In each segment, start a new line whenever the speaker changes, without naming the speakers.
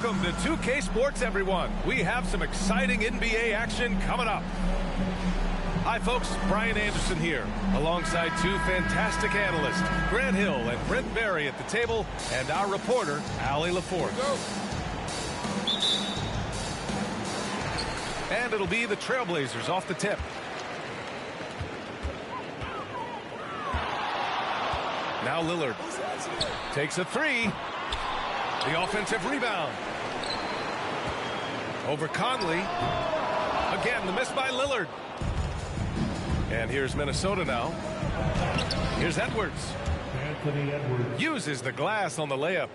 Welcome to 2K Sports, everyone. We have some exciting NBA action coming up. Hi, folks. Brian Anderson here, alongside two fantastic analysts, Grant Hill and Brent Berry at the table, and our reporter, Allie LaForce. And it'll be the Trailblazers off the tip. Now Lillard takes a three. The offensive rebound. Over Conley. Again, the miss by Lillard. And here's Minnesota now. Here's Edwards.
Anthony Edwards
Uses the glass on the layup.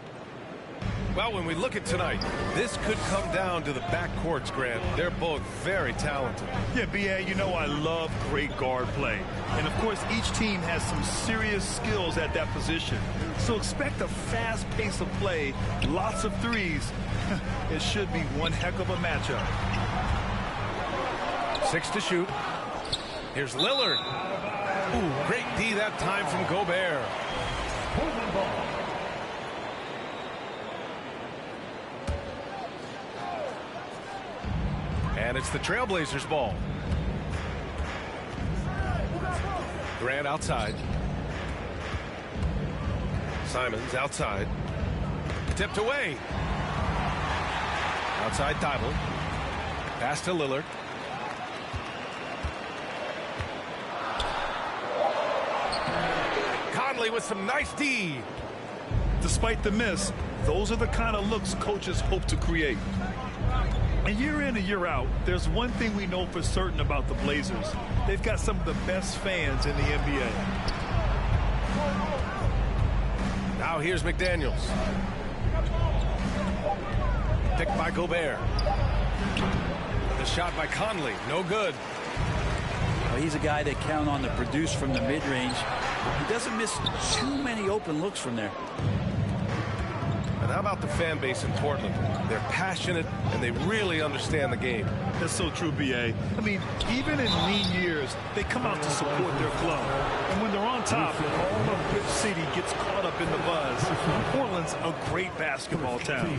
Well, when we look at tonight, this could come down to the backcourts, Grant. They're both very talented.
Yeah, B.A., you know I love great guard play. And, of course, each team has some serious skills at that position. So expect a fast pace of play, lots of threes. It should be one heck of a matchup.
6 to shoot. Here's Lillard. Ooh, great D that time from Gobert. And it's the Trailblazers' ball. Grant outside. Simons outside. Tipped away. Outside Thibault. Pass to Lillard. Conley with some nice D.
Despite the miss, those are the kind of looks coaches hope to create. And year in and year out, there's one thing we know for certain about the Blazers. They've got some of the best fans in the NBA.
Now here's McDaniels. Picked by Gobert. The shot by Conley, no good.
Well, he's a guy they count on to produce from the mid-range. He doesn't miss too many open looks from there.
And how about the fan base in Portland? They're passionate, and they really understand the game.
That's so true, B.A. I mean, even in lean years, they come out to support their club. And when they're on top, all of Rip City gets caught up in the buzz. Portland's a great basketball town.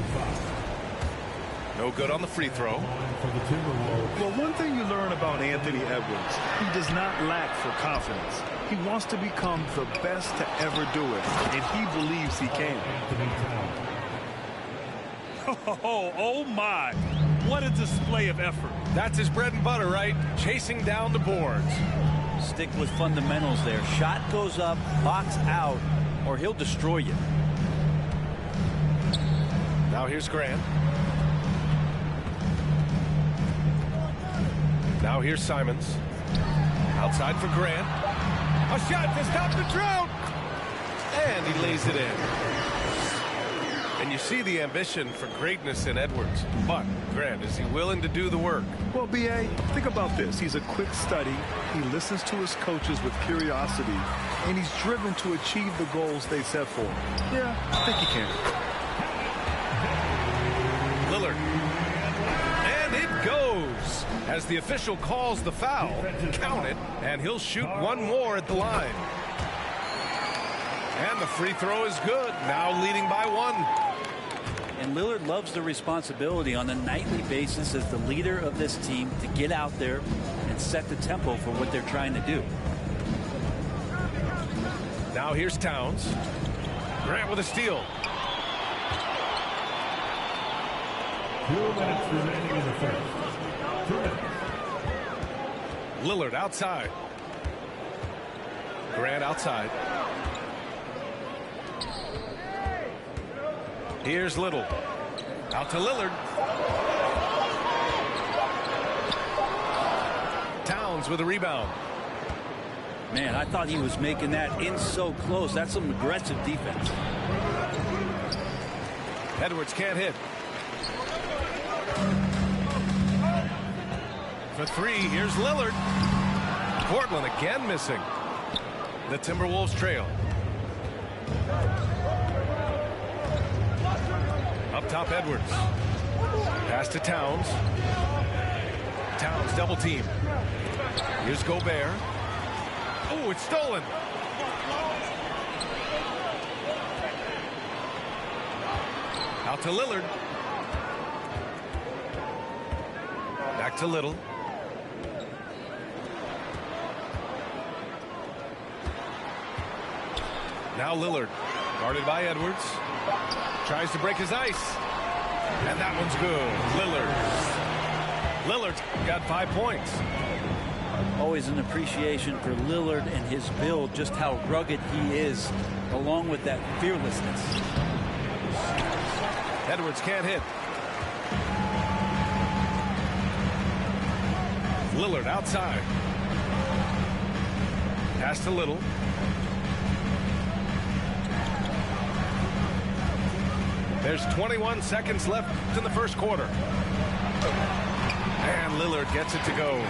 No good on the free throw.
Well, one thing you learn about Anthony Edwards, he does not lack for confidence. He wants to become the best to ever do it, and he believes he can. Oh my. What a display of effort.
That's his bread and butter, right? Chasing down the boards.
Stick with fundamentals there. Shot goes up, box out, or he'll destroy you.
Now here's Grant. Now here's Simons. Outside for Grant. A shot to stop the drought. And he lays it in. And you see the ambition for greatness in Edwards. But, Grant, is he willing to do the work?
Well, B.A., think about this. He's a quick study. He listens to his coaches with curiosity. And he's driven to achieve the goals they set for him. Yeah, I think he can.
Lillard. And it goes. As the official calls the foul, count it, and he'll shoot one more at the line. And the free throw is good, now leading by 1.
And Lillard loves the responsibility on a nightly basis as the leader of this team to get out there and set the tempo for what they're trying to do.
Now here's Towns. Grant with a steal.
2 minutes remaining in the first. 2 minutes.
Lillard outside. Grant outside. Here's Little. Out to Lillard. Towns with a rebound.
Man, I thought he was making that in so close. That's some aggressive defense.
Edwards can't hit. For 3, here's Lillard. Portland again missing. The Timberwolves trail. Up top, Edwards. Pass to Towns. Towns double team. Here's Gobert. Oh, it's stolen. Out to Lillard. Back to Little. Now Lillard, guarded by Edwards. Tries to break his ice. And that one's good. Lillard's got 5 points.
Always an appreciation for Lillard and his build, just how rugged he is, along with that fearlessness.
Edwards can't hit. Lillard outside. Pass to Little. There's 21 seconds left in the first quarter. And Lillard gets it to go.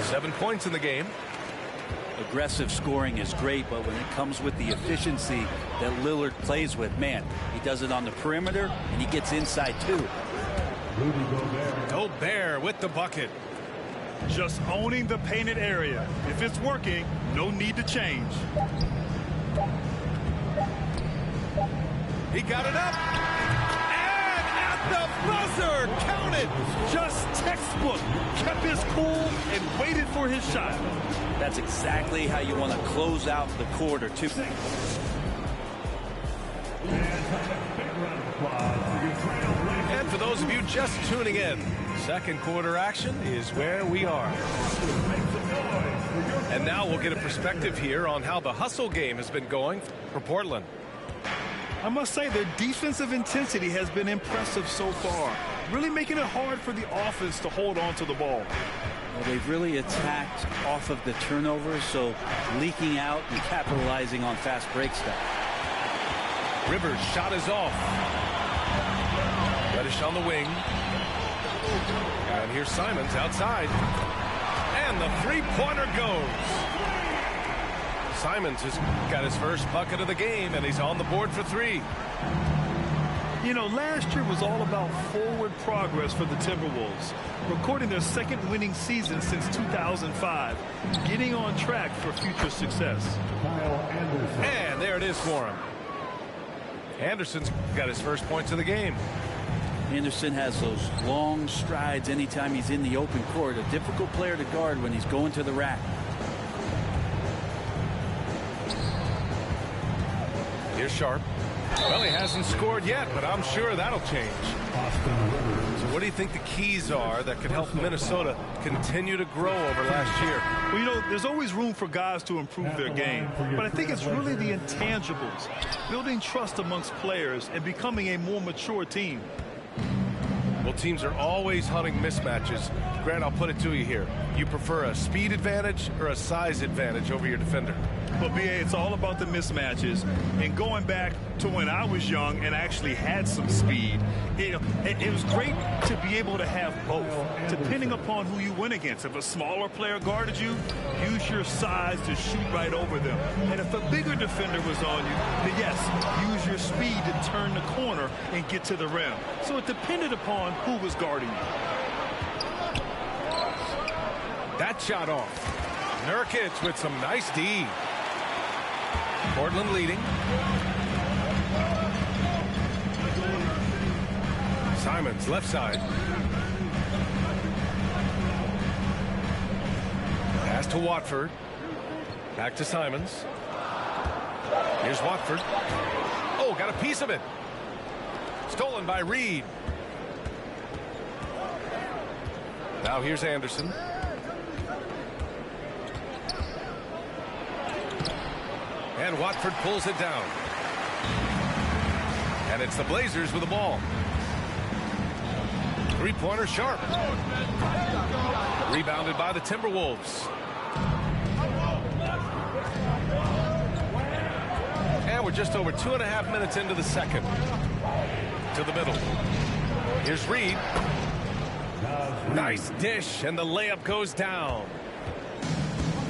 Seven points in the game.
Aggressive scoring is great, but when it comes with the efficiency that Lillard plays with, man, he does it on the perimeter and he gets inside too.
Gobert with the bucket.
Just owning the painted area. If it's working, no need to change.
He got it up. And at the buzzer, counted.
Just textbook. Kept his cool and waited for his shot.
That's exactly how you want to close out the quarter, too.
And for those of you just tuning in, second quarter action is where we are. And now we'll get a perspective here on how the hustle game has been going for Portland.
I must say their defensive intensity has been impressive so far, really making it hard for the offense to hold on to the ball.
Well, they've really attacked off of the turnovers, so leaking out and capitalizing on fast break stuff.
Rivers' shot is off. Reddish on the wing. And here's Simons outside. And the three-pointer goes. Simons has got his first bucket of the game, and he's on the board for three.
You know, last year was all about forward progress for the Timberwolves, recording their second winning season since 2005, getting on track for future success.
And there it is for him. Anderson's got his first points of the game.
Anderson has those long strides anytime he's in the open court. A difficult player to guard when he's going to the rack.
Here's Sharp. Well, he hasn't scored yet, but I'm sure that'll change. So what do you think the keys are that could help Minnesota continue to grow over last year?
Well, you know, there's always room for guys to improve their game, but I think it's really the intangibles, building trust amongst players and becoming a more mature team.
Well, teams are always hunting mismatches. Grant, I'll put it to you here. You prefer a speed advantage or a size advantage over your defender?
But, B.A., it's all about the mismatches. And going back to when I was young and actually had some speed, it was great to be able to have both, depending upon who you went against. If a smaller player guarded you, use your size to shoot right over them. And if a bigger defender was on you, then yes, use your speed to turn the corner and get to the rim. So it depended upon who was guarding you.
That shot off. Nurkic with some nice D. Portland leading. Simons left side. Pass to Watford. Back to Simons. Here's Watford. Oh, got a piece of it. Stolen by Reed. Now here's Anderson. And Watford pulls it down. And it's the Blazers with the ball. Three-pointer Sharp. Rebounded by the Timberwolves. And we're just over 2.5 minutes into the second. To the middle. Here's Reed. Nice dish, and the layup goes down.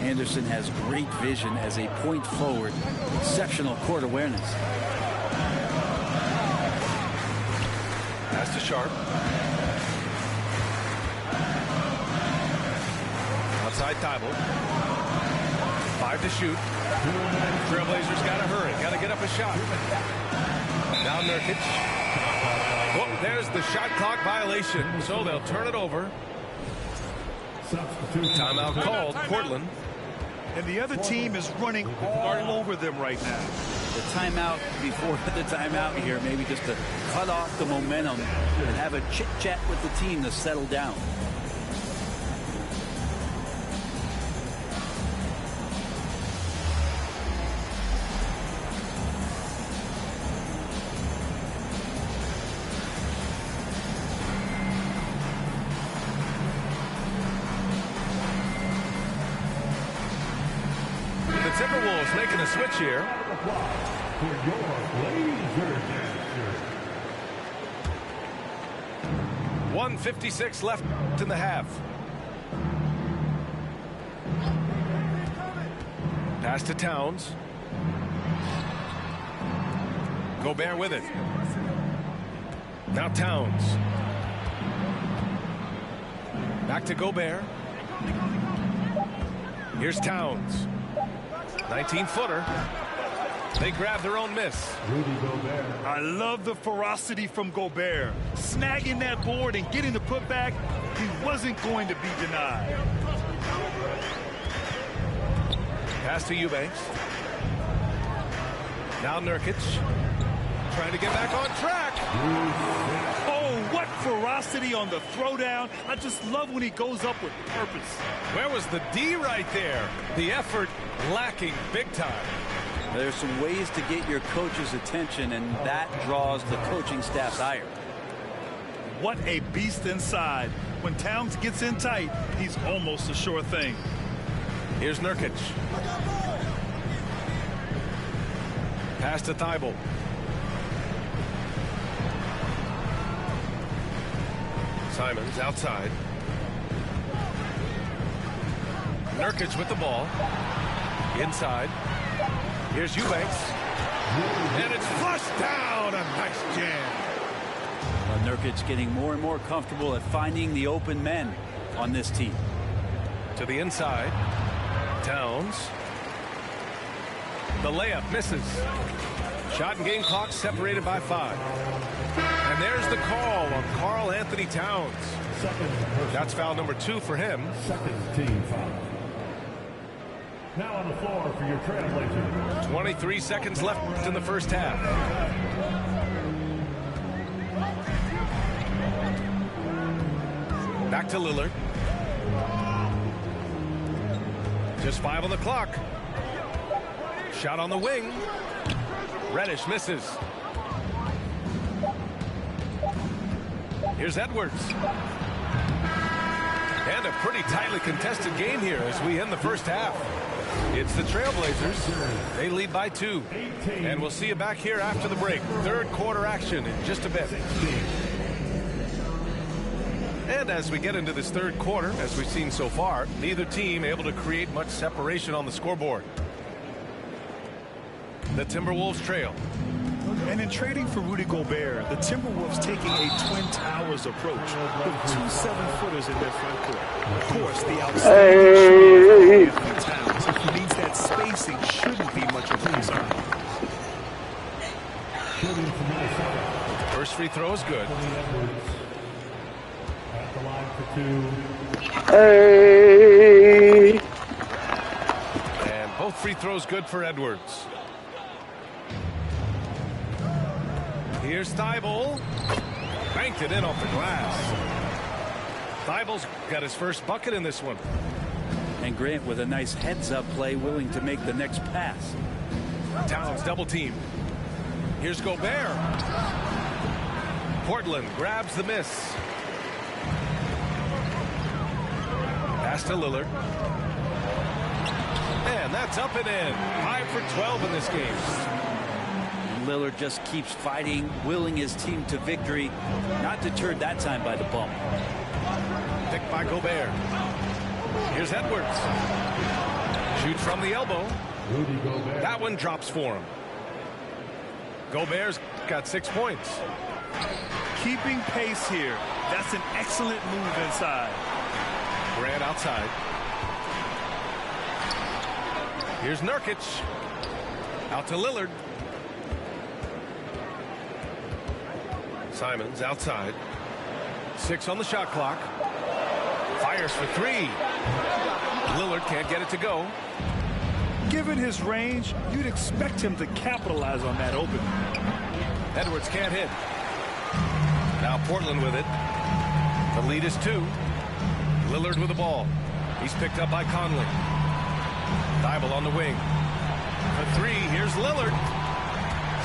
Anderson has great vision as a point forward. Exceptional court awareness.
Pass to Sharp. Outside Thibault. 5 to shoot. Trailblazers got to hurry. Got to get up a shot. Now Nurkic. Oh, there's the shot clock violation, so they'll turn it over. Timeout called, Portland.
And the other team is running all over them right now.
The timeout before the timeout here, maybe just to cut off the momentum and have a chit-chat with the team to settle down.
Timberwolves making a switch here.
For your Blazers.
1:56 left in the half. Pass to Towns. Gobert with it. Now Towns. Back to Gobert. Here's Towns. 19-footer. They grab their own miss.
I love the ferocity from Gobert. Snagging that board and getting the putback, he wasn't going to be denied.
Pass to Eubanks. Now Nurkic. Trying to get back on track.
Oh, what ferocity on the throwdown. I just love when he goes up with purpose.
Where was the D right there? The effort lacking big time.
There's some ways to get your coach's attention, and that draws the coaching staff's ire.
What a beast inside. When Towns gets in tight, he's almost a sure thing.
Here's Nurkic. Pass to Thibault. Simons outside. Nurkic with the ball. Inside. Here's Eubanks. And it's flushed down. A nice jam.
Nurkic getting more and more comfortable at finding the open men on this team.
To the inside. Towns. The layup misses. Shot and game clock separated by 5. And there's the call on Karl Anthony Towns. That's foul number 2 for him.
Second team foul. Now on the floor for your Trailblazers.
23 seconds left in the first half. Back to Lillard. Just 5 on the clock. Shot on the wing. Reddish misses. Here's Edwards. And a pretty tightly contested game here as we end the first half. It's the Trailblazers. They lead by 2. And we'll see you back here after the break. Third quarter action in just a bit. And as we get into this third quarter, as we've seen so far, neither team able to create much separation on the scoreboard. The Timberwolves trail.
And in trading for Rudy Gobert, the Timberwolves taking a Twin Towers approach with 2 7-footers in their front court. Of course, the outstanding shooting from Anthony Towns means that spacing shouldn't be much of a concern.
First free throw is good.
At the line for 2.
And both free throws good for Edwards. Here's Thibault. Banked it in off the glass. Thibault's got his first bucket in this one.
And Grant with a nice heads-up play, willing to make the next pass.
Towns double team. Here's Gobert. Portland grabs the miss. Pass to Lillard. And that's up and in. 5 for 12 in this game.
Lillard just keeps fighting, willing his team to victory. Not deterred that time by the bump.
Picked by Gobert. Here's Edwards. Shoots from the elbow. That one drops for him. Gobert's got 6 points.
Keeping pace here. That's an excellent move inside.
Grant outside. Here's Nurkic. Out to Lillard. Simons outside. 6 on the shot clock. Fires for 3. Lillard can't get it to go.
Given his range, you'd expect him to capitalize on that opening.
Edwards can't hit. Now Portland with it. The lead is 2. Lillard with the ball. He's picked up by Conley. Thibault on the wing. For 3, here's Lillard.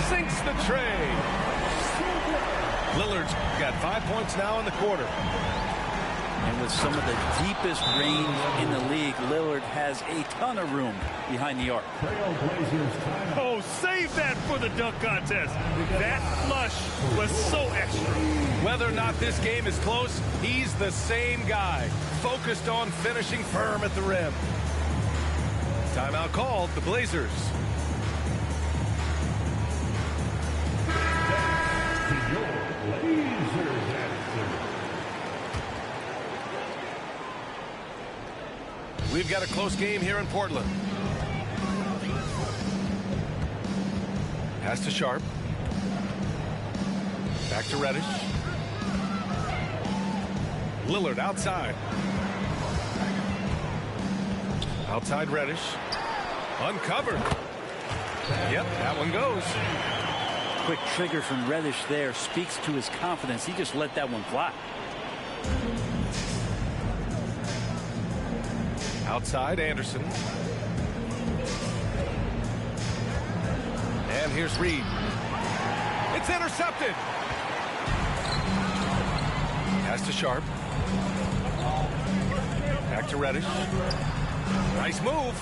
Sinks the tray. Lillard's got 5 points now in the quarter.
And with some of the deepest range in the league, Lillard has a ton of room behind the arc.
Oh, save that for the dunk contest. That flush was so extra.
Whether or not this game is close, he's the same guy, focused on finishing firm at the rim. Timeout called, the Blazers. We've got a close game here in Portland. Pass to Sharp. Back to Reddish. Lillard outside. Outside Reddish. Uncovered. Yep, that one goes.
Quick trigger from Reddish there speaks to his confidence. He just let that one fly.
Outside Anderson. And here's Reed. It's intercepted. Pass to Sharp. Back to Reddish. Nice move.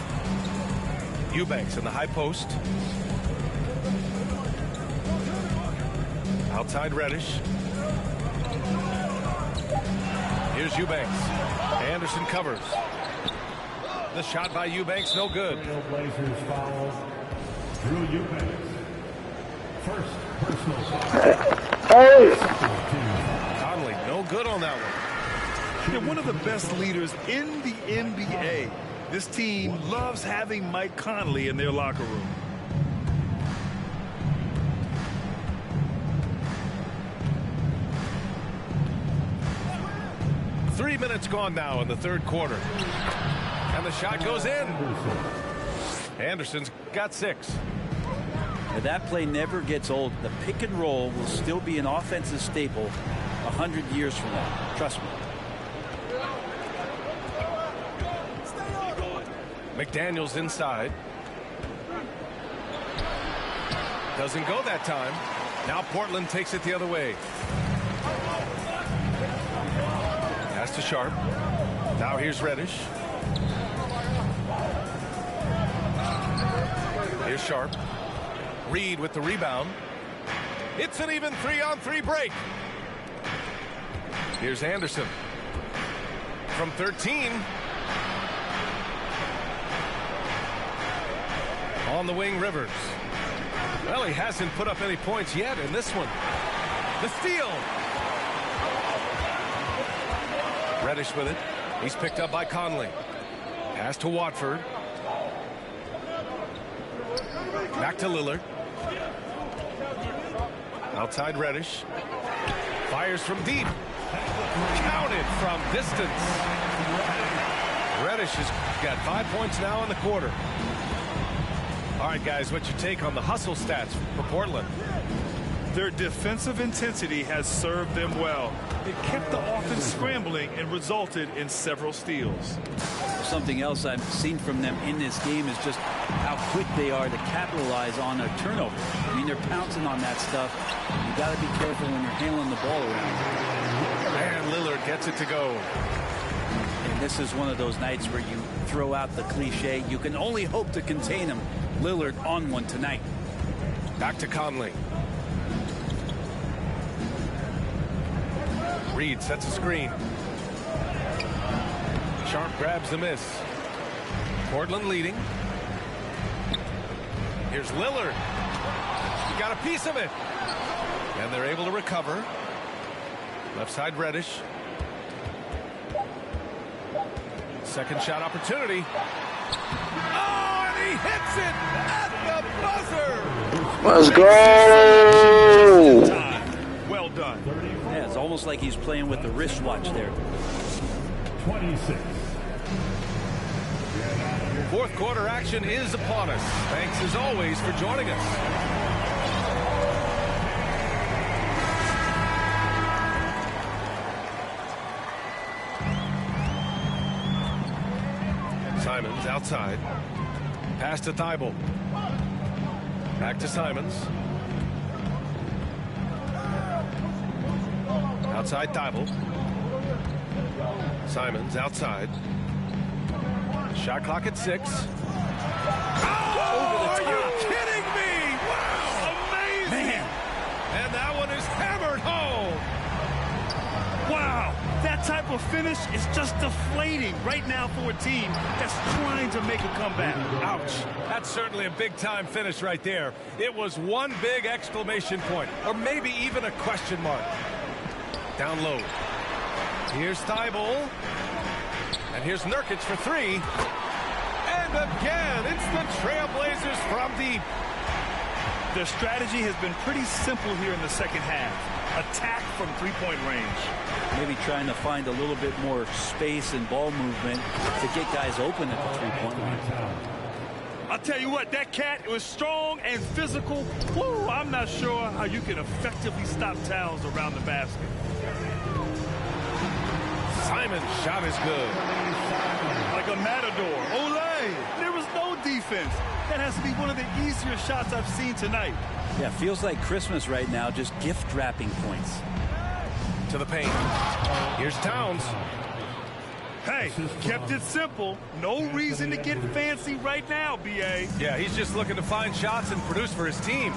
Eubanks in the high post. Outside Reddish. Here's Eubanks. Anderson covers. The shot by Eubanks, no good.
Blazers foul. Drew Eubanks. First personal foul.
Conley, no good on that one.
They're one of the best leaders in the NBA. This team loves having Mike Conley in their locker room.
Three minutes gone now in the third quarter. And the shot goes in. Anderson's got 6.
Now that play never gets old. The pick and roll will still be an offensive staple 100 years from now. Trust me.
McDaniels inside. Doesn't go that time. Now Portland takes it the other way. Pass to Sharp. Now here's Reddish. Here's Sharp. Reed with the rebound. It's an even 3-on-3 break. Here's Anderson. From 13. On the wing, Rivers. Well, he hasn't put up any points yet in this one. The steal. Reddish with it. He's picked up by Conley. Pass to Watford. Back to Lillard. Outside Reddish. Fires from deep. Counted from distance. Reddish has got 5 points now in the quarter. All right, guys, what's your take on the hustle stats for Portland?
Their defensive intensity has served them well. It kept the offense scrambling and resulted in several steals.
Something else I've seen from them in this game is just how quick they are to capitalize on a turnover. I mean, they're pouncing on that stuff. You got to be careful when you're handling the ball around.
And Lillard gets it to go.
And this is one of those nights where you throw out the cliche. You can only hope to contain him. Lillard on one tonight.
Back to Conley. Reed sets a screen. Sharp grabs the miss. Portland leading. Here's Lillard. He got a piece of it. And they're able to recover. Left side Reddish. Second shot opportunity. Oh, and he hits it at the buzzer.
Let's go.
Well done.
Yeah, it's almost like he's playing with the wristwatch there.
26.
Fourth quarter action is upon us. Thanks as always for joining us. Simons outside. Pass to Thibault. Back to Simons. Outside Thibault. Simons outside. Shot clock at 6. Oh, are you kidding me? Wow, amazing.
Man.
And that one is hammered home.
Wow, that type of finish is just deflating right now for a team that's trying to make a comeback.
Ouch. That's certainly a big-time finish right there. It was one big exclamation point, or maybe even a question mark. Down low. Here's Thibault. And here's Nurkic for 3. And again, it's the Trailblazers from deep.
Their strategy has been pretty simple here in the second half. Attack from three-point range.
Maybe trying to find a little bit more space and ball movement to get guys open at the three-point line.
I'll tell you what, that cat was strong and physical. Woo, I'm not sure how you can effectively stop Towns around the basket.
Simon's shot is good.
Like a matador. Olay! There was no defense. That has to be one of the easier shots I've seen tonight.
Yeah, feels like Christmas right now, just gift wrapping points.
To the paint. Here's Towns.
Hey, kept it simple. No reason to get fancy right now, B.A.
Yeah, he's just looking to find shots and produce for his team.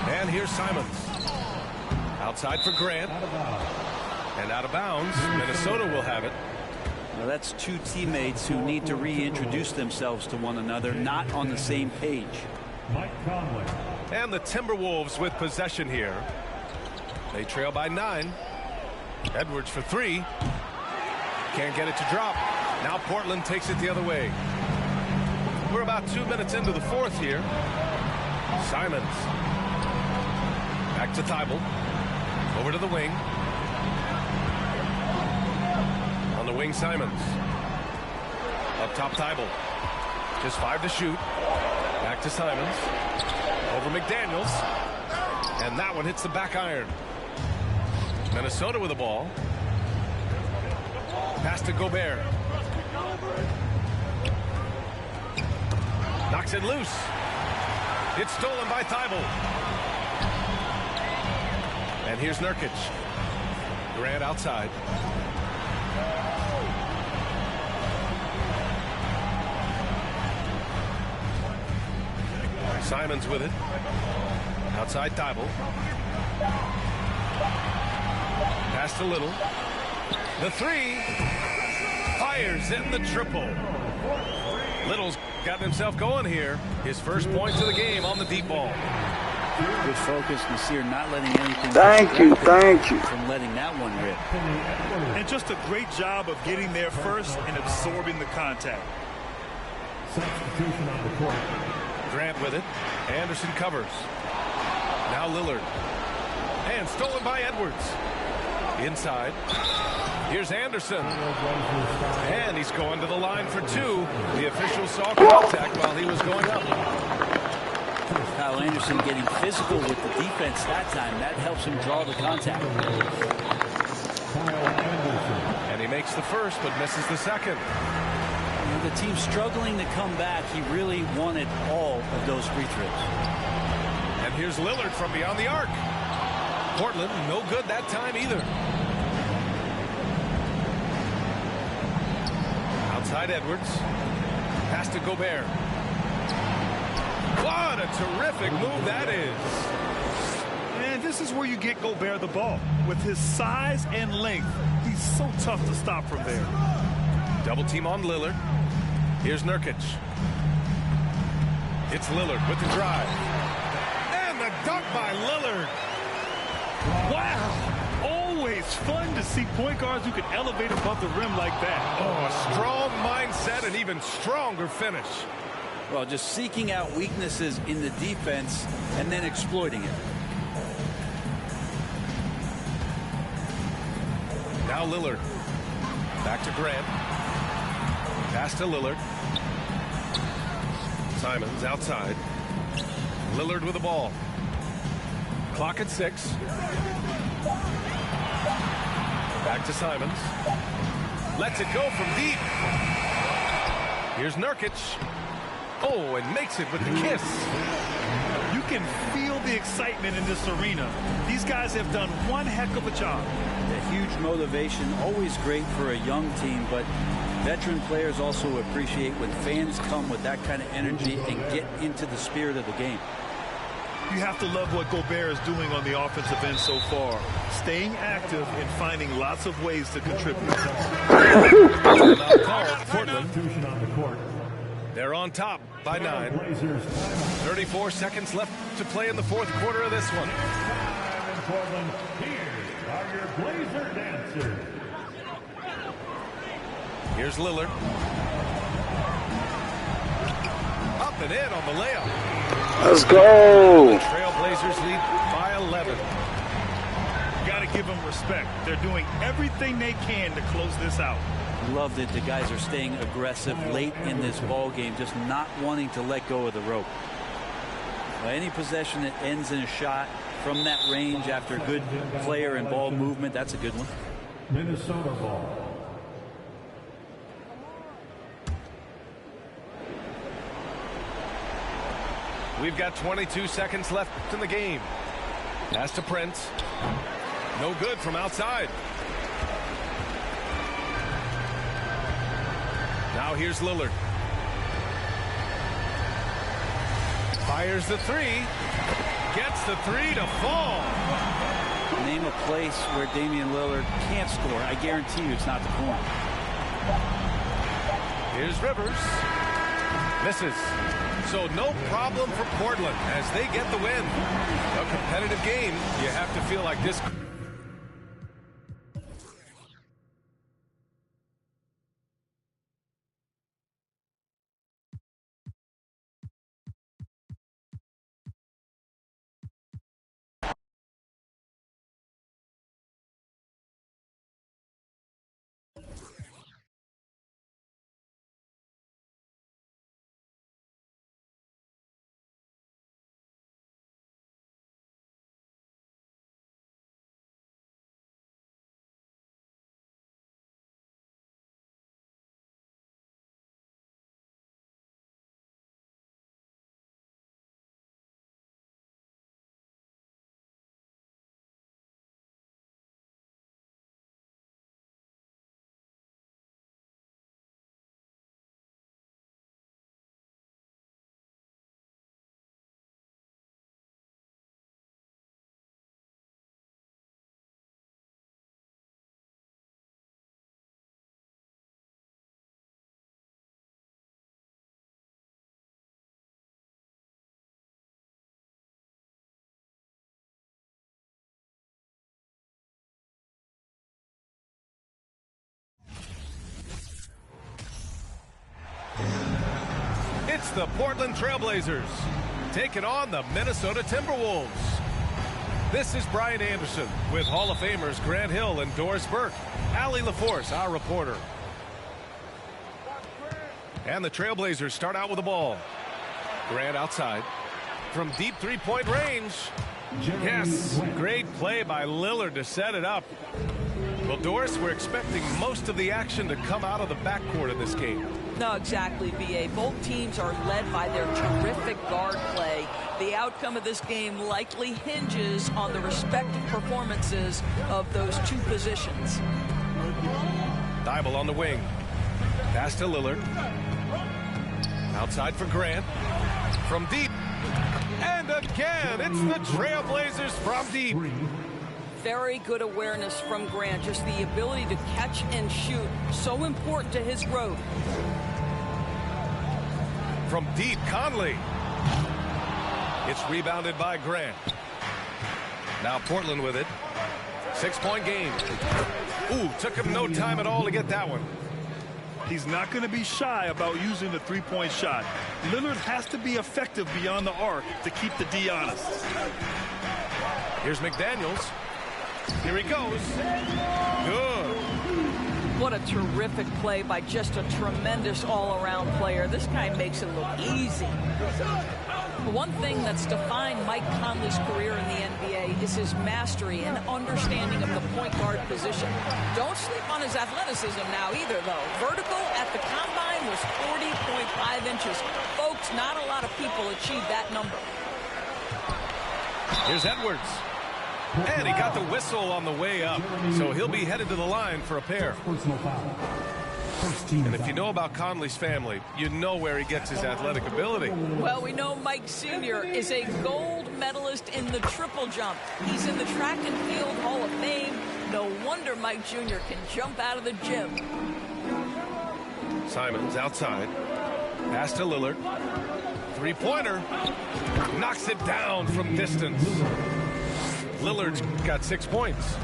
And here's Simons. Outside for Grant. And out of bounds. Minnesota will have it.
Now that's two teammates who need to reintroduce themselves to one another, not on the same page.
Mike Conley.
And the Timberwolves with possession here. They trail by 9. Edwards for 3. Can't get it to drop. Now Portland takes it the other way. We're about 2 minutes into the fourth here. Simons. Back to Thibault. Over to the wing. On the wing, Simons. Up top, Thibault. Just 5 to shoot. Back to Simons. Over McDaniels. And that one hits the back iron. Minnesota with the ball. Pass to Gobert. Knocks it loose. It's stolen by Thibault. And here's Nurkic. Durant outside. Simons with it. Outside Thibault. Pass to Little. The 3. Fires in the triple. Little's got himself going here. His first points of the game on the deep ball.
Good focus, Nasir, not letting anything.
Thank you.
From letting that one rip.
And just a great job of getting there first and absorbing the contact.
Substitution on the court.
Grant with it. Anderson covers. Now Lillard. And stolen by Edwards. Inside. Here's Anderson. And he's going to the line for 2. The official saw contact while he was going up.
Kyle Anderson getting physical with the defense that time. That helps him draw the contact.
And he makes the first, but misses the second.
The team's struggling to come back. He really wanted all of those free throws.
And here's Lillard from beyond the arc. Portland, no good that time either. Outside Edwards. Pass to Gobert. What a terrific move that is.
And this is where you get Gobert the ball. With his size and length, he's so tough to stop from there.
Double team on Lillard. Here's Nurkic. It's Lillard with the drive. And the dunk by Lillard.
Wow. Always fun to see point guards who can elevate above the rim like that.
Oh, a strong mindset and even stronger finish.
Well, just seeking out weaknesses in the defense and then exploiting it.
Now Lillard. Back to Grant. Pass to Lillard. Simons outside. Lillard with the ball. Clock at 6. Back to Simons. Lets it go from deep. Here's Nurkic. Oh, and makes it with the kiss.
You can feel the excitement in this arena. These guys have done one heck of a job.
A huge motivation, always great for a young team, but veteran players also appreciate when fans come with that kind of energy and get into the spirit of the game.
You have to love what Gobert is doing on the offensive end so far. Staying active and finding lots of ways to contribute.
Portland. They're on top by 9. 34 seconds left to play in the fourth quarter of this one.
Portland, here are your Blazer dancers.
Here's Lillard. Up and in on the layup.
Let's go.
The Trailblazers lead by 11.
Got to give them respect. They're doing everything they can to close this out.
Love that the guys are staying aggressive late in this ball game, just not wanting to let go of the rope. Well, any possession that ends in a shot from that range after good player and ball movement, that's a good one.
Minnesota ball.
We've got 22 seconds left in the game. Pass to Prince. No good from outside. Now here's Lillard. Fires the 3. Gets the 3 to fall.
Name a place where Damian Lillard can't score. I guarantee you it's not the corner.
Here's Rivers. Misses. So no problem for Portland as they get the win. A competitive game. You have to feel like this. It's the Portland Trailblazers taking on the Minnesota Timberwolves. This is Brian Anderson with Hall of Famers Grant Hill and Doris Burke. Allie LaForce, our reporter. And the Trailblazers start out with the ball. Grant outside. From deep three-point range. Yes, great play by Lillard to set it up. Well, Doris, we're expecting most of the action to come out of the backcourt in this game.
No, exactly, B.A. Both teams are led by their terrific guard play. The outcome of this game likely hinges on the respective performances of those two positions.
Thibault on the wing. Pass to Lillard. Outside for Grant. From deep. And again, it's the Trailblazers from deep.
Very good awareness from Grant. Just the ability to catch and shoot. So important to his growth.
From deep, Conley. It's rebounded by Grant. Now Portland with it. 6-point game. Ooh, took him no time at all to get that one.
He's not going to be shy about using the three-point shot. Lillard has to be effective beyond the arc to keep the D honest.
Here's McDaniels. Here he goes. Good.
What a terrific play by just a tremendous all-around player. This guy makes it look easy. One thing that's defined Mike Conley's career in the NBA is his mastery and understanding of the point guard position. Don't sleep on his athleticism now either, though. Vertical at the combine was 40.5 inches. Folks, not a lot of people achieve that number.
Here's Edwards. And he got the whistle on the way up. So he'll be headed to the line for a pair. And if you know about Conley's family, you know where he gets his athletic ability.
Well, we know Mike Sr. is a gold medalist in the triple jump. He's in the track and field Hall of Fame. No wonder Mike Jr. can jump out of the gym.
Simons outside. Pass to Lillard. Three-pointer. Knocks it down from distance. Lillard's got 6 points.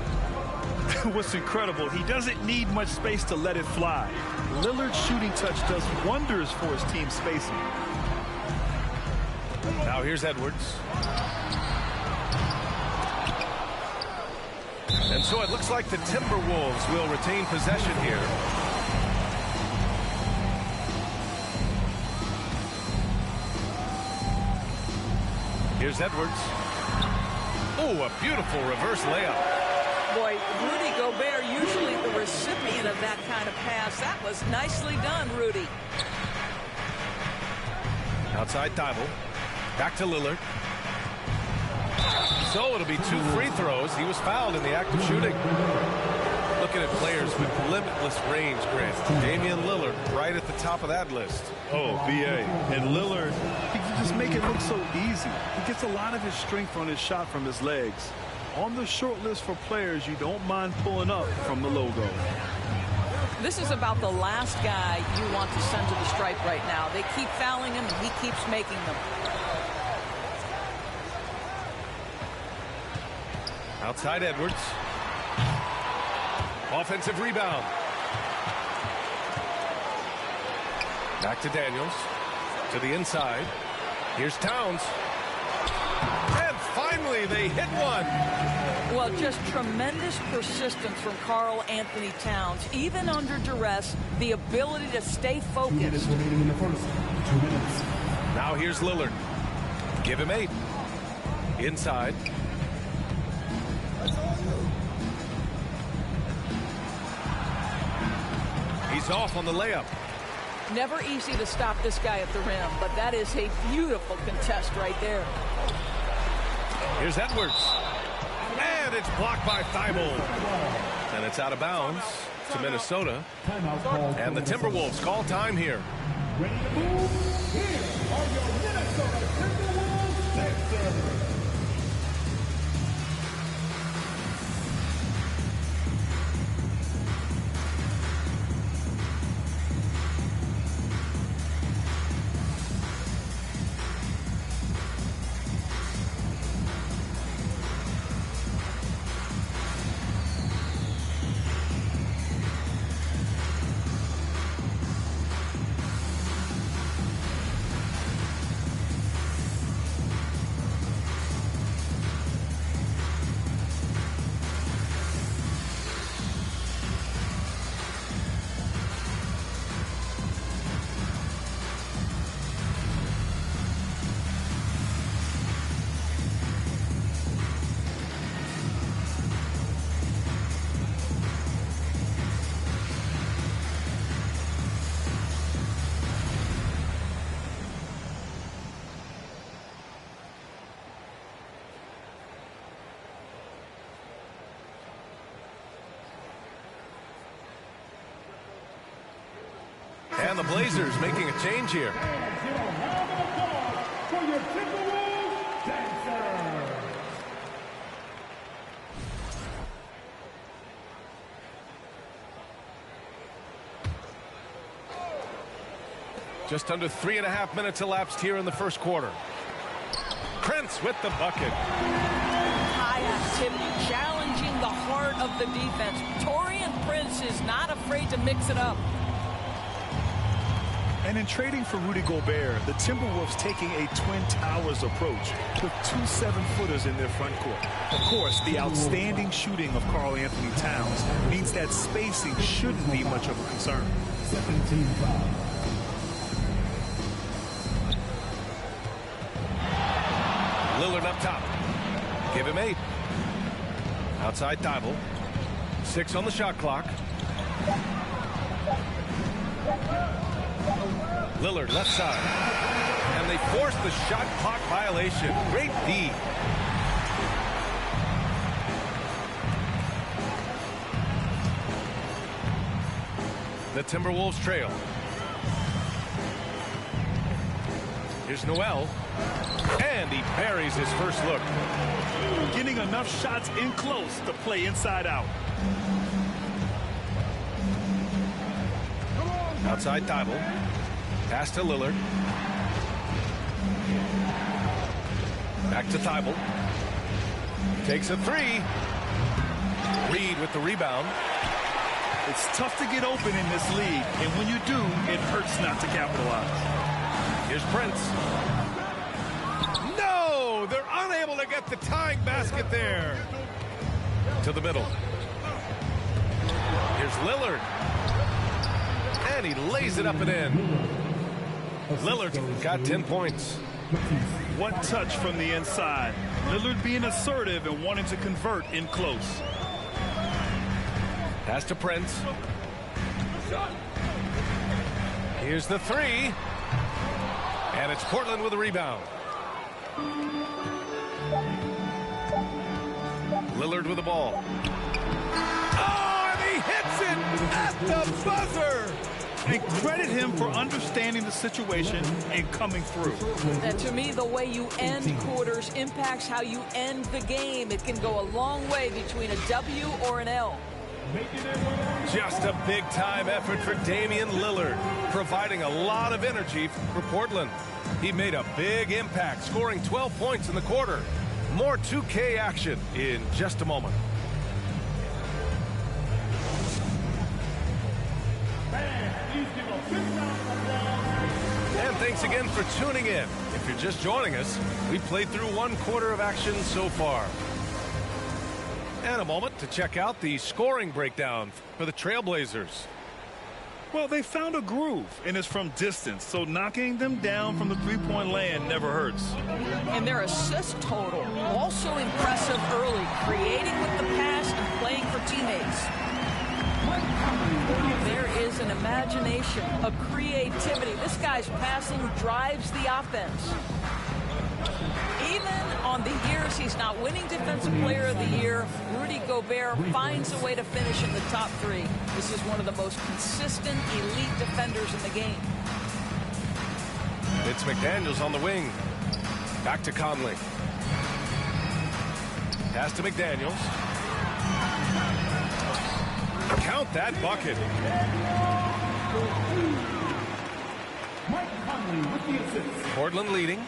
What's incredible, he doesn't need much space to let it fly. Lillard's shooting touch does wonders for his team's spacing.
Now here's Edwards. And so it looks like the Timberwolves will retain possession here. Here's Edwards. Oh, a beautiful reverse layup.
Boy, Rudy Gobert usually the recipient of that kind of pass. That was nicely done, Rudy.
Outside Thibault. Back to Lillard. So it'll be 2 free throws. He was fouled in the act of shooting. Looking at players with limitless range, Grant. Damian Lillard right at the top of that list.
Oh, B.A. And Lillard, he can just make it look so easy. He gets a lot of his strength on his shot from his legs. On the short list for players you don't mind pulling up from the logo.
This is about the last guy you want to send to the stripe right now. They keep fouling him, and he keeps making them.
Outside Edwards. Offensive rebound. Back to Daniels. To the inside. Here's Towns. And finally they hit one.
Well, just tremendous persistence from Karl Anthony Towns. Even under duress, the ability to stay focused.
Now here's Lillard. Give him 8. Inside. He's off on the layup.
Never easy to stop this guy at the rim, but that is a beautiful contest right there.
Here's Edwards. And it's blocked by Thibault. And it's out of bounds to Minnesota. And the Timberwolves call time here.
Ready to move? Here are your Minnesota Timberwolves Sixers.
And the Blazers making a change here.
For your Timberwolves dancer.
Just under 3.5 minutes elapsed here in the first quarter. Prince with the bucket.
High activity, challenging the heart of the defense. Taurean Prince is not afraid to mix it up.
And in trading for Rudy Gobert, the Timberwolves taking a Twin Towers approach with 2 7-footers in their front court. Of course, the outstanding shooting of Karl Anthony Towns means that spacing shouldn't be much of a concern.
17 fouls.
Lillard up top. Give him 8. Outside Thibault. 6 on the shot clock. Lillard left side. And they force the shot clock violation. Great D. The Timberwolves trail. Here's Noel. And he buries his first look.
Getting enough shots in close to play inside out.
Outside Thibault. Pass to Lillard. Back to Thibault. Takes a 3. Reed with the rebound.
It's tough to get open in this league, and when you do, it hurts not to capitalize.
Here's Prince. No! They're unable to get the tying basket there. To the middle. Here's Lillard. And he lays it up and in. Lillard got 10 points.
One touch from the inside. Lillard being assertive and wanting to convert in close.
Pass to Prince. Here's the 3. And it's Portland with a rebound. Lillard with the ball. Oh, and he hits it at the buzzer.
And credit him for understanding the situation and coming through.
And to me, the way you end quarters impacts how you end the game. It can go a long way between a W or an L.
Just a big-time effort for Damian Lillard, providing a lot of energy for Portland. He made a big impact, scoring 12 points in the quarter. More 2K action in just a moment. And thanks again for tuning in. If you're just joining us, we played through 1 quarter of action so far. And a moment to check out the scoring breakdown for the Trailblazers.
Well, they found a groove, and it's from distance, so knocking them down from the three-point land never hurts.
And their assist total, also impressive early, creating with the pass and playing for teammates. There is an imagination, a creativity. This guy's passing drives the offense. Even on the years he's not winning Defensive Player of the Year, Rudy Gobert finds a way to finish in the top 3. This is one of the most consistent elite defenders in the game.
It's McDaniels on the wing. Back to Conley. Pass to McDaniels. Count that bucket.
Mike Conley with the assist.
Portland leading.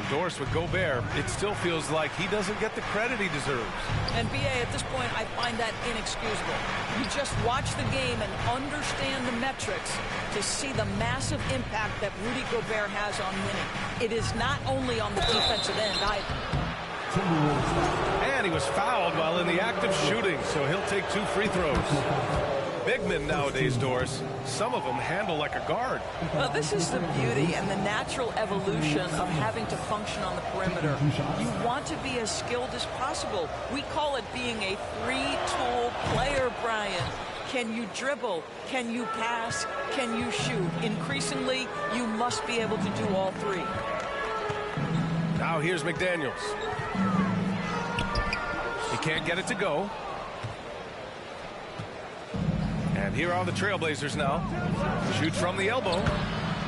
Endorsed with Gobert, it still feels like he doesn't get the credit he deserves.
And BA, at this point, I find that inexcusable. You just watch the game and understand the metrics to see the massive impact that Rudy Gobert has on winning. It is not only on the defensive end either.
And he was fouled while in the act of shooting, so he'll take 2 free throws. Big men nowadays, Doris, some of them handle like a guard.
Well, this is the beauty and the natural evolution of having to function on the perimeter. You want to be as skilled as possible. We call it being a 3-tool player, Brian. Can you dribble? Can you pass? Can you shoot? Increasingly, you must be able to do all 3.
Now here's McDaniels. He can't get it to go. And Here are the Trailblazers now. Shoot from the elbow.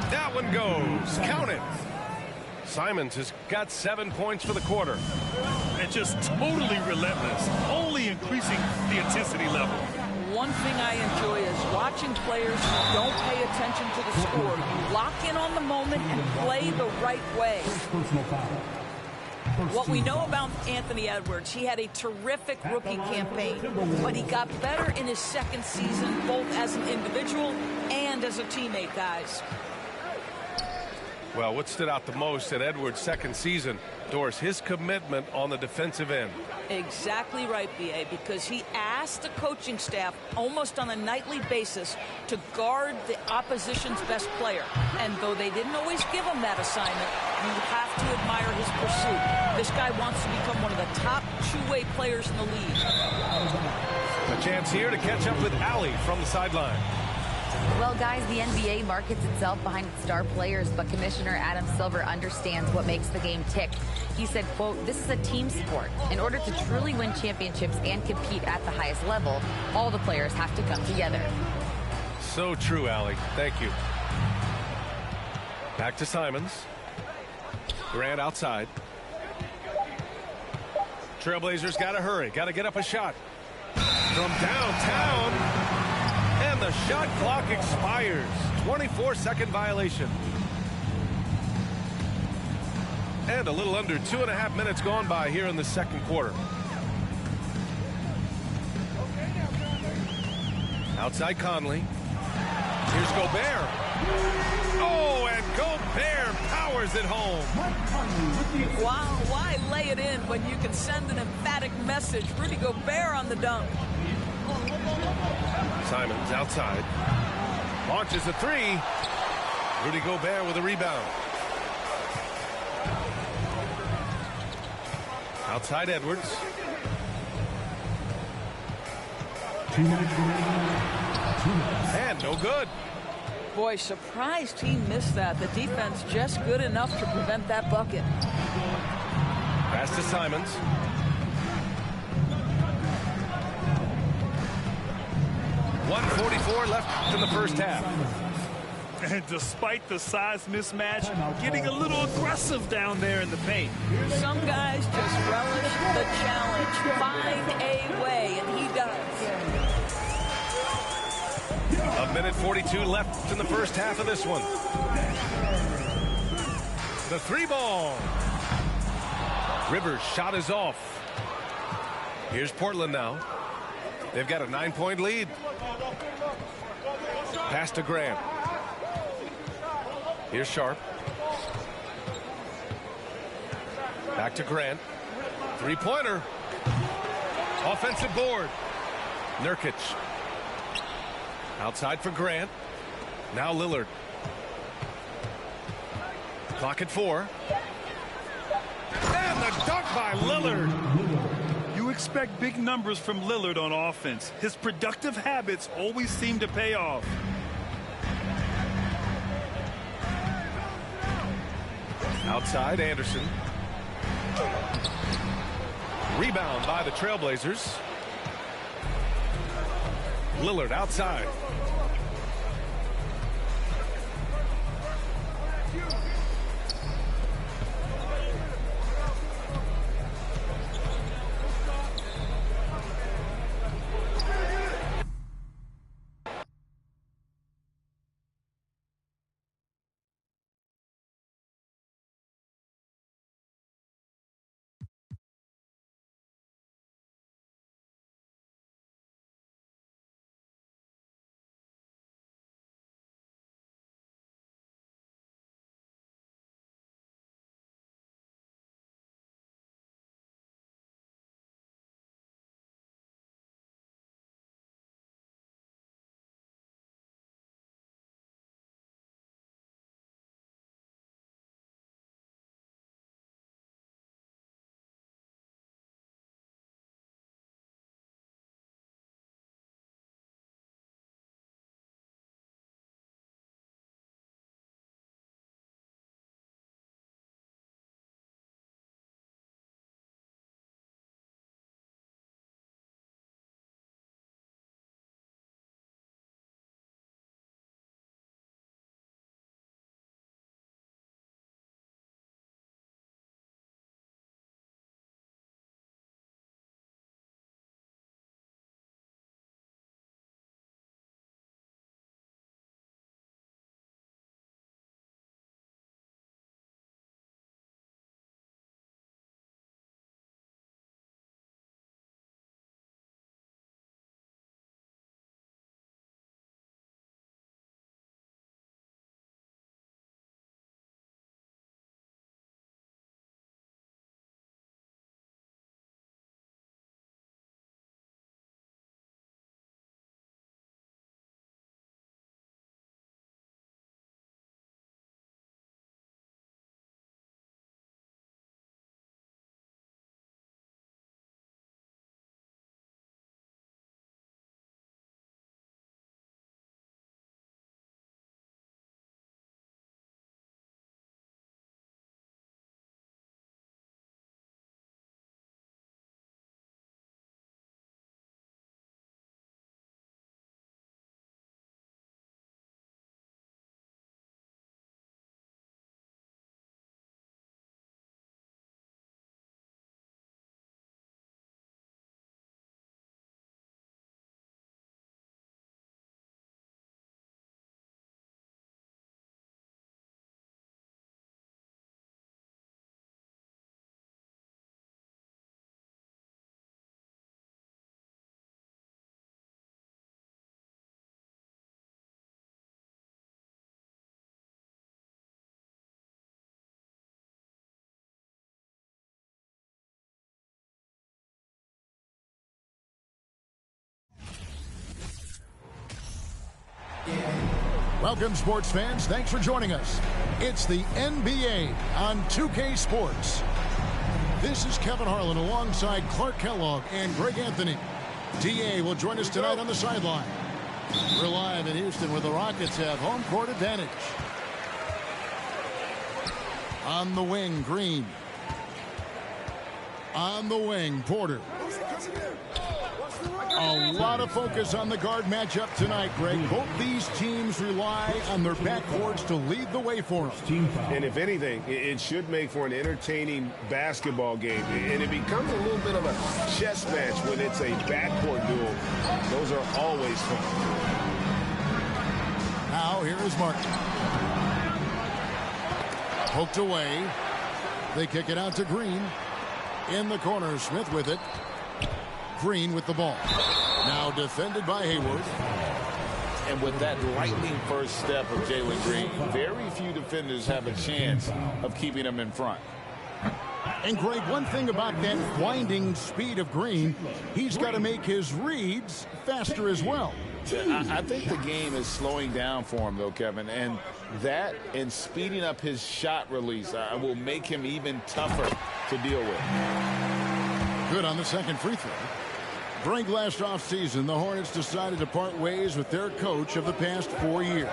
That one goes. Count it. Simons has got 7 points for the quarter.
And just totally relentless, only increasing the intensity level.
One thing I enjoy is watching players who don't pay attention to the score. You lock in on the moment and play the right way. What we know about Anthony Edwards, he had a terrific rookie campaign, but he got better in his second season, both as an individual and as a teammate, guys.
Well, what stood out the most at Edwards' second season, Doris, his commitment on the defensive end.
Exactly right, B.A., because he asked the coaching staff almost on a nightly basis to guard the opposition's best player. And though they didn't always give him that assignment, you have to admire his pursuit. This guy wants to become one of the top two-way players in the league.
A chance here to catch up with Allie from the sideline.
Well, guys, the NBA markets itself behind its star players, but Commissioner Adam Silver understands what makes the game tick. He said, quote, "This is a team sport. In order to truly win championships and compete at the highest level, all the players have to come together."
So true, Allie. Thank you. Back to Simons. Grant outside. Trailblazers got to hurry. Got to get up a shot. From downtown. And the shot clock expires. 24-second violation. And a little under 2.5 minutes gone by here in the second quarter. Outside Conley. Here's Gobert. Oh, and Gobert powers it home.
Wow, why lay it in when you can send an emphatic message? Rudy Gobert on the dunk.
Simons outside. Launches a three. Rudy Gobert with a rebound. Outside Edwards. And no good.
Boy, surprised he missed that. The defense just good enough to prevent that bucket.
Pass to Simons. .144 left in the first half.
And despite the size mismatch, getting a little aggressive down there in the paint.
Some guys just relish the challenge. Find a way, and he does.
A minute 42 left in the first half of this one. The three ball. Rivers' shot is off. Here's Portland now. They've got a 9-point lead. Pass to Grant. Here's Sharp. Back to Grant. Three-pointer. Offensive board. Nurkic. Outside for Grant. Now Lillard. Clock at 4. And the dunk by Lillard.
You expect big numbers from Lillard on offense. His productive habits always seem to pay off.
Outside Anderson. Rebound by the Trailblazers. Lillard outside.
Welcome, sports fans. Thanks for joining us. It's the NBA on 2K Sports. This is Kevin Harlan alongside Clark Kellogg and Greg Anthony. DA will join us tonight on the sideline. We're live in Houston where the Rockets have home court advantage. On the wing, Green. On the wing, Porter. A lot of focus on the guard matchup tonight, Greg. Both these teams rely on their backcourts to lead the way for them.
And if anything, it should make for an entertaining basketball game. And it becomes a little bit of a chess match when it's a backcourt duel. Those are always fun.
Now, here is Martin. Poked away. They kick it out to Green. In the corner, Smith with it. Green with the ball. Now defended by Hayward.
And with that lightning first step of Jalen Green, very few defenders have a chance of keeping him in front.
And Greg, one thing about that winding speed of Green, he's got to make his reads faster as well.
I think the game is slowing down for him, though, Kevin. And that and speeding up his shot release will make him even tougher to deal with.
Good on the second free throw. Greg, last offseason, the Hornets decided to part ways with their coach of the past 4 years.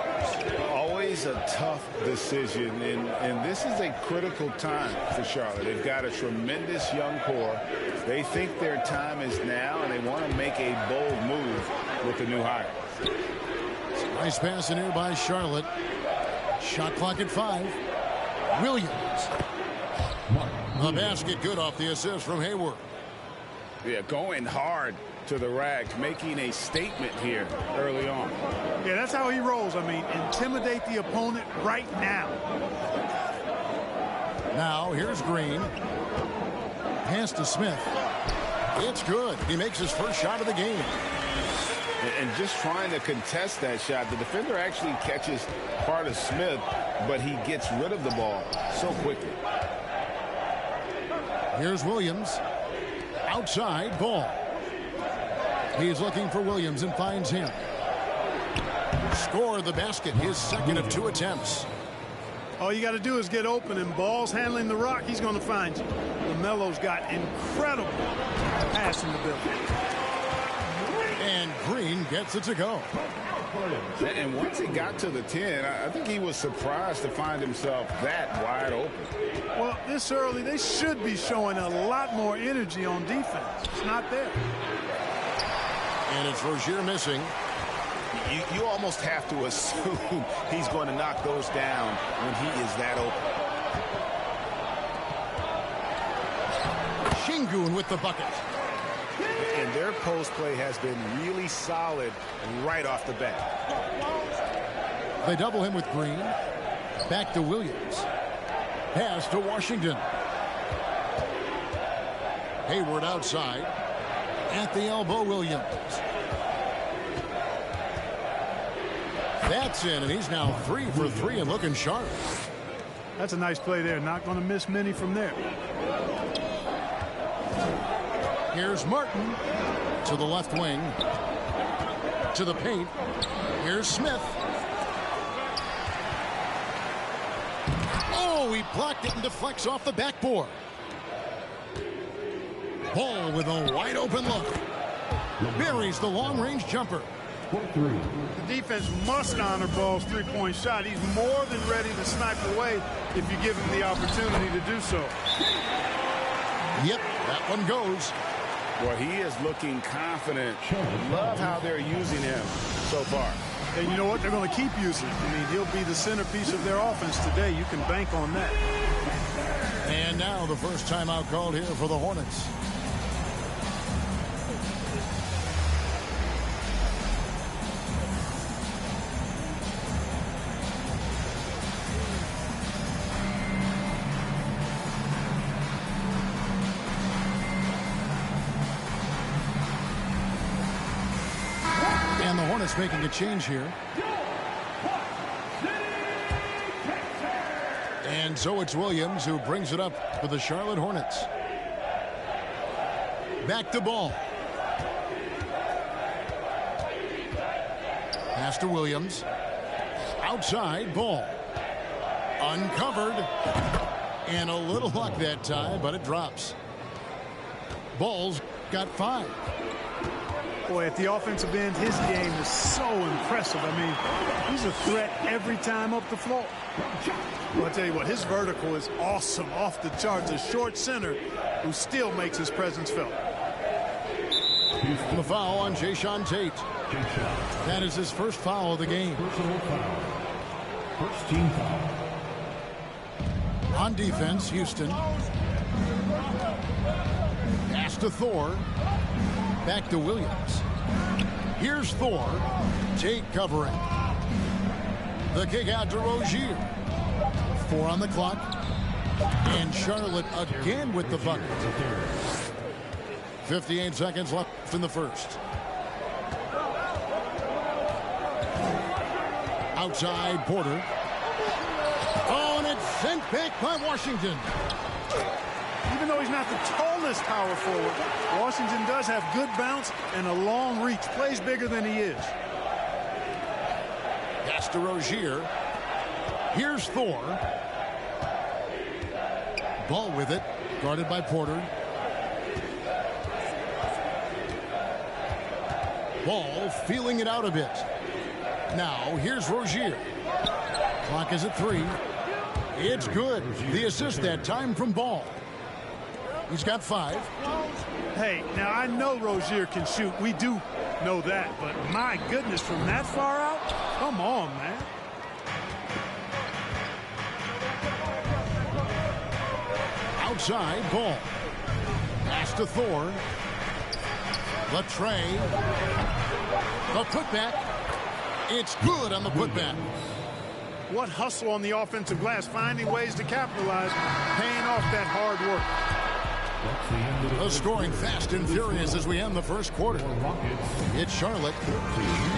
Always a tough decision, and this is a critical time for Charlotte. They've got a tremendous young core. They think their time is now, and they want to make a bold move with the new hire.
Nice pass in here by Charlotte. Shot clock at 5. Williams. The basket good off the assist from Hayward.
Yeah, going hard to the rack, making a statement here early on.
Yeah, that's how he rolls. I mean, intimidate the opponent right now.
Now, here's Green. Pass to Smith. It's good. He makes his first shot of the game.
And just trying to contest that shot, the defender actually catches part of Smith, but he gets rid of the ball so quickly.
Here's Williams. Outside, ball. He's looking for Williams and finds him. Score the basket, his second of 2 attempts.
All you got to do is get open, and Ball's handling the rock. He's going to find you. LaMelo's got incredible pass in the building.
And Green gets it to go.
And once he got to the 10, I think he was surprised to find himself that wide open.
Well, this early, they should be showing a lot more energy on defense. It's not there.
And it's Rozier missing.
You almost have to assume he's going to knock those down when he is that open.
Şengün with the bucket.
And their post play has been really solid right off the bat.
They double him with Green. Back to Williams. Pass to Washington. Hayward outside. At the elbow, Williams. That's in, and he's now 3 for 3 and looking sharp.
That's a nice play there. Not going to miss many from there.
Here's Martin to the left wing. To the paint. Here's Smith. Oh, he blocked it and deflects off the backboard. Ball with a wide open look. Buries the long-range jumper.
The defense must honor Ball's three-point shot. He's more than ready to snipe away if you give him the opportunity to do so.
Yep, that one goes.
Well, he is looking confident. Love how they're using him so far.
And you know what? They're going to keep using him. I mean, he'll be the centerpiece of their offense today. You can bank on that.
And now the first timeout called here for the Hornets. And the Hornets making a change here. And so it's Williams who brings it up for the Charlotte Hornets. Back to Ball. Pass to Williams. Outside ball. Uncovered. And a little luck that time, but it drops. Ball's got 5.
Boy, at the offensive end, his game is so impressive. I mean, he's a threat every time up the floor. Well, I'll tell you what, his vertical is awesome, off the charts. A short center who still makes his presence felt.
The foul on Jayshawn Tate. That is his first foul of the game.
Personal foul. First team foul.
On defense, Houston. Pass to Thor. Back to Williams. Here's Thor. Tate covering. The kick out to Rozier. 4 on the clock. And Charlotte again with the bucket. 58 seconds left in the first. Outside Porter. Oh, and it's sent back by Washington.
Even though he's not the tallest power forward, Washington does have good bounce and a long reach. Plays bigger than he is.
Pass to Rozier. Here's Thor. Ball with it. Guarded by Porter. Ball feeling it out a bit. Now here's Rozier. Clock is at 3. It's good. The assist that time from Ball. He's got 5.
Hey, now I know Rozier can shoot. We do know that. But my goodness, from that far out? Come on, man.
Outside Ball. Pass to Thor. The tray. The putback. It's good on the putback.
What hustle on the offensive glass, finding ways to capitalize, paying off that hard work.
The scoring fast and furious as we end the first quarter. It's Charlotte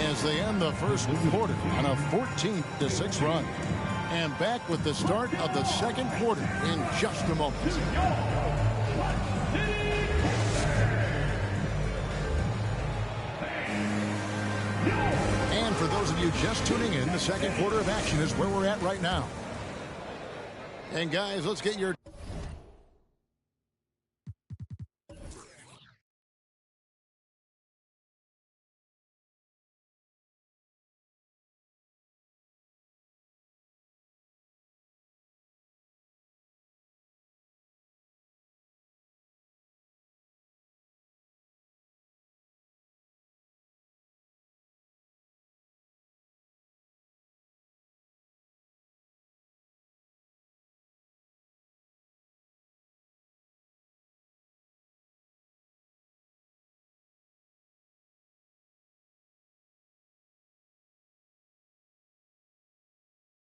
as they end the first quarter on a 14-6 run. And back with the start of the second quarter in just a moment. And for those of you just tuning in, the second quarter of action is where we're at right now. And guys, let's get your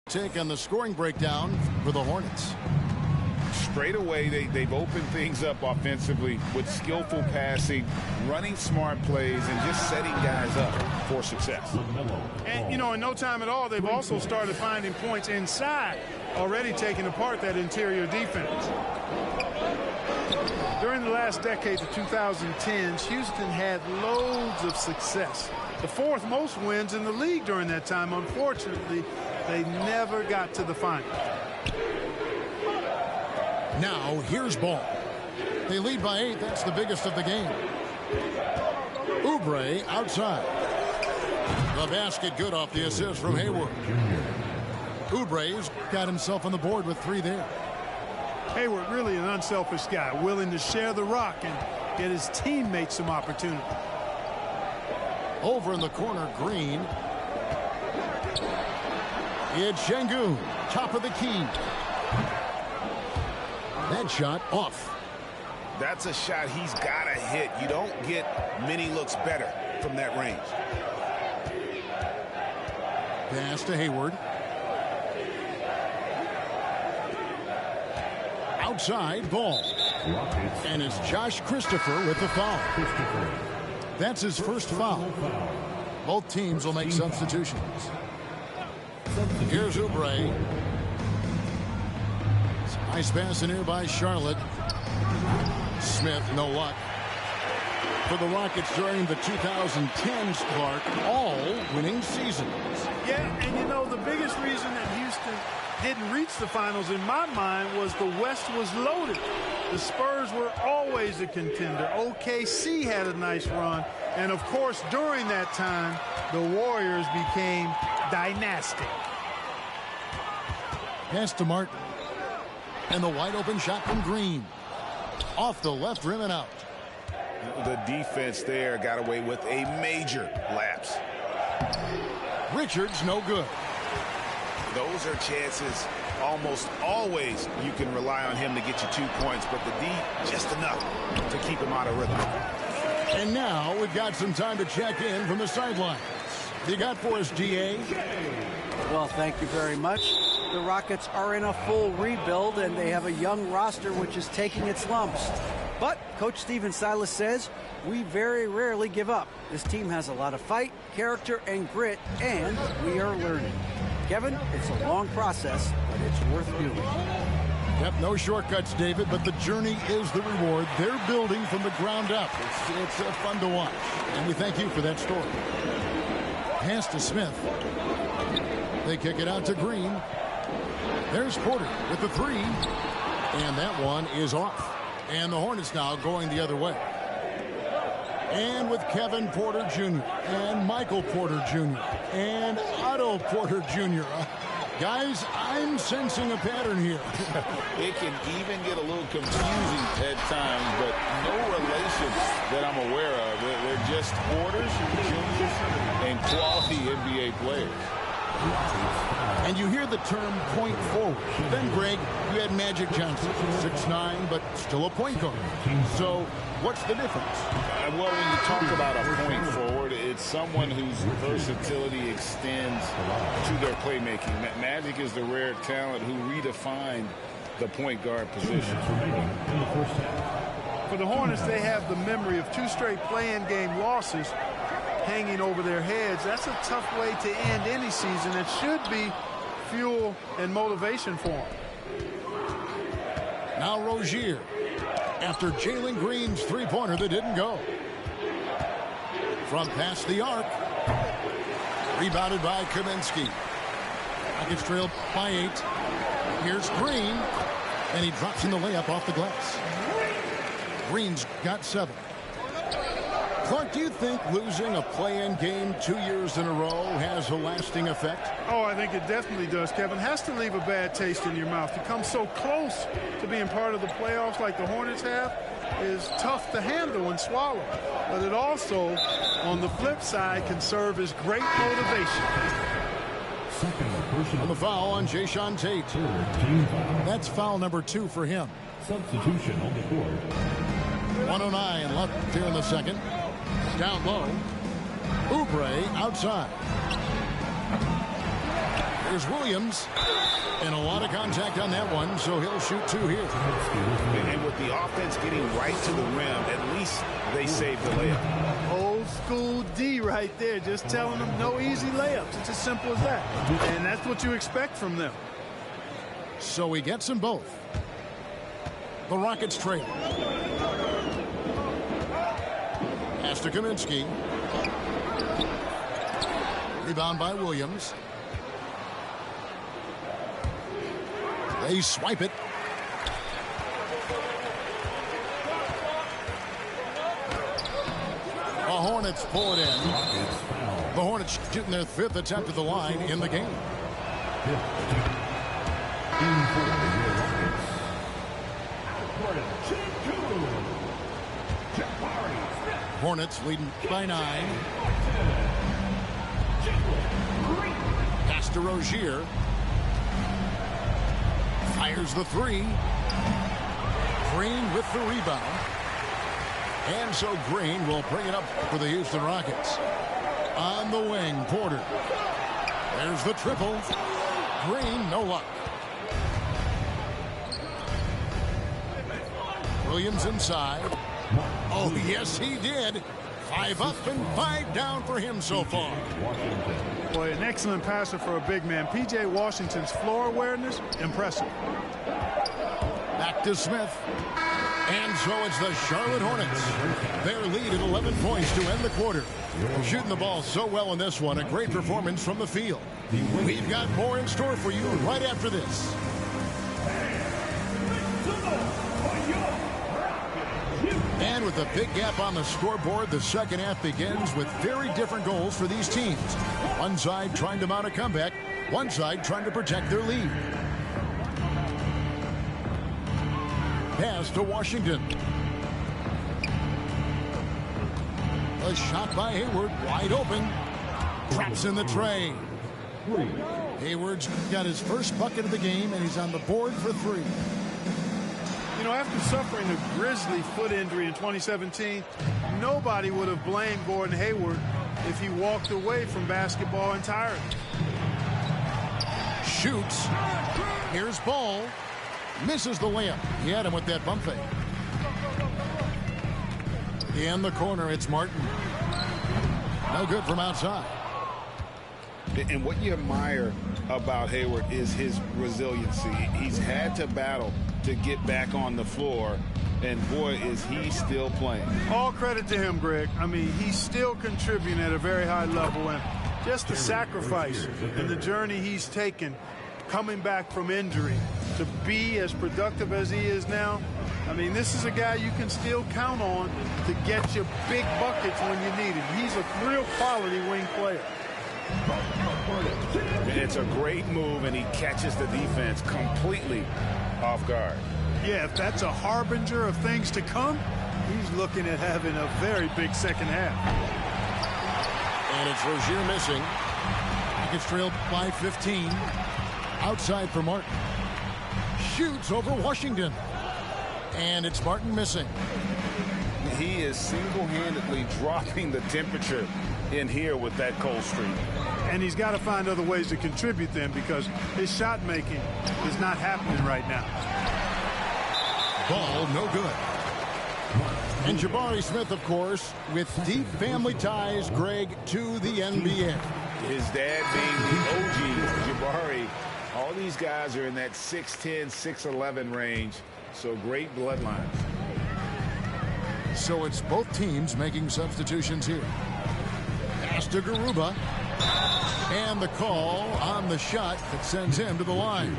take on the scoring breakdown for the Hornets.
Straight away, they've opened things up offensively with skillful passing, running smart plays, and just setting guys up for success.
And, you know, in no time at all, they've also started finding points inside, already taking apart that interior defense. During the last decade, the 2010s, Houston had loads of success. The 4th most wins in the league during that time. Unfortunately, they never got to the final.
Now, here's Ball. They lead by 8. That's the biggest of the game. Oubre outside. The basket good off the assist from Hayward. Oubre's got himself on the board with 3 there.
Hayward really an unselfish guy, willing to share the rock and get his teammates some opportunity.
Over in the corner, Green. It's Şengün, top of the key. That shot off.
That's a shot he's got to hit. You don't get many looks better from that range.
Pass to Hayward. Outside Ball. And it's Josh Christopher with the foul. That's his first foul. Both teams will make substitutions. Here's Oubre. Nice pass in here by Charlotte. Smith, no luck. for the Rockets during the 2010s, Clark, all winning seasons.
Yeah, and you know, the biggest reason that Houston didn't reach the finals in my mind was the West was loaded. The Spurs were always a contender. OKC had a nice run. And, of course, during that time, the Warriors became dynastic.
Pass to Martin. And the wide open shot from Green. Off the left rim and out.
The defense there got away with a major lapse.
Richards no good.
Those are chances almost always you can rely on him to get you 2 points, but the D just enough to keep him out of rhythm.
And now we've got some time to check in from the sidelines. You got for us, GA?
Well, thank you very much. The Rockets are in a full rebuild, and they have a young roster which is taking its lumps. But Coach Stephen Silas says, we very rarely give up. This team has a lot of fight, character, and grit, and we are learning. Kevin, it's a long process, but it's worth doing.
Yep, no shortcuts, David, but the journey is the reward. They're building from the ground up. It's fun to watch, and we thank you for that story. Pass to Smith. They kick it out to Green. There's Porter with the three, and that one is off. And the Hornets now going the other way. And with Kevin Porter Jr. and Michael Porter Jr. and Otto Porter Jr. Guys, I'm sensing a pattern here.
It can even get a little confusing at times, but no relation that I'm aware of. They're just Porters, juniors, and quality NBA players.
And you hear the term point forward. Then, Greg, you had Magic Johnson, 6'9", but still a point guard. So what's the difference?
Well, when you talk about a point forward, it's someone whose versatility extends to their playmaking. Magic is the rare talent who redefined the point guard position.
For the Hornets, they have the memory of 2 straight play-in game losses hanging over their heads. That's a tough way to end any season. It should be fuel and motivation for them.
Now Rozier, after Jalen Green's three-pointer that didn't go. From past the arc. Rebounded by Kaminsky. Rockets trailed by 8. Here's Green. And he drops in the layup off the glass. Green's got 7. Clark, do you think losing a play-in game 2 years in a row has a lasting effect?
Oh, I think it definitely does, Kevin. Has to leave a bad taste in your mouth. To come so close to being part of the playoffs like the Hornets have is tough to handle and swallow. But it also, on the flip side, can serve as great motivation.
On the foul on Jayshawn Tate. That's foul number 2 for him.
Substitution on the court.
109 left here in the second. Down low. Oubre outside. There's Williams. And a lot of contact on that one, so he'll shoot 2 here.
And with the offense getting right to the rim, at least they saved the layup.
Old school D right there, just telling them no easy layups. It's as simple as that. And that's what you expect from them.
So he gets them both. The Rockets trail. Pass to Kaminsky. Rebound by Williams. They swipe it. The Hornets pull it in. The Hornets shooting their 5th attempt at the line in the game. Hornets leading by 9. Pass to Rozier. Fires the 3. Green with the rebound. And so Green will bring it up for the Houston Rockets. On the wing, Porter. There's the triple. Green, no luck. Williams inside. Oh, yes, he did. 5 up and 5 down for him so far.
Boy, an excellent passer for a big man. P.J. Washington's floor awareness, impressive.
Back to Smith. And so it's the Charlotte Hornets. Their lead at 11 points to end the quarter. Shooting the ball so well in this one. A great performance from the field. We've got more in store for you right after this. And with a big gap on the scoreboard, the second half begins with very different goals for these teams. One side trying to mount a comeback, one side trying to protect their lead. Pass to Washington. A shot by Hayward, wide open. Traps in the tray. Hayward's got his first bucket of the game, and he's on the board for 3.
You know, after suffering a grisly foot injury in 2017, nobody would have blamed Gordon Hayward if he walked away from basketball entirely.
Shoots. Here's Ball. Misses the layup. He had him with that bump fake. In the corner, it's Martin. No good from outside.
And what you admire about Hayward is his resiliency. He's had to battle to get back on the floor, and boy, is he still playing.
All credit to him, Greg. I mean, he's still contributing at a very high level, and just the sacrifice and the journey he's taken coming back from injury to be as productive as he is now. I mean, this is a guy you can still count on to get you big buckets when you need it. He's a real quality wing player.
It's a great move, and he catches the defense completely off guard.
Yeah, if that's a harbinger of things to come, he's looking at having a very big second half.
And it's Rozier missing. It's trailed by 15. Outside for Martin. Shoots over Washington. And it's Martin missing.
He is single-handedly dropping the temperature in here with that cold streak.
And he's got to find other ways to contribute then, because his shot making is not happening right now.
Ball no good. And Jabari Smith, of course, with deep family ties, Greg, to the NBA.
His dad being the OG, Jabari. All these guys are in that 6'10", 6'11" range, so great bloodlines.
So it's both teams making substitutions here. Pass to Garuba. And the call on the shot that sends him to the line.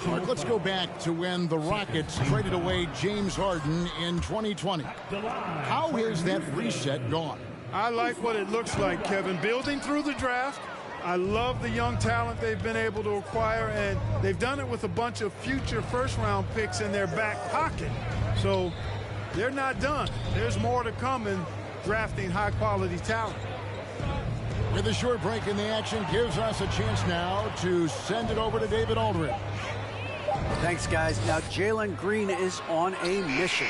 Mark, let's go back to when the Rockets traded away James Harden in 2020. How has that reset gone?
I like what it looks like, Kevin. Building through the draft. I love the young talent they've been able to acquire, and they've done it with a bunch of future first-round picks in their back pocket. So they're not done. There's more to come in drafting high-quality talent.
With a short break in the action, gives us a chance now to send it over to David Aldridge.
Thanks, guys. Now, Jalen Green is on a mission.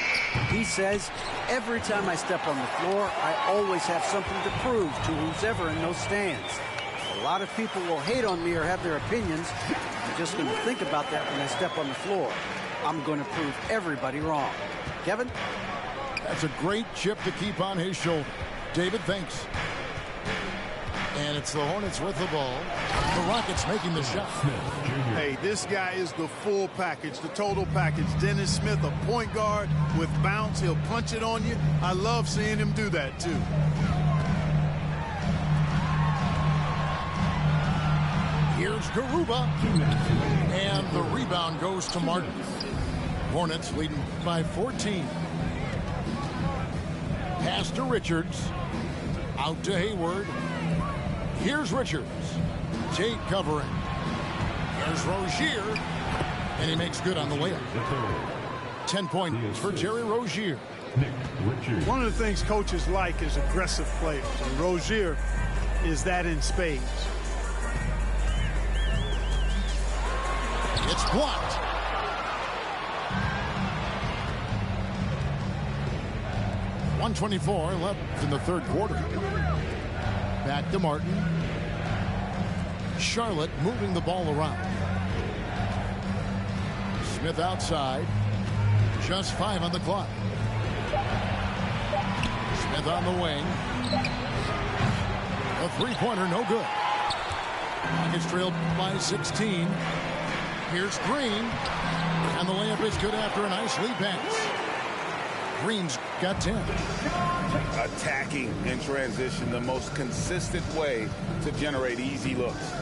He says, every time I step on the floor, I always have something to prove to who's ever in those stands. A lot of people will hate on me or have their opinions. I'm just going to think about that when I step on the floor. I'm going to prove everybody wrong. Kevin?
That's a great chip to keep on his shoulder. David, thanks. And it's the Hornets with the ball. The Rockets making the shot.
Hey, this guy is the full package, the total package. Dennis Smith, a point guard with bounce. He'll punch it on you. I love seeing him do that, too.
Here's Garuba. And the rebound goes to Martin. Hornets leading by 14. Pass to Richards. Out to Hayward. Here's Richards. Tate covering. Here's Rozier. And he makes good on the layup. 10 points for Terry Rozier.
One of the things coaches like is aggressive players. And Rozier is that in spades.
It's blocked. .124 left in the third quarter. Back to Martin. Charlotte moving the ball around. Smith outside. Just 5 on the clock. Smith on the wing. A three-pointer, no good. Rockets trailed by 16. Here's Green. And the layup is good after a nice lead pass. Green's got 10.
Attacking in transition, the most consistent way to generate easy looks.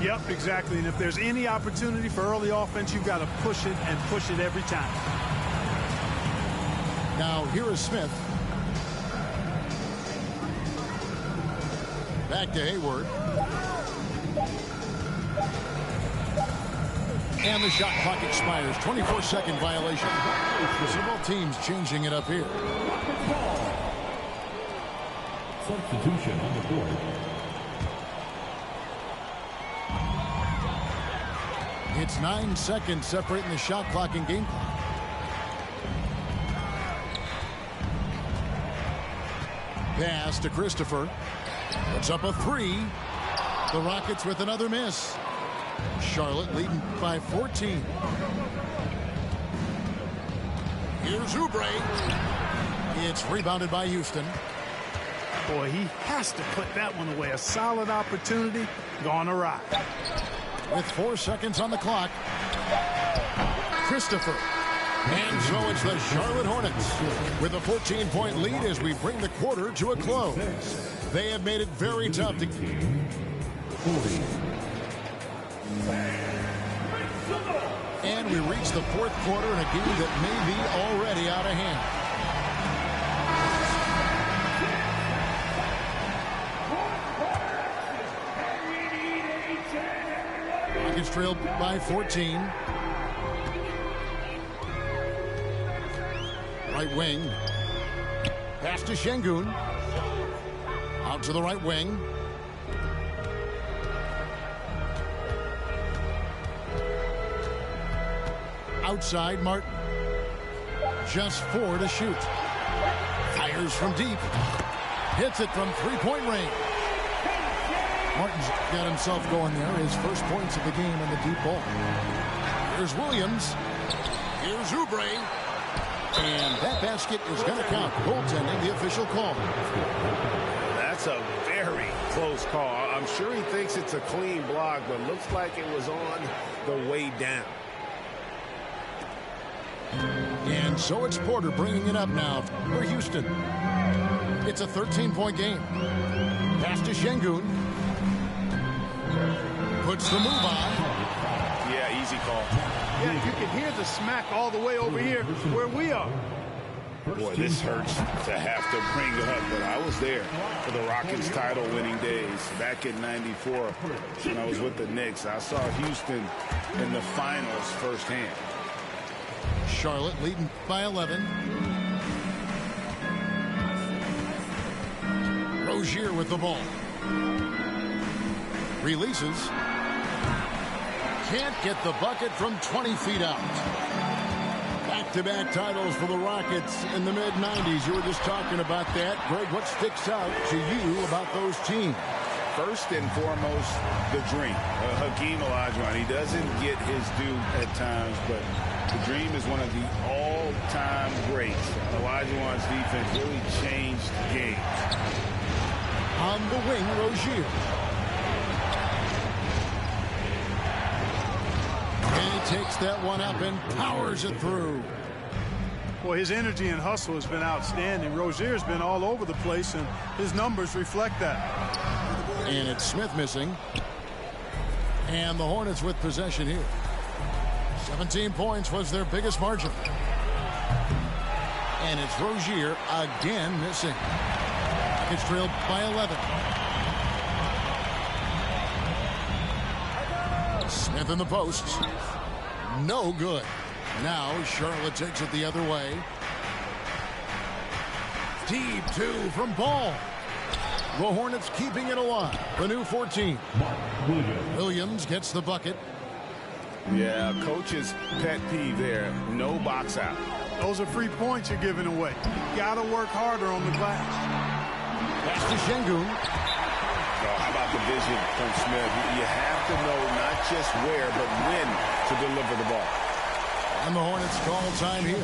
Yep, exactly. And if there's any opportunity for early offense, you've got to push it and push it every time.
Now here is Smith. Back to Hayward. And the shot clock expires. 24-second violation. So both teams changing it up here.
Substitution on the board.
It's 9 seconds separating the shot clock and game clock. Pass to Christopher. Puts up a three. The Rockets with another miss. Charlotte leading by 14. Here's Oubre. It's rebounded by Houston.
Boy, he has to put that one away. A solid opportunity gone awry.
With 4 seconds on the clock, Christopher. And so it's the Charlotte Hornets with a 14-point lead as we bring the quarter to a close. They have made it very tough to... And we reach the fourth quarter in a game that may be already out of hand. Rockets trailed by 14. Right wing. Pass to Şengün. Out to the right wing. Outside, Martin. Just 4 to shoot. Fires from deep. Hits it from three-point range. Martin's got himself going there. His first points of the game on the deep ball. Here's Williams. Here's Oubre. And that basket is going to count. Goaltending, the official call.
That's a very close call. I'm sure he thinks it's a clean block, but looks like it was on the way down.
And so it's Porter bringing it up now for Houston. It's a 13-point game. Pass to Şengün. Puts the move on.
Yeah, easy call.
Yeah, you can hear the smack all the way over here where we are.
Boy, this hurts to have to bring it up, but I was there for the Rockets title-winning days back in '94 when I was with the Knicks. I saw Houston in the finals firsthand.
Charlotte leading by 11. Rozier with the ball. Releases. Can't get the bucket from 20 feet out. Back-to-back titles for the Rockets in the mid-90s. You were just talking about that. Greg, what sticks out to you about those teams?
First and foremost, the Dream. Hakeem Olajuwon, he doesn't get his due at times, but the Dream is one of the all-time greats. Olajuwon's defense really changed games.
On the wing, Rozier. And he takes that one up and powers it through.
Boy, his energy and hustle has been outstanding. Rozier's been all over the place, and his numbers reflect that.
And it's Smith missing. And the Hornets with possession here. 17 points was their biggest margin. And it's Rozier again missing. It's trailed by 11. Smith in the posts. No good. Now Charlotte takes it the other way. Deep two from Ball. The Hornets keeping it alive. The new 14. Williams gets the bucket.
Yeah, coach's pet peeve there. No box out.
Those are free points you're giving away. You got to work harder on the glass.
Pass to Şengün.
How about the vision from Smith? You have to know not just where, but when to deliver the ball.
And the Hornets call time here.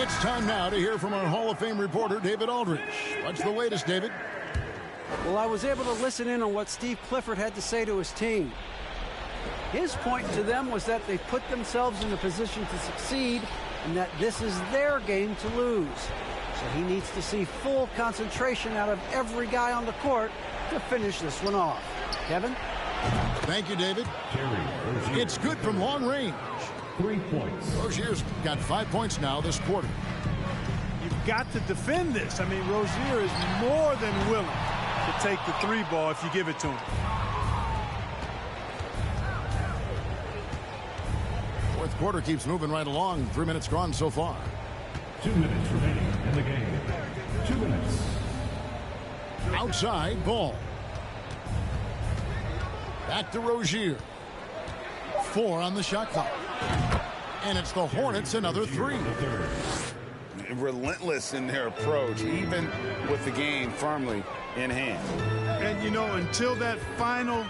It's time now to hear from our Hall of Fame reporter, David Aldridge. What's the latest, David?
Well, I was able to listen in on what Steve Clifford had to say to his team. His point to them was that they put themselves in a position to succeed and that this is their game to lose. So he needs to see full concentration out of every guy on the court to finish this one off. Kevin?
Thank you, David. It's good from long range.
3 points.
Rozier's got 5 points now this quarter.
You've got to defend this. I mean, Rozier is more than willing to take the 3 ball if you give it to him.
Fourth quarter keeps moving right along. 3 minutes gone so far.
2 minutes remaining in the game. 2 minutes.
Outside ball. Back to Rozier. 4 on the shot clock. And it's the Hornets another 3.
Relentless in their approach, even with the game firmly in hand.
And, you know, until that final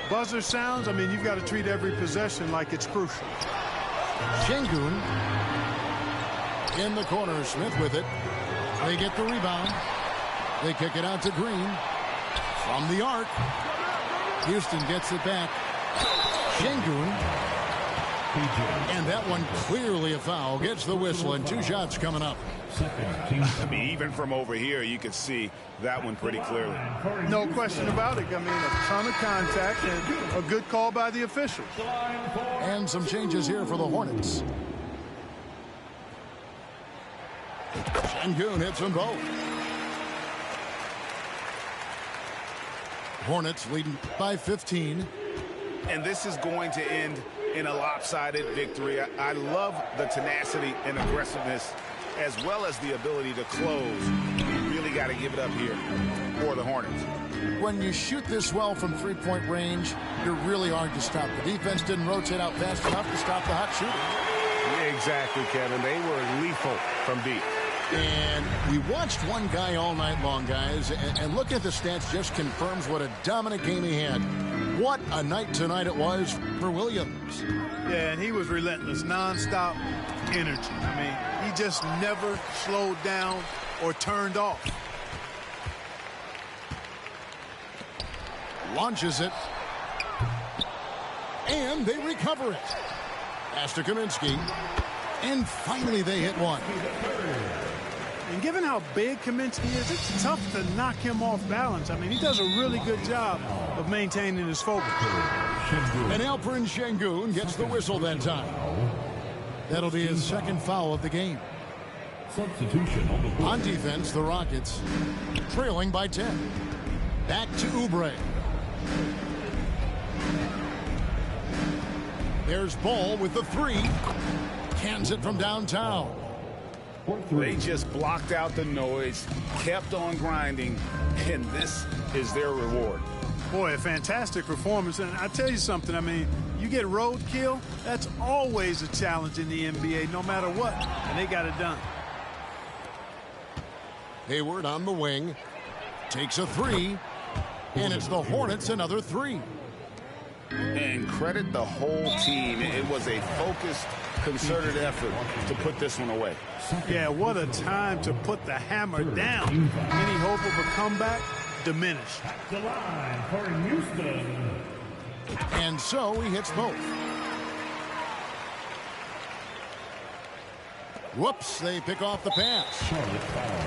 buzzer sounds, I mean, you've got to treat every possession like it's crucial.
Şengün in the corner. Smith with it. They get the rebound. They kick it out to Green. From the arc. Houston gets it back. Şengün. And that one clearly a foul. Gets the whistle and 2 shots coming up.
I mean, even from over here, you could see that one pretty clearly.
No question about it. I mean, a ton of contact and a good call by the officials.
And some changes here for the Hornets. Şengün hits them both. Hornets leading by 15.
And this is going to end in a lopsided victory. I love the tenacity and aggressiveness as well as the ability to close. You really got to give it up here for the Hornets.
When you shoot this well from 3-point range, you're really hard to stop. The defense didn't rotate out fast enough to stop the hot shooter.
Exactly, Kevin. They were lethal from deep.
And we watched one guy all night long, guys, and look at the stats just confirms what a dominant game he had. What a night tonight it was for Williams.
Yeah, and he was relentless, nonstop energy. I mean, he just never slowed down or turned off.
Launches it. And they recover it. Pass to Kaminsky. And finally they hit one.
And given how big Kaminsky is, it's tough to knock him off balance. I mean, he does a really good job of maintaining his focus.
And Alperen Şengün gets the whistle that time. That'll be his second foul of the game.
Substitution
on defense, the Rockets trailing by 10. Back to Oubre. There's Ball with the 3. Cans it from downtown.
They just blocked out the noise, kept on grinding, and this is their reward.
Boy, a fantastic performance. And I tell you something, I mean, you get roadkill, that's always a challenge in the NBA, no matter what. And they got it done.
Hayward on the wing. Takes a 3. And it's the Hornets another 3.
And credit the whole team. It was a focused, concerted effort to put this one away.
Yeah, what a time to put the hammer down. Any hope of a comeback diminished.
The line for Houston.
And so he hits both. Whoops, they pick off the pass.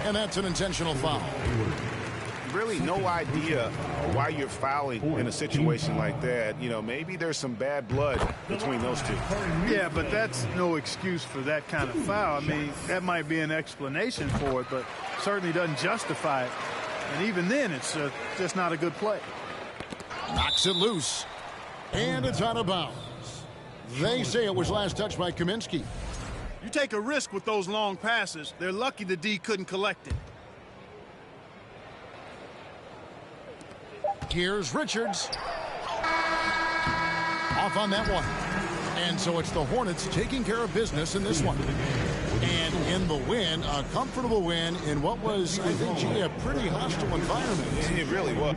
And that's an intentional foul.
Really no idea why you're fouling in a situation like that. You know, maybe there's some bad blood between those two.
Yeah, but that's no excuse for that kind of foul. I mean, that might be an explanation for it, but certainly doesn't justify it. And even then, it's just not a good play.
Knocks it loose. And it's out of bounds. They say it was last touched by Kaminsky.
You take a risk with those long passes. They're lucky the D couldn't collect it.
Here's Richards. Off on that one. And so it's the Hornets taking care of business in this one. And in the win, a comfortable win in what was, I think, a pretty hostile environment.
It really was.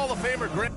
Hall of Famer Grant.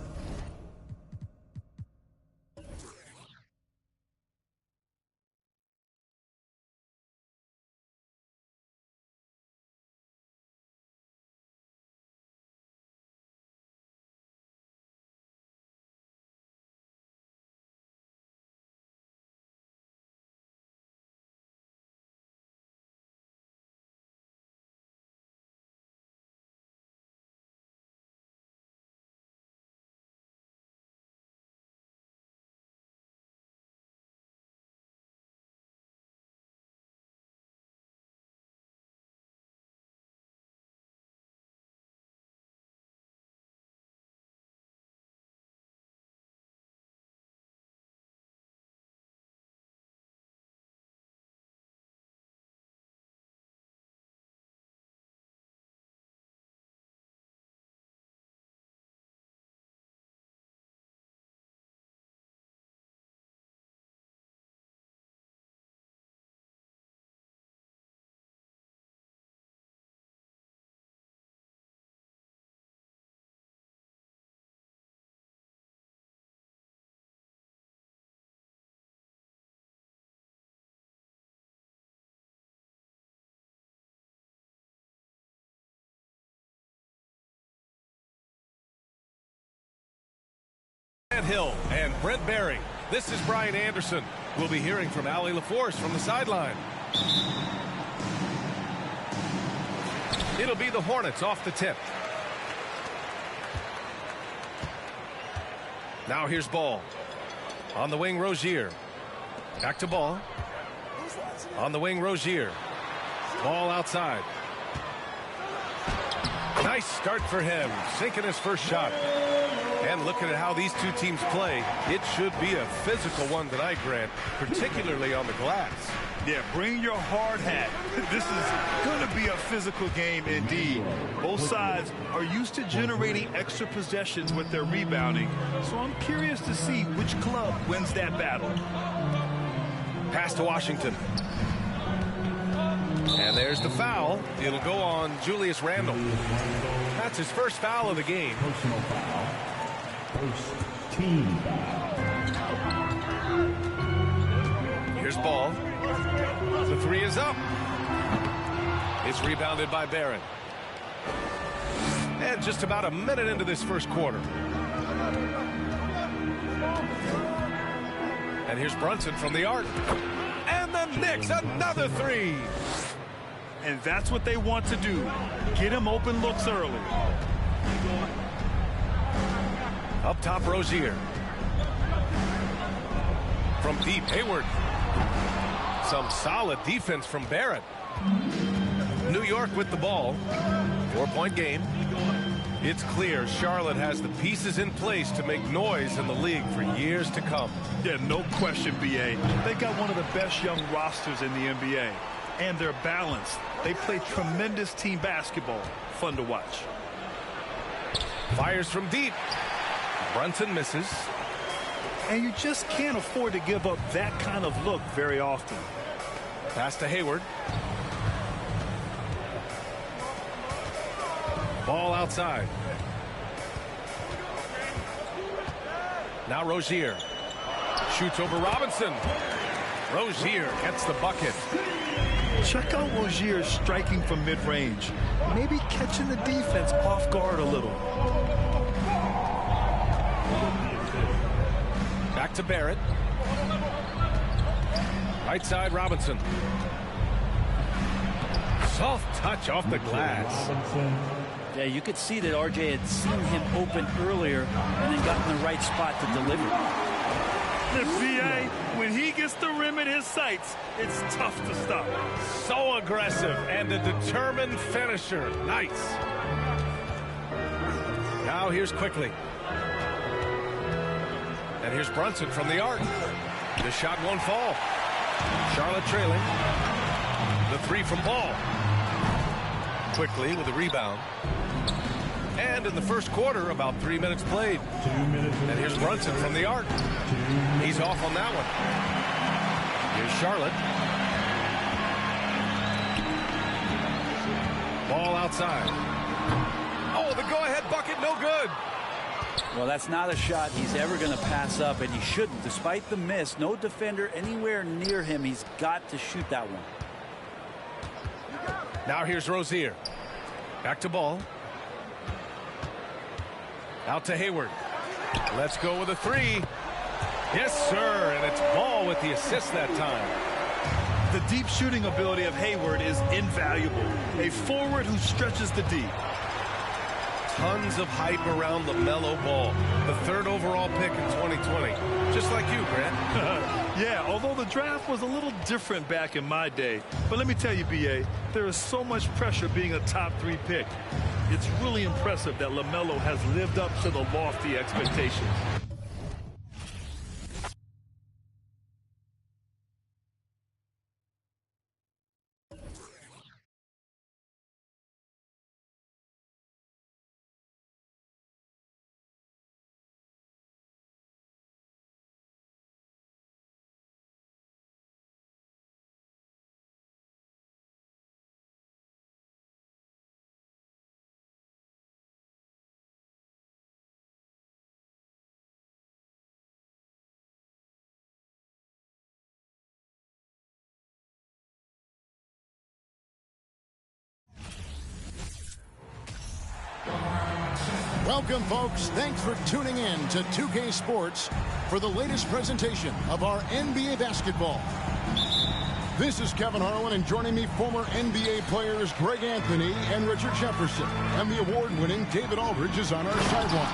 Hill and Brent Barry. This is Brian Anderson. We'll be hearing from Allie LaForce from the sideline. It'll be the Hornets off the tip. Now here's Ball. On the wing, Rozier. Back to Ball. On the wing, Rozier. Ball outside. Nice start for him. Sinking his first shot. And looking at how these two teams play, it should be a physical one tonight, Grant, particularly on the glass.
Yeah, bring your hard hat. This is going to be a physical game indeed. Both sides are used to generating extra possessions with their rebounding, so I'm curious to see which club wins that battle.
Pass to Washington. And there's the foul. It'll go on Julius Randle. That's his first foul of the game.
Personal foul. First team foul.
Here's Ball. The three is up. It's rebounded by Barrett. And just about a minute into this first quarter. And here's Brunson from the arc. And the Knicks, another three.
And that's what they want to do. Get him open looks early.
Up top, Rozier. From deep, Hayward. Some solid defense from Barrett. New York with the ball. 4-point game. It's clear Charlotte has the pieces in place to make noise in the league for years to come.
Yeah, no question, B.A. They got one of the best young rosters in the NBA. And they're balanced. They play tremendous team basketball. Fun to watch.
Fires from deep. Brunson misses.
And you just can't afford to give up that kind of look very often.
Pass to Hayward. Ball outside. Now Rozier. Shoots over Robinson. Rozier gets the bucket.
Check out Rozier striking from mid-range. Maybe catching the defense off guard a little.
Back to Barrett. Right side, Robinson. Soft touch off the glass.
Yeah, you could see that RJ had seen him open earlier and then got in the right spot to deliver.
The PA, when he gets the rim in his sights, it's tough to stop.
So aggressive and a determined finisher. Nice. Now here's Quickly. And here's Brunson from the arc. The shot won't fall. Charlotte trailing. The three from Ball. Quickly with a rebound. And in the first quarter, about 3 minutes played.
2 minutes.
And here's Brunson from the arc. He's off on that one. Here's Charlotte. Ball outside. Oh, the go-ahead bucket, no good.
Well, that's not a shot he's ever going to pass up, and he shouldn't. Despite the miss, no defender anywhere near him. He's got to shoot that one.
Now here's Rozier. Back to ball. Out to Hayward. Let's go with a three. Yes, sir. And it's Ball with the assist that time.
The deep shooting ability of Hayward is invaluable. A forward who stretches the deep.
Tons of hype around LaMelo Ball, the 3rd overall pick in 2020. Just like you, Grant.
Yeah, although the draft was a little different back in my day. But let me tell you, B.A., there is so much pressure being a top 3 pick. It's really impressive that LaMelo has lived up to the lofty expectations.
Welcome, folks. Thanks for tuning in to 2K Sports for the latest presentation of our NBA basketball. This is Kevin Harlan, and joining me, former NBA players Greg Anthony and Richard Jefferson. And the award-winning David Aldridge is on our sideline.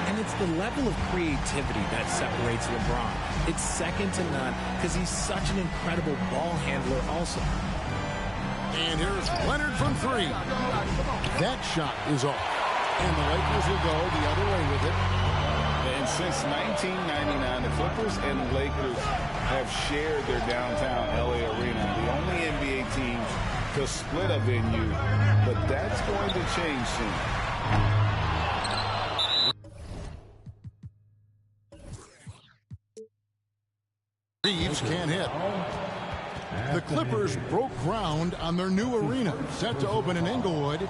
And it's the level of creativity that separates LeBron. It's second to none because he's such an incredible ball handler also.
And here's Leonard from 3. That shot is off. And the Lakers will go the other way with it.
And since 1999, the Clippers and Lakers have shared their downtown LA arena. The only NBA teams to split a venue, but that's going to change soon.
Reeves can't hit. The Clippers broke ground on their new arena, set to open in Inglewood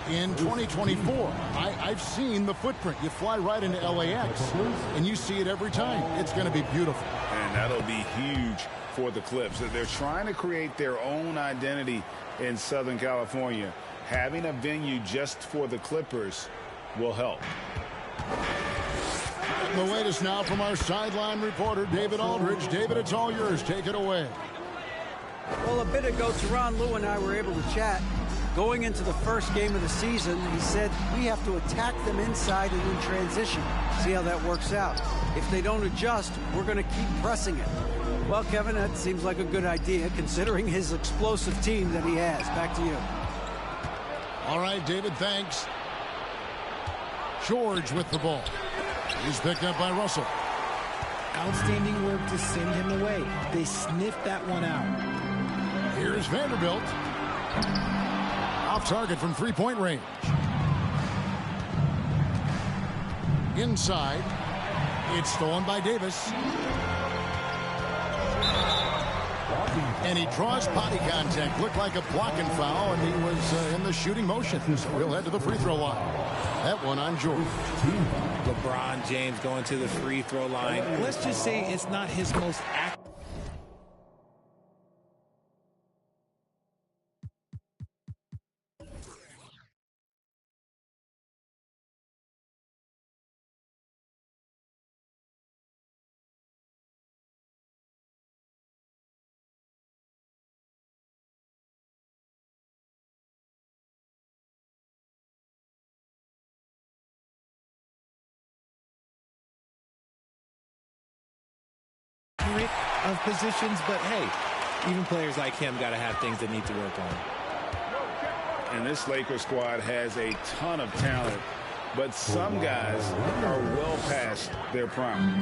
in 2024. I've seen the footprint. You fly right into LAX, and you see it every time. It's going to be beautiful.
And that'll be huge for the Clips. They're trying to create their own identity in Southern California. Having a venue just for the Clippers will help.
The latest now from our sideline reporter, David Aldridge. David, it's all yours. Take it away.
Well, a bit ago, Teron Lue and I were able to chat. Going into the first game of the season, he said we have to attack them inside and in transition. See how that works out. If they don't adjust, we're going to keep pressing it. Well, Kevin, that seems like a good idea considering his explosive team that he has. Back to you.
All right, David, thanks. George with the ball. He's picked up by Russell.
Outstanding work to send him away. They sniffed that one out.
Here's Vanderbilt. Off target from three-point range. Inside. It's stolen by Davis. And he draws body contact. Looked like a blocking foul, and he was in the shooting motion. So he'll head to the free throw line. That one on George.
LeBron James going to the free throw line. Let's just say it's not his most active. Of positions, but hey, even players like him got to have things that need to work on.
And this Lakers squad has a ton of talent, but some guys are well past their prime.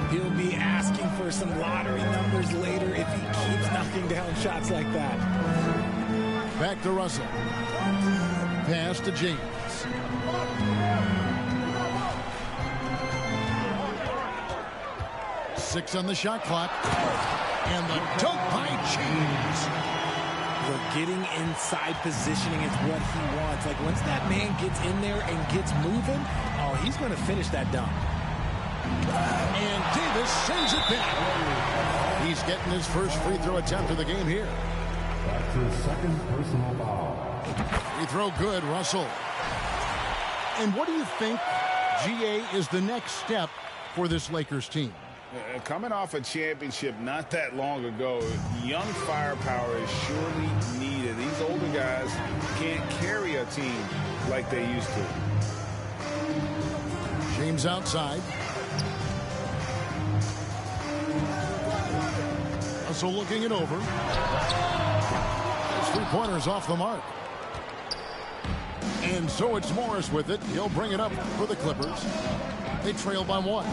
He'll be asking for some lottery numbers later if he keeps knocking down shots like that.
Back to Russell. Pass to James. Six on the shot clock. And the dunk by James.
getting inside positioning is what he wants. Like, once that man gets in there and gets moving, oh, he's going to finish that dunk.
And Davis sends it back. He's getting his first free throw attempt of the game here.
That's his second personal foul.
Free throw good, Russell. And what do you think, GA, is the next step for this Lakers team?
Coming off a championship not that long ago, young firepower is surely needed. These older guys can't carry a team like they used to.
James outside. Russell looking it over. His three-pointer's off the mark. And so it's Morris with it. He'll bring it up for the Clippers. They trail by 1.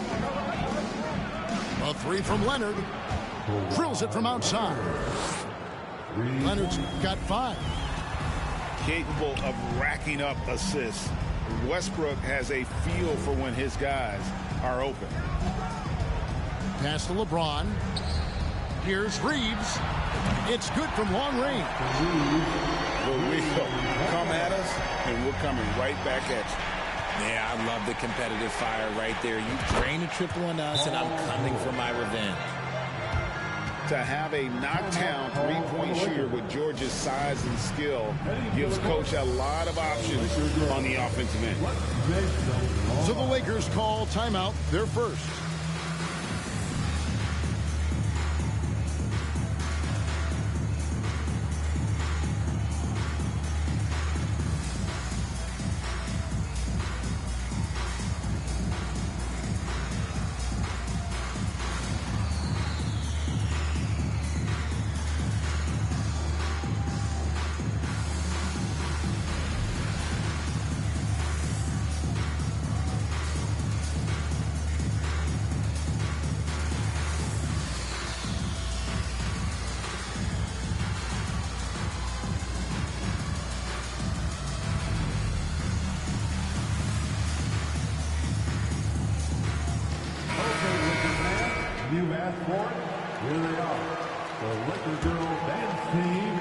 A three from Leonard. Drills it from outside. Leonard's got 5.
Capable of racking up assists. Westbrook has a feel for when his guys are open.
Pass to LeBron. Here's Reeves. It's good from long range.
We'll come at us, and we're coming right back at you.
Yeah, I love the competitive fire right there. You drain a triple on us, and I'm coming for my revenge.
To have a knockdown three-point shooter with George's size and skill gives Coach a lot of options on the offensive end.
So the Lakers call timeout, their first.
You asked for it. Here they are. The Lakers Girl Dance Team.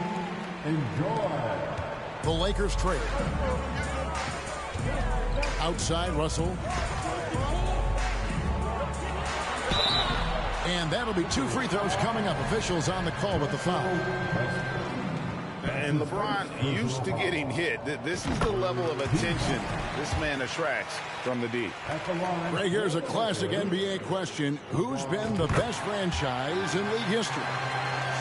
Enjoy.
The Lakers trail. Outside, Russell. And that'll be 2 free throws coming up. Officials on the call with the foul.
And LeBron used to getting hit. This is the level of attention this man attracts from the D.
Right, here's a classic NBA question. Who's been the best franchise in league history?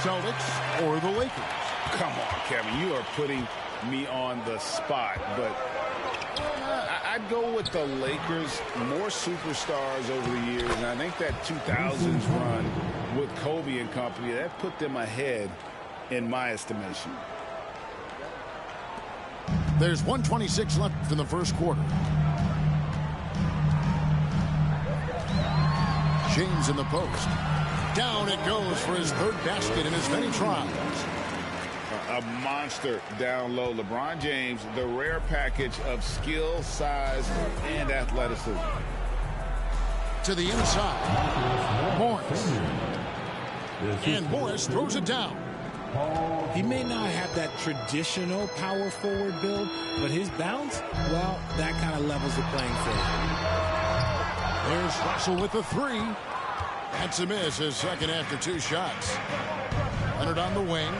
Celtics or the Lakers?
Come on, Kevin. You are putting me on the spot. But I'd go with the Lakers. More superstars over the years. And I think that 2000s run with Kobe and company, that put them ahead in my estimation.
There's 1:26 left in the first quarter. James in the post. Down it goes for his 3rd basket in as many tries.
A monster down low. LeBron James, the rare package of skill, size, and athleticism.
To the inside. Morris. And Morris throws it down.
He may not have that traditional power forward build, but his bounce, well, that kind of levels the playing field.
There's Russell with the 3. That's a miss, his second after 2 shots. Leonard on the wing.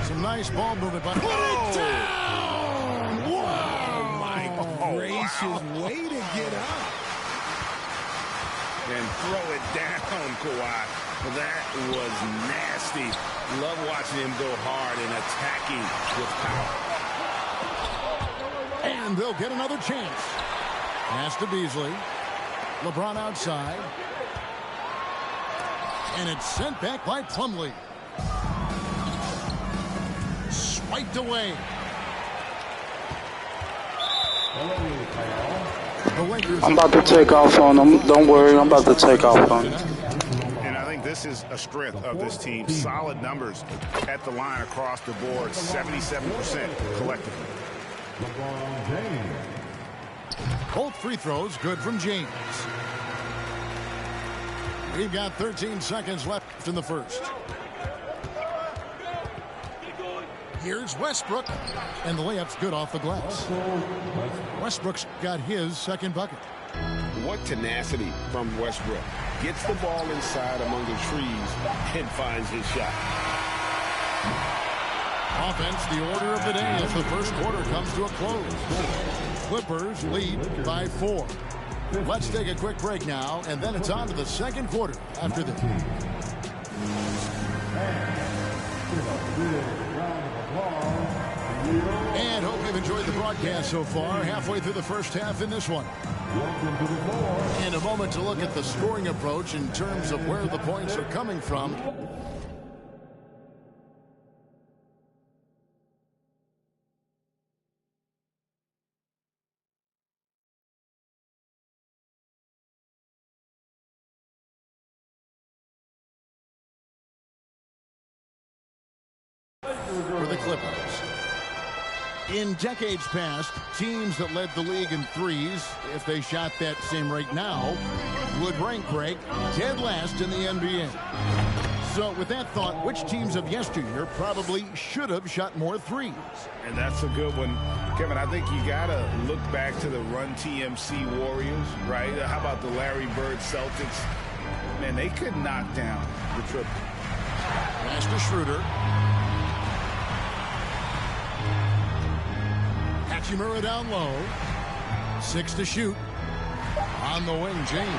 Some nice ball movement, but put it down! Wow!
Oh, my gracious, way to get up.
And throw it down, Kawhi. That was nasty. Love watching him go hard and attacking with power.
And they'll get another chance. Pass to Beasley. LeBron outside. And it's sent back by Plumlee. Swiped away.
I'm about to take off on them. Don't worry, I'm about to take off on them.
And I think this is a strength of this team. Solid numbers at the line across the board. 77% collectively.
Both free throws good from James. We've got 13 seconds left in the first. Here's Westbrook, and the layup's good off the glass. Westbrook's got his second bucket.
What tenacity from Westbrook. Gets the ball inside among the trees and finds his shot.
Offense, the order of the day as the first quarter comes to a close. Clippers lead by 4. Let's take a quick break now, and then it's on to the second quarter after this. And hope you've enjoyed the broadcast so far. Halfway through the first half in this one. In a moment to look at the scoring approach in terms of where the points are coming from. For the Clippers. In decades past, teams that led the league in threes, if they shot that same rate now, would rank break dead last in the NBA. So with that thought, which teams of yesteryear probably should have shot more threes?
And that's a good one. Kevin, I think you got to look back to the Run TMC Warriors, right? How about the Larry Bird Celtics? Man, they could knock down the triple.
Pass to Schroeder. Hachimura down low. 6 to shoot. On the wing, James.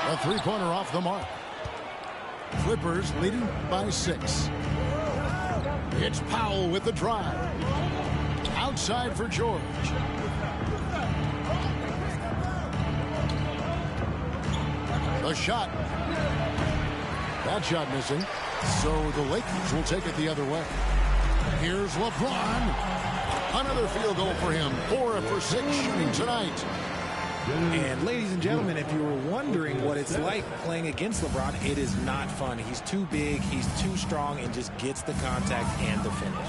A three-pointer off the mark. Clippers leading by 6. It's Powell with the drive. Outside for George. The shot. That shot missing. So the Lakers will take it the other way. Here's LeBron. Another field goal for him. 4 for 6 shooting tonight.
And ladies and gentlemen, if you were wondering what it's like playing against LeBron, it is not fun. He's too big, he's too strong, and just gets the contact and the finish.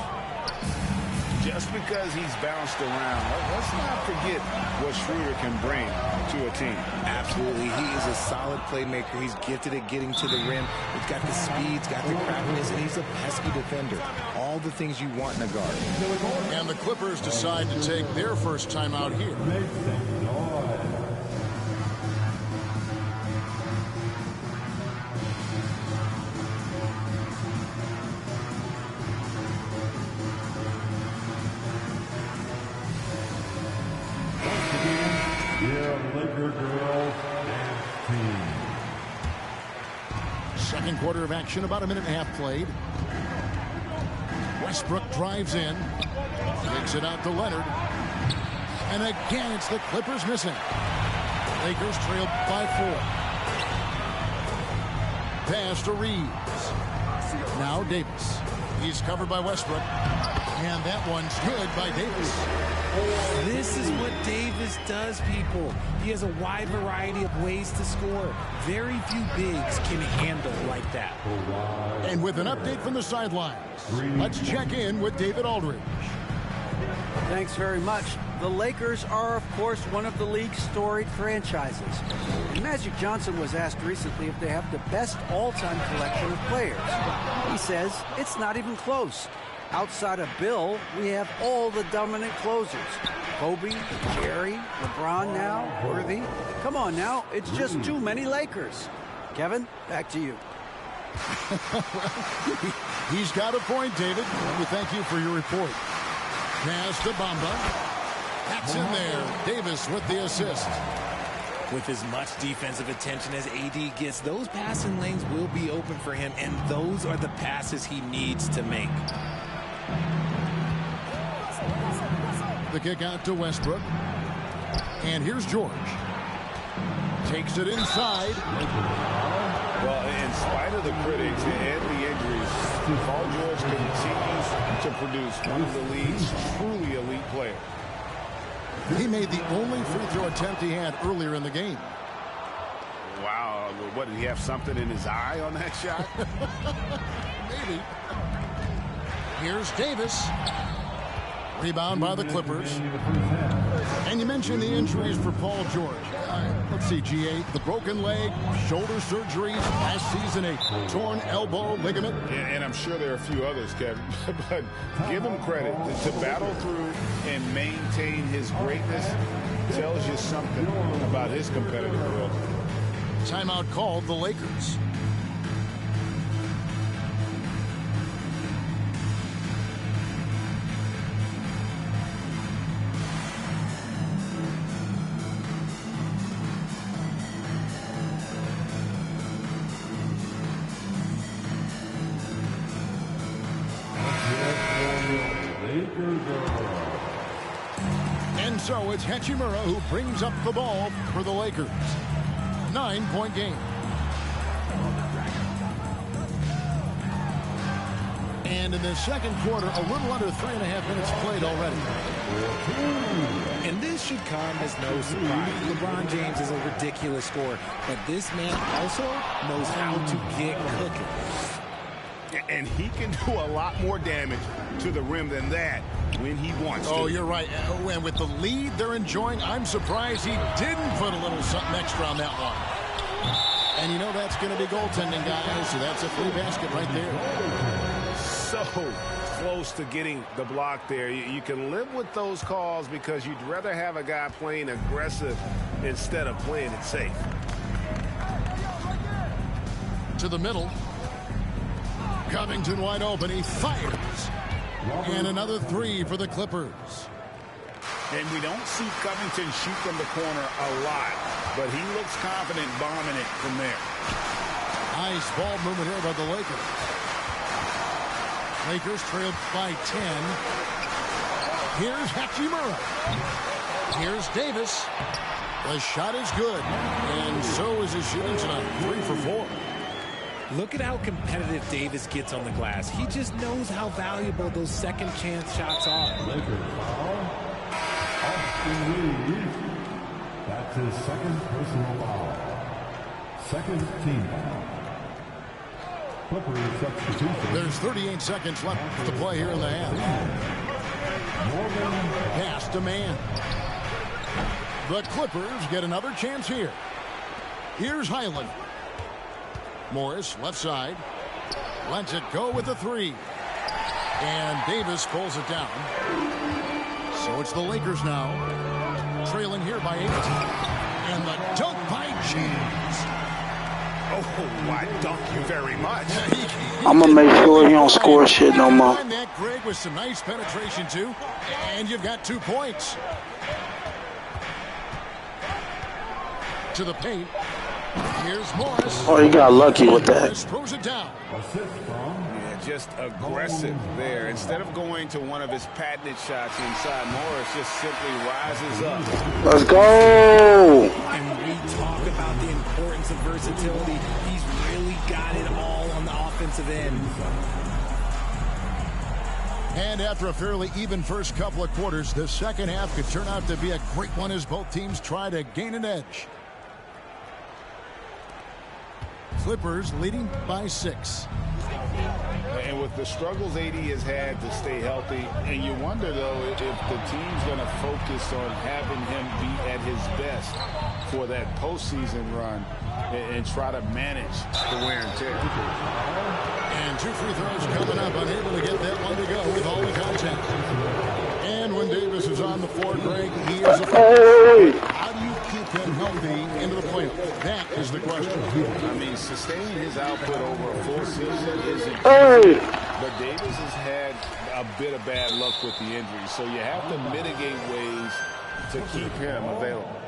Just because he's bounced around, let's not forget what Schroeder can bring to a team.
Absolutely. He is a solid playmaker. He's gifted at getting to the rim. He's got the speed, he's got the craftiness, and he's a pesky defender. All the things you want in a guard.
And the Clippers decide to take their first time out here. Second quarter of action, about a minute and a half played. Westbrook drives in, takes it out to Leonard, and again it's the Clippers missing. Lakers trail by 4. Pass to Reeves. Now Davis. He's covered by Westbrook, and that one's good by Davis.
This is what Davis does, people. He has a wide variety of ways to score. Very few bigs can handle like that.
And with an update from the sidelines, let's check in with David Aldridge.
Thanks very much. The Lakers are, of course, one of the league's storied franchises. And Magic Johnson was asked recently if they have the best all-time collection of players. He says it's not even close. Outside of Bill, we have all the dominant closers. Kobe, Jerry, LeBron now, Worthy. Come on now, it's just too many Lakers. Kevin, back to you.
He's got a point, David. We thank you for your report. Pass to Bamba. That's in there. Davis with the assist.
With as much defensive attention as AD gets, those passing lanes will be open for him, and those are the passes he needs to make.
The kick out to Westbrook. And here's George. Takes it inside.
Well, in spite of the critics and the injuries, Paul George continues to produce one of the league's truly elite players.
He made the only free throw attempt he had earlier in the game.
Wow. What, did he have something in his eye on that shot?
Maybe. Here's Davis. Rebound by the Clippers. And you mentioned the injuries for Paul George. Let's see, GA, the broken leg, shoulder surgeries, last season a torn elbow ligament.
And I'm sure there are a few others, Kevin, but give him credit. To battle through and maintain his greatness tells you something about his competitive will.
Timeout called the Lakers. And so it's Hachimura who brings up the ball for the Lakers. 9-point game. And in the second quarter, a little under 3.5 minutes played already.
And this should come as no surprise. LeBron James is a ridiculous scorer, but this man also knows how to get cooking.
And he can do a lot more damage to the rim than that when he wants to.
Oh, you're right. And with the lead they're enjoying, I'm surprised he didn't put a little something extra on that one. And you know that's going to be goaltending, guys, so that's a free basket right there.
So close to getting the block there. You can live with those calls because you'd rather have a guy playing aggressive instead of playing it safe.
To the middle. Covington wide open. He fires. And another three for the Clippers.
And we don't see Covington shoot from the corner a lot, but he looks confident bombing it from there.
Nice ball movement here by the Lakers. Lakers trailed by 10. Here's Hachimura. Here's Davis. The shot is good. And so is his shooting tonight. 3 for 4.
Look at how competitive Davis gets on the glass. He just knows how valuable those second chance shots are.
Lakers foul. Austin Reeves. That's his second personal foul. Second team foul. Clippers substitution.
There's 38 seconds left to play here in the half. Pass to man. The Clippers get another chance here. Here's Highland. Morris, left side. Lets it go with a 3. And Davis pulls it down. So it's the Lakers now. Trailing here by 8. And the dunk by James.
Oh, why, thank you very much.
I'm going to make sure he don't score shit no more.
That Greg with some nice penetration, too. And you've got 2 points. To the paint. Here's Morris.
Oh, he got lucky with that.
Throws it down.
Yeah, just aggressive there. Instead of going to one of his patented shots inside, Morris just simply rises up.
Let's go.
And we talk about the importance of versatility. He's really got it all on the offensive end.
And after a fairly even first couple of quarters, the second half could turn out to be a great one as both teams try to gain an edge. Clippers leading by 6.
And with the struggles AD has had to stay healthy, and you wonder, though, if the team's going to focus on having him be at his best for that postseason run and try to manage the wear and tear.
And 2 free throws coming up, unable to get that one to go with all the contact. And when Davis is on the floor, Greg, he is a How do you keep him healthy into the playoffs? That is the question.
I mean, sustaining his output over a full season isn't
Hey.
but Davis has had a bit of bad luck with the injury, so you have to mitigate ways to keep him available.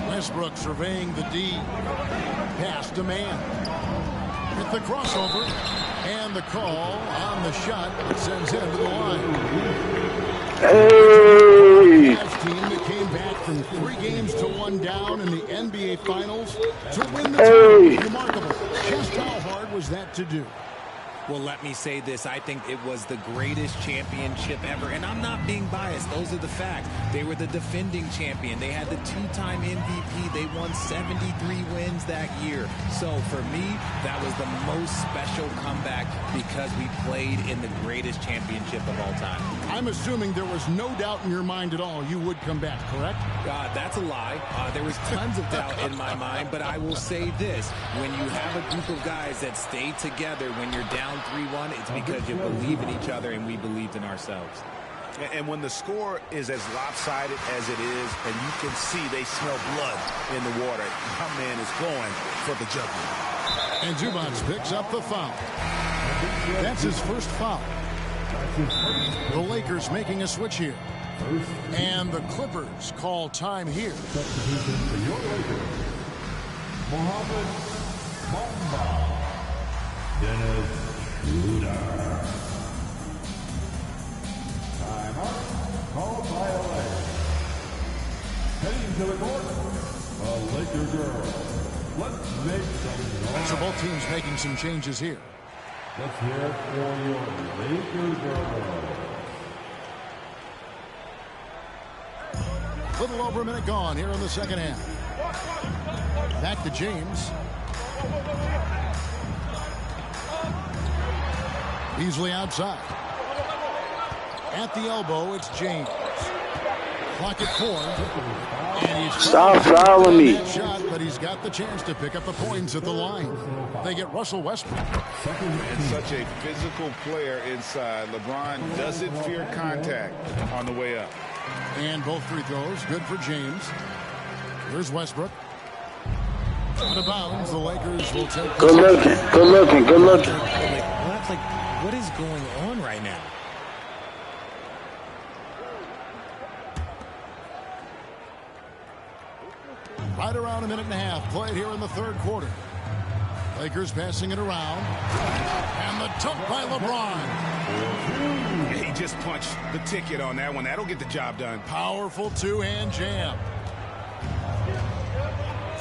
Westbrook surveying the D. Pass to man. With the crossover. And the call on the shot that sends him to the line.
Hey.
The team that came back from 3 games to 1 down in the NBA Finals to win the title. Remarkable. Just how hard was that to do?
Well, let me say this. I think it was the greatest championship ever. And I'm not being biased. Those are the facts. They were the defending champion. They had the two-time MVP. They won 73 wins that year. So for me, that was the most special comeback because we played in the greatest championship of all time.
I'm assuming there was no doubt in your mind at all you would come back, correct?
That's a lie. There was tons of doubt in my mind, but I will say this. When you have a group of guys that stay together when you're down 3-1, it's because you believe in each other and we believed in ourselves.
And when the score is as lopsided as it is, and you can see they smell blood in the water, my man is going for the jugular.
And Zubats picks up the foul. That's his first foul. The Lakers making a switch here. And the Clippers call time here.
Substitution for your Lakers. Mohamed Bamba. Dennis Schroeder. Timeout called by LA. Heading to the court, a Laker girl. Let's make some noise.
So both teams making some changes here.
Let's hear it for your Laker girl.
Little over a minute gone here in the second half. Back to James. Beasley outside. At the elbow, it's James. Clock at 4. And he's
Stop fouling me.
Shot, but he's got the chance to pick up the points at the line. They get Russell Westbrook.
And such a physical player inside. LeBron doesn't fear contact on the way up.
And both free throws, good for James. Here's Westbrook. Out of bounds, the Lakers will take.
Good looking, good looking, good looking.
What is going on right now?
Right around a minute and a half played here in the third quarter. Lakers passing it around. And the dunk by LeBron.
Yeah, he just punched the ticket on that one. That'll get the job done.
Powerful two-hand jam.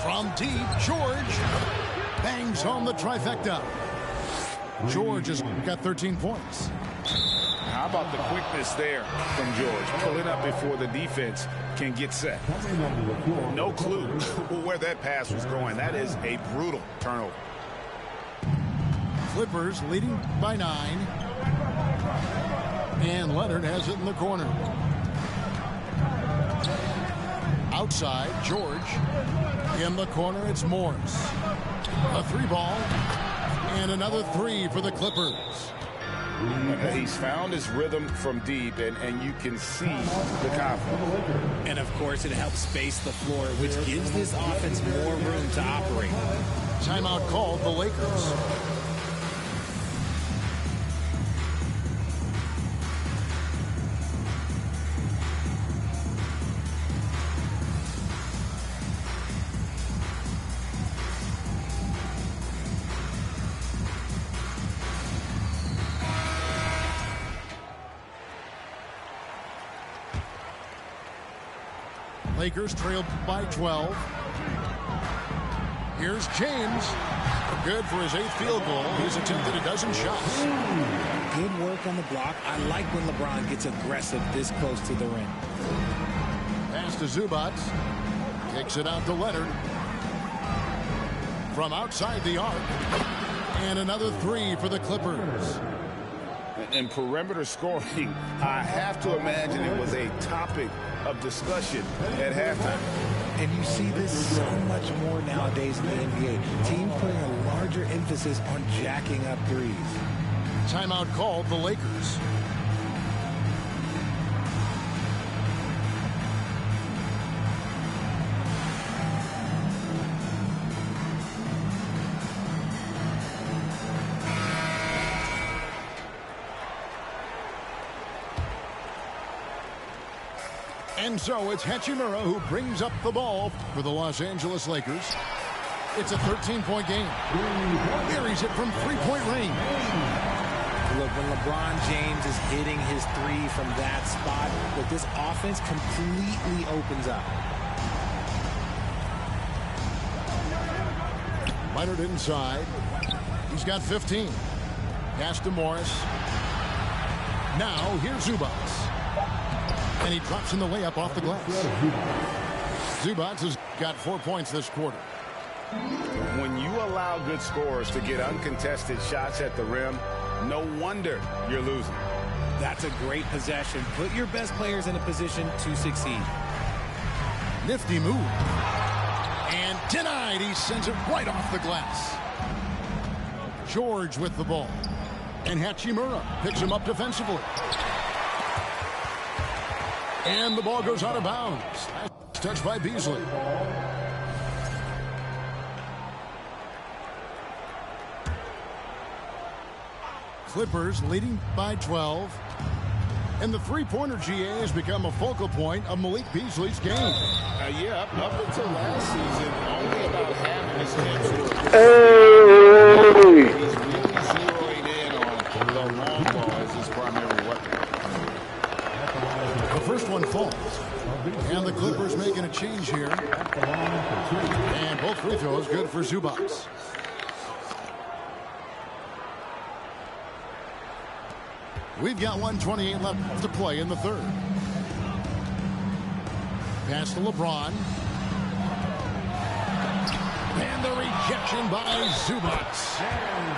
From deep, George bangs home the trifecta. George has got 13 points.
How about the quickness there from George? Pulling up before the defense can get set. No clue where that pass was going. That is a brutal turnover.
Clippers leading by 9. And Leonard has it in the corner. Outside, George. In the corner, it's Morris. A 3-ball. And another 3 for the Clippers.
He's found his rhythm from deep, and you can see the confidence.
And, of course, it helps space the floor, which gives this offense more room to operate.
Timeout called the Lakers. Lakers trail by 12. Here's James. Good for his 8th field goal. He's attempted a dozen shots.
Good work on the block. I like when LeBron gets aggressive this close to the rim.
Pass to Zubats. Kicks it out to Leonard. From outside the arc. And another 3 for the Clippers.
And perimeter scoring, I have to imagine it was a topic of discussion at halftime.
And you see this so much more nowadays in the NBA. Teams putting a larger emphasis on jacking up threes.
Timeout called the Lakers. And so it's Hachimura who brings up the ball for the Los Angeles Lakers. It's a 13-point game. Buries it from 3-point range.
Look, when LeBron James is hitting his 3 from that spot, look, this offense completely opens up.
Leonard inside. He's got 15. Pass to Morris. Now here's Zubac. And he drops in the layup off the glass. Zubac has got 4 points this quarter.
When you allow good scorers to get uncontested shots at the rim, no wonder you're losing.
That's a great possession. Put your best players in a position to succeed.
Nifty move. And denied. He sends it right off the glass. George with the ball. And Hachimura picks him up defensively. And the ball goes out of bounds. Touched by Beasley. Clippers leading by 12. And the three-pointer GA has become a focal point of Malik Beasley's game.
Yeah, up until last season, only about half of his attempts were. He's really zeroing in on the long ball as his primary weapon.
The first one falls. And the Clippers making a change here. And both free throws good for Zubac. We've got 1:28 left to play in the third. Pass to LeBron. And the rejection by Zubac.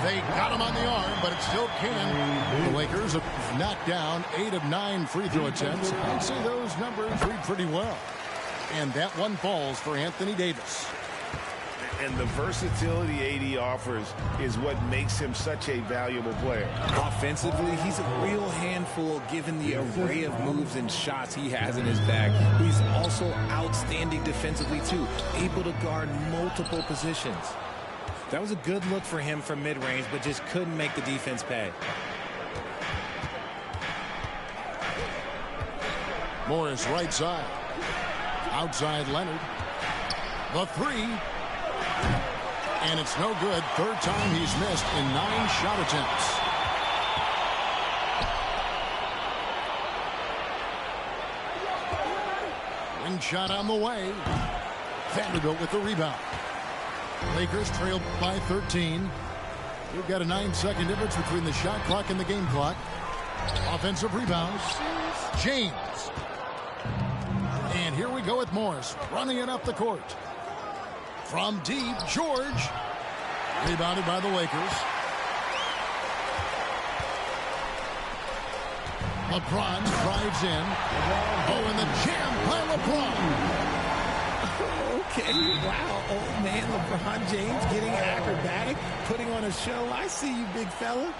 They got him on the arm, but it still can. The Lakers have knocked down 8 of 9 free throw attempts. I'd say those numbers read pretty well. And that one falls for Anthony Davis.
And the versatility AD offers is what makes him such a valuable player.
Offensively, he's a real handful given the array of moves and shots he has in his bag. He's also outstanding defensively, too, able to guard multiple positions. That was a good look for him from mid-range, but just couldn't make the defense pay.
Morris right side. Outside Leonard. The three. And it's no good. Third time he's missed in 9 shot attempts. Wing shot on the way. Vanderbilt with the rebound. Lakers trail by 13. We've got a 9-second difference between the shot clock and the game clock. Offensive rebounds. James. And here we go with Morris running it up the court. From deep, George. Rebounded by the Lakers. LeBron drives in. Oh, and the jam by LeBron.
Okay, wow, old man LeBron James getting acrobatic, putting on a show. I see you, big fella.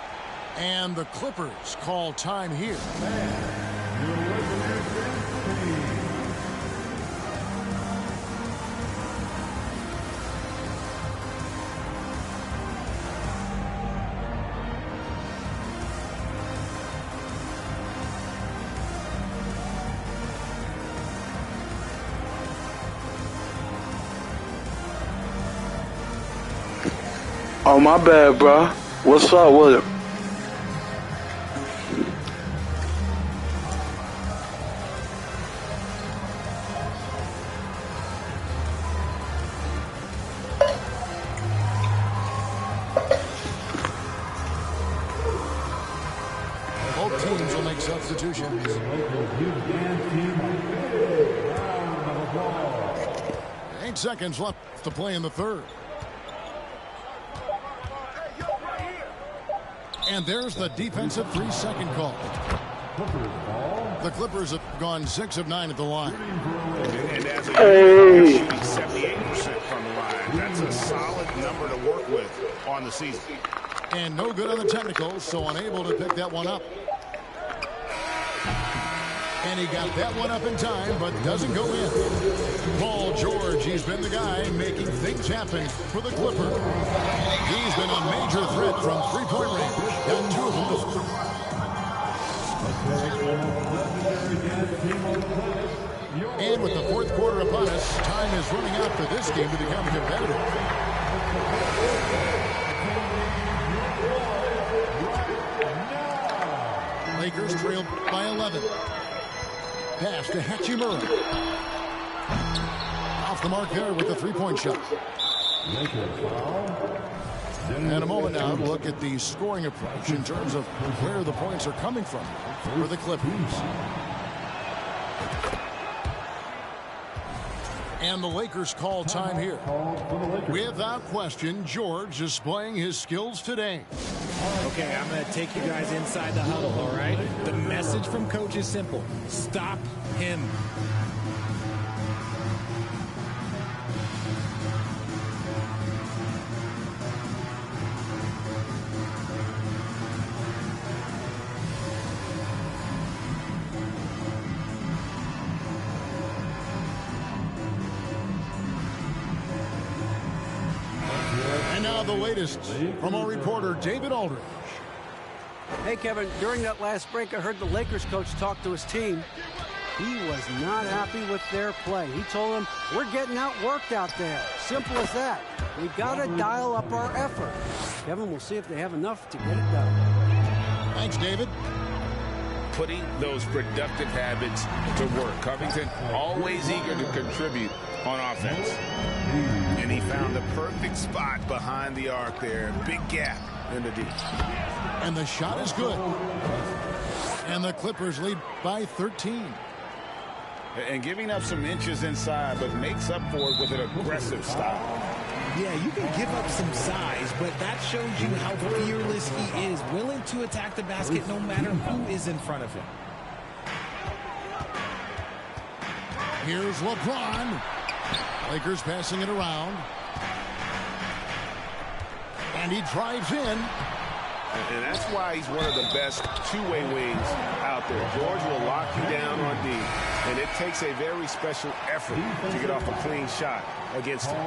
And the Clippers call time here.
Oh, my bad, bro. What's up with it?
Both teams will make substitutions. 8 seconds left to play in the third. And there's the defensive 3-second call. The Clippers have gone 6 of 9 at the line.
And as a shooting 78% from the line. That's a solid number to work with on the season.
And no good on the technicals, so unable to pick that one up. And he got that one up in time, but doesn't go in. Paul George, he's been the guy making things happen for the Clippers. He's been a major threat from three-point range. Got 2 of them. And with the fourth quarter upon us, time is running out for this game to become competitive. Lakers trail by 11. Pass to Hachimura. Off the mark there with the 3-point shot. And a moment now to look at the scoring approach in terms of where the points are coming from for the Clippers. And the Lakers call time here. Without question, George displaying his skills today.
Okay, I'm going to take you guys inside the huddle, all right? The message from coach is simple. Stop him.
The latest from our reporter, David Aldridge.
Hey, Kevin, during that last break, I heard the Lakers coach talk to his team. He was not happy with their play. He told them, we're getting outworked out there. Simple as that. We got to dial up our effort. Kevin, we'll see if they have enough to get it done.
Thanks, David.
Putting those productive habits to work. Covington always eager to contribute on offense. And he found the perfect spot behind the arc there. Big gap in the D.
And the shot is good. And the Clippers lead by 13.
And giving up some inches inside, but makes up for it with an aggressive style.
Yeah, you can give up some size, but that shows you how fearless he is, willing to attack the basket no matter who is in front of him.
Here's LeBron. Lakers passing it around. And he drives in.
And that's why he's one of the best two-way wings out there. George will lock you down on D. And it takes a very special effort to get off a clean shot against him.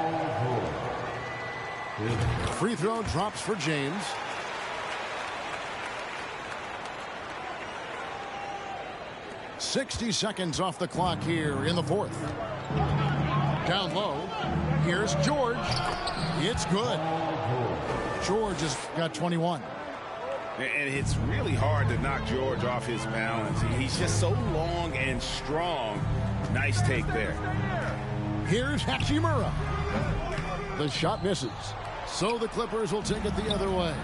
Free throw drops for James. .60 seconds off the clock here in the fourth. Down low. Here's George. It's good. George has got 21.
And it's really hard to knock George off his balance. He's just so long and strong. Nice take there.
Here's Hachimura. The shot misses. So the Clippers will take it the other way.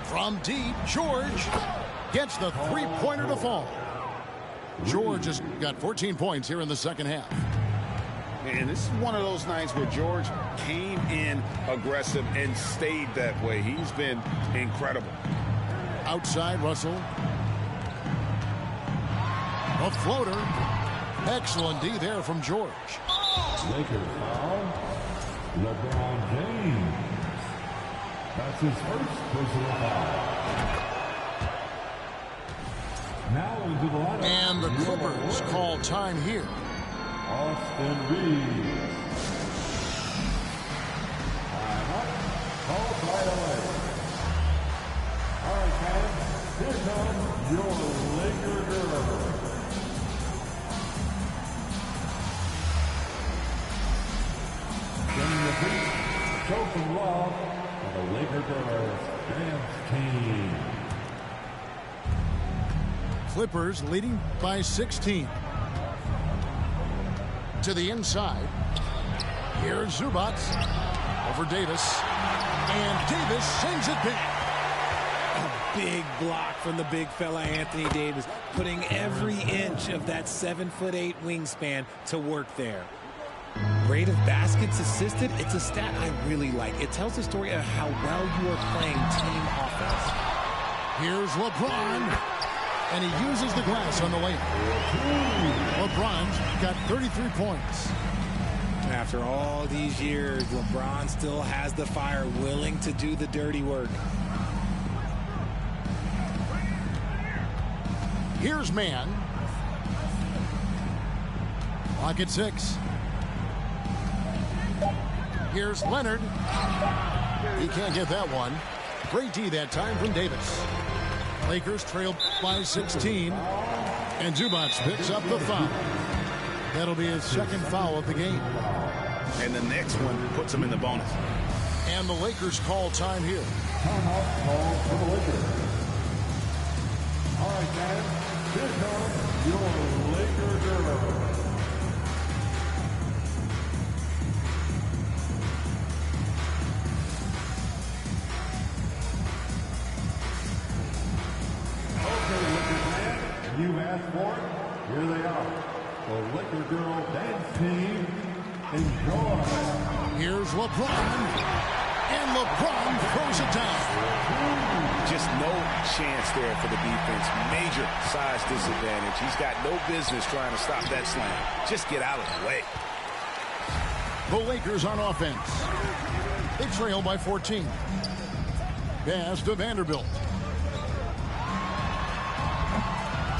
From deep, George gets the three-pointer to fall. George has got 14 points here in the second half.
And this is one of those nights where George came in aggressive and stayed that way. He's been incredible.
Outside, Russell. A floater. Excellent D there from George.
Lakers foul. LeBron James. That's his first personal foul. Now into the lineup.
And the Clippers call time here.
Austin Reeves. Called by LA. All right, guys. Here comes your Laker girl. Bringing the beat, show some love for the Laker girls dance team.
Clippers leading by 16. To the inside. Here's Zubac over Davis. And Davis sends it back.
A big block from the big fella Anthony Davis, putting every inch of that 7'8" wingspan to work there. Rate of baskets assisted, it's a stat I really like. It tells the story of how well you are playing team offense.
Here's LeBron. And he uses the glass on the lane. LeBron's got 33 points.
After all these years, LeBron still has the fire, willing to do the dirty work.
Here's Mann. Clock at 6. Here's Leonard. He can't get that one. Great D that time from Davis. Lakers trail by 16. And Zubac picks up the foul. That'll be his second foul of the game.
And the next one puts him in the bonus.
And the Lakers call time here.
Timeout call for the Lakers. All right, guys. Here comes your Laker girl. asked for it. Here they are. The Laker Girl Dance Team. Enjoy.
Here's LeBron. And LeBron throws it down.
Just no chance there for the defense. Major size disadvantage. He's got no business trying to stop that slam. Just get out of the way.
The Lakers on offense. They trail by 14. Pass to Vanderbilt.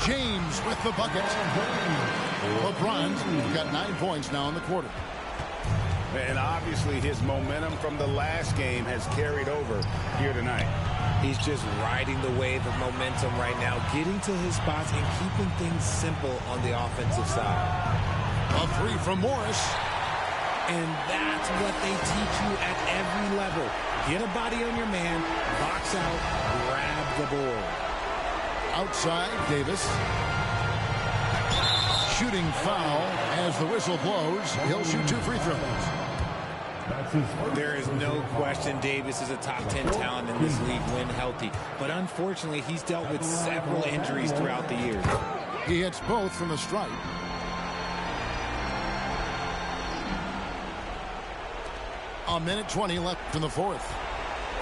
James with the bucket. LeBron's got 9 points now in the quarter.
And obviously his momentum from the last game has carried over here tonight.
He's just riding the wave of momentum right now, getting to his spots and keeping things simple on the offensive side.
A three from Morris.
And that's what they teach you at every level. Get a body on your man, box out, grab the board.
Outside, Davis. Shooting foul as the whistle blows. He'll shoot 2 free throws.
There is no question Davis is a top 10 talent in this league when healthy. But unfortunately, he's dealt with several injuries throughout the years.
He hits both from the stripe. A minute 20 left in the fourth.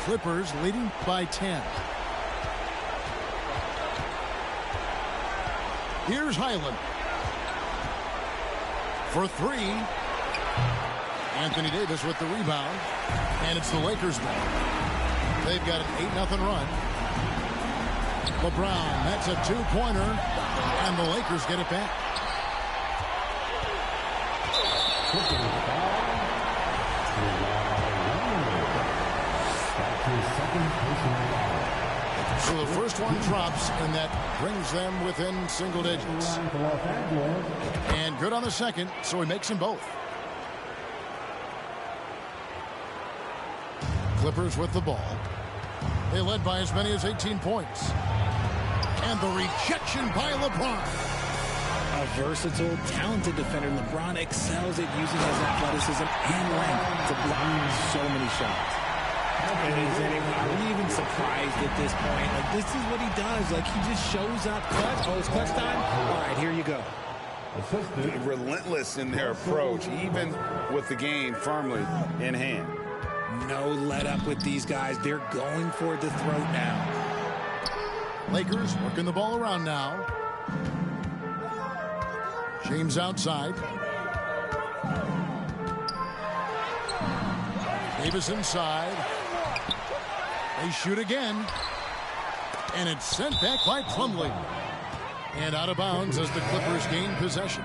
Clippers leading by 10. Here's Highland. For 3. Anthony Davis with the rebound. And it's the Lakers ball. They've got an 8-0 run. LeBron, that's a 2-pointer. And the Lakers get it back. So the first one drops, and that brings them within single digits. And good on the second, so he makes them both. Clippers with the ball. They led by as many as 18 points. And the rejection by LeBron.
A versatile, talented defender, LeBron excels at using his athleticism and length to block so many shots. And are we even surprised at this point? Like, this is what he does. Like, he just shows up clutch. Oh, it's clutch time? All right, here you go.
Relentless in their approach, even with the game firmly in hand.
No let up with these guys. They're going for the throat now.
Lakers working the ball around now. James outside. Davis inside. They shoot again. And it's sent back by Plumlee. And out of bounds as the Clippers gain possession.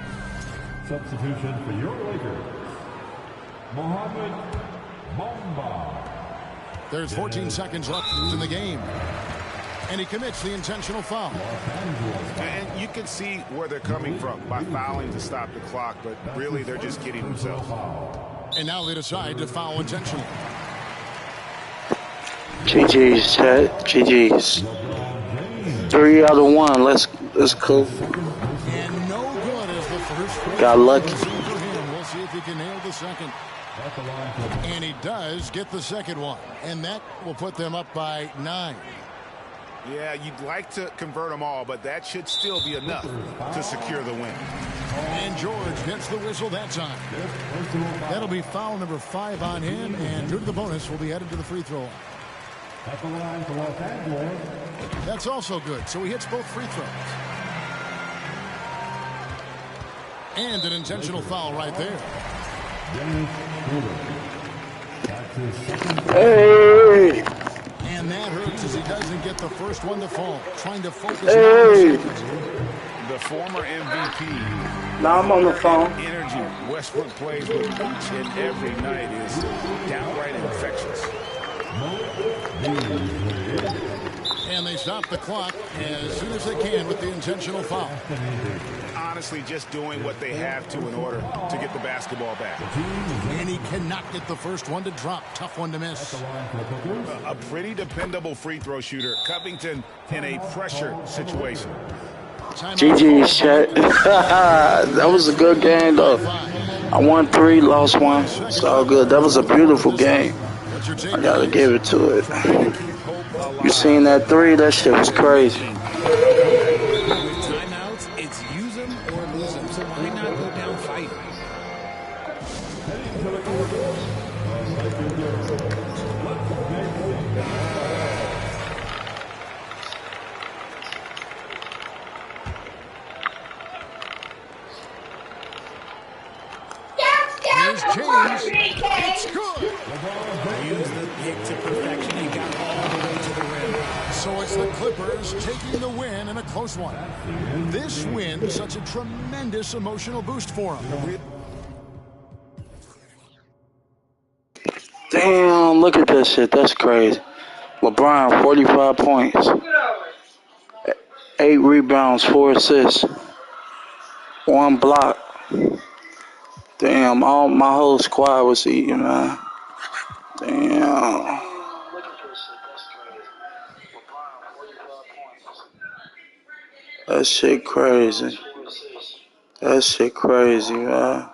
Substitution for your Lakers. Mohamed Bamba.
There's 14 seconds left in the game. And he commits the intentional foul.
And you can see where they're coming from by fouling to stop the clock, but really they're just kidding themselves.
And now they decide to foul intentionally.
GG's, chat. GG's. 3 out of 1. Let's cool.
And no good as the first.
Got lucky.
We'll see if he can nail the second. And he does get the second one. And that will put them up by 9.
Yeah, you'd like to convert them all, but that should still be enough to secure the win.
And George gets the whistle that time. That'll be foul number 5 on him, and due to the bonus, will be headed to the free throw line.
At the line for Los Angeles.
That's also good, so he hits both free throws. And an intentional foul right there.
Hey!
And that hurts as he doesn't get the first one to fall. Trying to focus.
Hey!
The former MVP.
Now I'm on the phone.
Energy Westbrook plays with each and every night is downright infectious.
And they stop the clock as soon as they can with the intentional foul.
Honestly, just doing what they have to in order to get the basketball back.
And he cannot get the first one to drop. Tough one to miss.
A pretty dependable free throw shooter. Covington in a pressure situation.
GG's, chat. That was a good game, though. I won 3, lost 1. It's all good. That was a beautiful game. I gotta give it to it. You seen that 3? That shit was crazy.
With timeouts
Clippers taking the win in a close one. This win is such a tremendous emotional boost for them.
Damn, look at that shit. That's crazy. LeBron, 45 points. 8 rebounds, 4 assists. 1 block. Damn, my whole squad was eating, man. Damn. That shit crazy. That shit crazy, man.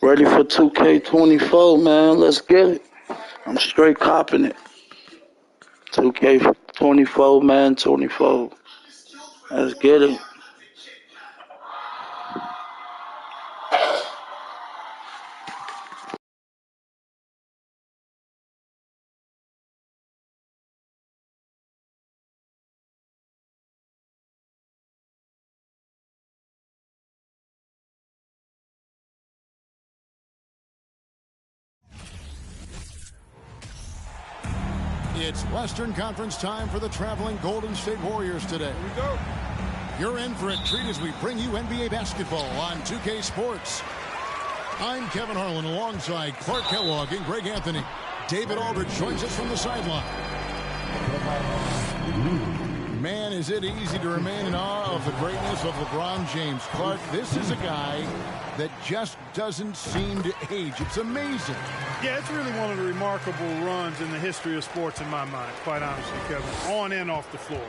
Ready for 2K24, man. Let's get it. I'm straight copping it. 2K24, man. 24. Let's get it.
It's Western Conference time for the traveling Golden State Warriors today. Here we go. You're in for a treat as we bring you NBA basketball on 2K Sports. I'm Kevin Harlan alongside Clark Kellogg and Greg Anthony. David Aldridge joins us from the sideline. Man, is it easy to remain in awe of the greatness of LeBron James. Clark, this is a guy that just doesn't seem to age. It's amazing.
Yeah, it's really one of the remarkable runs in the history of sports in my mind, quite honestly, Kevin, on and off the floor.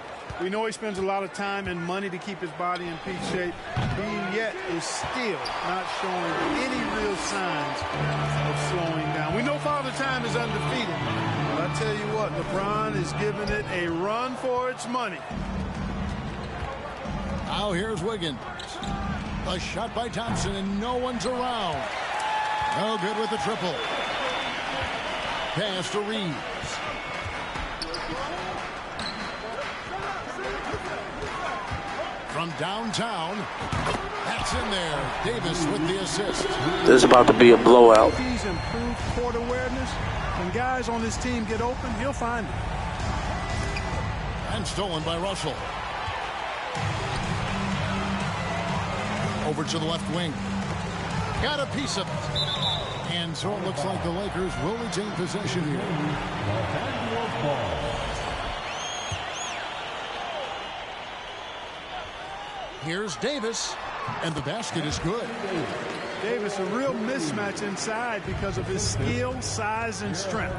We know he spends a lot of time and money to keep his body in peak shape. He yet is still not showing any real signs of slowing down. We know Father Time is undefeated. But I tell you what, LeBron is giving it a run for its money.
Now here's Wiggins. A shot by Thompson, and no one's around. No good with the triple. Pass to Reeves. From downtown, that's in there. Davis with the assist.
This is about to be a blowout.
He's improved court awareness. When guys on his team get open, he'll find it.
And stolen by Russell. Over to the left wing. Got a piece of it. And so it looks like the Lakers will retain possession here. Here's Davis. And the basket is good.
Davis, a real mismatch inside because of his skill, size, and strength.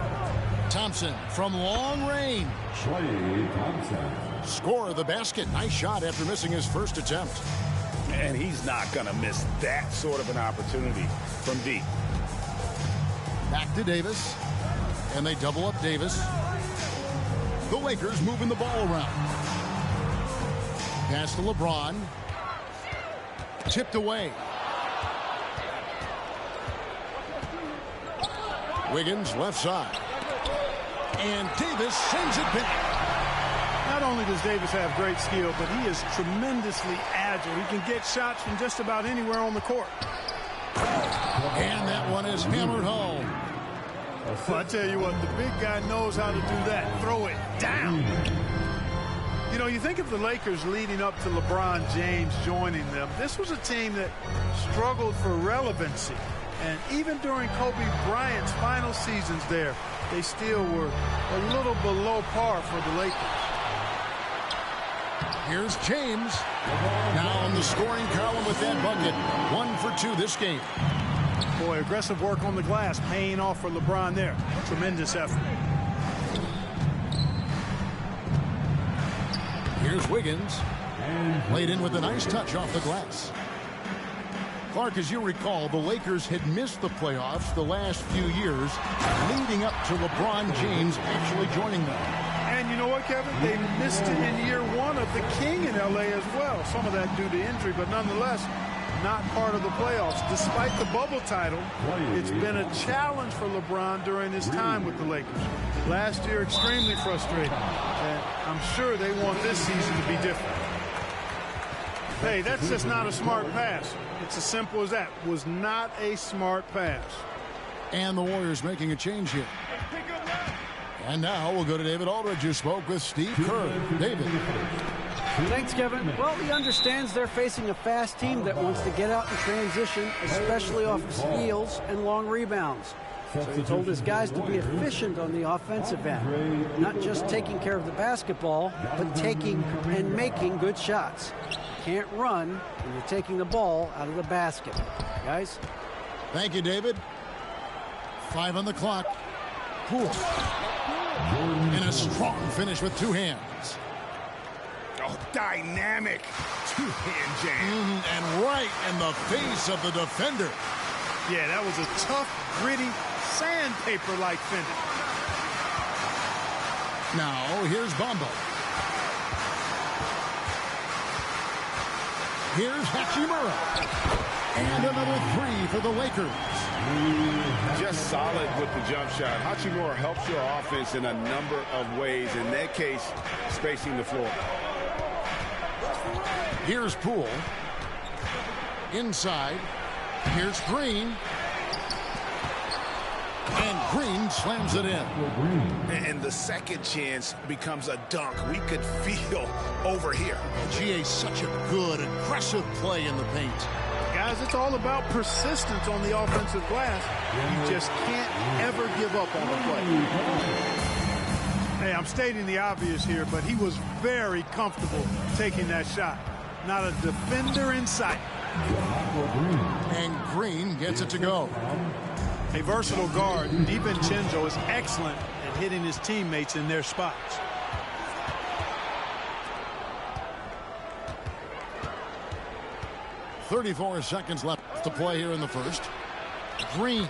Thompson from long range. Score the basket. Nice shot after missing his first attempt.
And he's not going to miss that sort of an opportunity from deep.
Back to Davis. And they double up Davis. The Lakers moving the ball around. Pass to LeBron. Tipped away. Wiggins left side. And Davis sends it back.
Not only does Davis have great skill, but he is tremendously agile. He can get shots from just about anywhere on the court.
And that one is hammered home.
Well, I tell you what, the big guy knows how to do that. Throw it down. You know, you think of the Lakers leading up to LeBron James joining them. This was a team that struggled for relevancy. And even during Kobe Bryant's final seasons there, they still were a little below par for the Lakers.
Here's James. Now on the scoring column with that bucket. 1 for 2 this game.
Boy, aggressive work on the glass paying off for LeBron there. Tremendous effort.
Here's Wiggins. Laid in with a nice touch off the glass. Clark, as you recall, the Lakers had missed the playoffs the last few years leading up to LeBron James actually joining them.
And you know what, Kevin? They missed it in year one of the King in L.A. as well. Some of that due to injury, but nonetheless, not part of the playoffs. Despite the bubble title, it's been a challenge for LeBron during his time with the Lakers. Last year, extremely frustrating. And I'm sure they want this season to be different. Hey, that's just not a smart pass. It's as simple as that. Was not a smart pass.
And the Warriors making a change here. And now we'll go to David Aldridge, who spoke with Steve Kerr. David.
Thanks, Kevin. Well, he understands they're facing a fast team that wants to get out in transition, especially off of steals and long rebounds. So he told his guys to be efficient on the offensive end, not just taking care of the basketball, but taking and making good shots. Can't run when you're taking the ball out of the basket. Guys?
Thank you, David. 5 on the clock. Poole. And a strong finish with two hands.
Oh, dynamic two-hand jam.
And right in the face of the defender.
Yeah, that was a tough, gritty, sandpaper-like finish.
Now, here's Bamba. Here's Hachimura. And another three for the Lakers.
Just solid with the jump shot. Hachimura helps your offense in a number of ways. In that case, spacing the floor.
Here's Poole. Inside. Here's Green. And Green slams it in.
And the second chance becomes a dunk. We could feel over here.
GA, such a good, aggressive play in the paint.
Guys, it's all about persistence on the offensive glass. You just can't ever give up on the play. Hey, I'm stating the obvious here, but he was very comfortable taking that shot. Not a defender in sight.
And Green gets it to go.
A versatile guard, DiVincenzo is excellent at hitting his teammates in their spots.
.34 seconds left to play here in the first. Green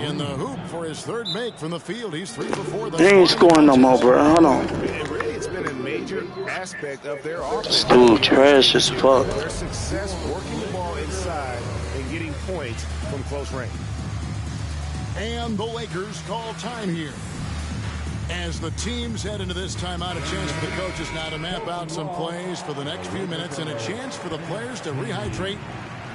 in the hoop for his third make from the field. He's 3 for 4.
They ain't scoring no more, bro. Hold on.
Really, it's been a major aspect of their offense.
This dude trash as fuck.
Their success working the ball inside and getting points from close range.
And the Lakers call time here. As the teams head into this timeout, a chance for the coaches now to map out some plays for the next few minutes and a chance for the players to rehydrate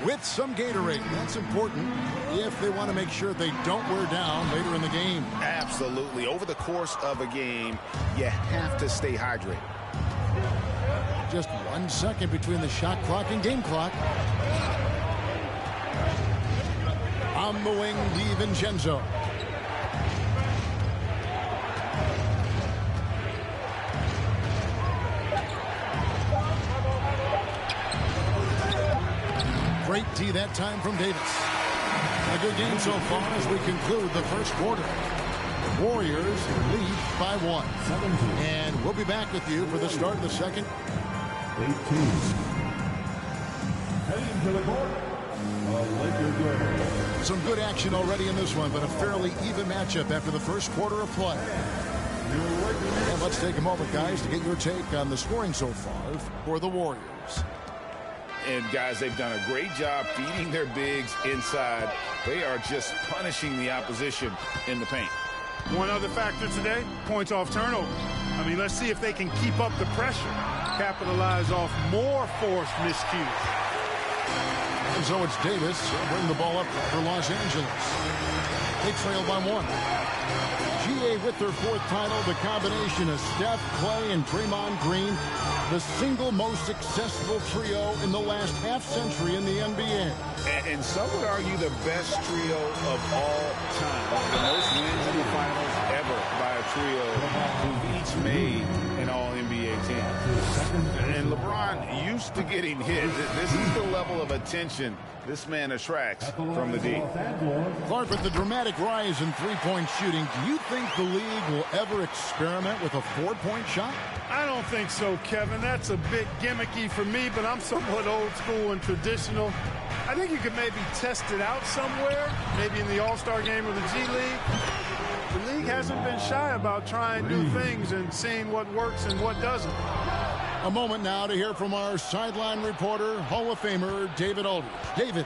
with some Gatorade. That's important if they want to make sure they don't wear down later in the game.
Absolutely. Over the course of a game, you have to stay hydrated.
Just 1 second between the shot clock and game clock. On the wing, DiVincenzo. Great D that time from Davis. A good game so far as we conclude the first quarter. The Warriors lead by 1. And we'll be back with you for the start of the second.
18. Heading to the court,
some good action already in this one, but a fairly even matchup after the first quarter of play. And let's take a moment, guys, to get your take on the scoring so far for the Warriors.
And, guys, they've done a great job feeding their bigs inside. They are just punishing the opposition in the paint.
One other factor today, points off turnover. I mean, let's see if they can keep up the pressure, capitalize off more forced miscues.
And so it's Davis bring the ball up for Los Angeles. They trail by 1. GA with their 4th title, the combination of Steph, Clay, and Draymond Green, the single most successful trio in the last half-century in the NBA.
And some would argue the best trio of all time. The most wins in the finals ever by a trio who've each made an all-NBA team. And LeBron used to getting hit. This is the level of attention this man attracts from the D.
Clark, with the dramatic rise in three-point shooting, do you think the league will ever experiment with a 4-point shot?
I don't think so, Kevin. That's a bit gimmicky for me, but I'm somewhat old school and traditional. I think you could maybe test it out somewhere, maybe in the All-Star game or the G League. The league hasn't been shy about trying new things and seeing what works and what doesn't.
A moment now to hear from our sideline reporter, Hall of Famer David Aldridge. David.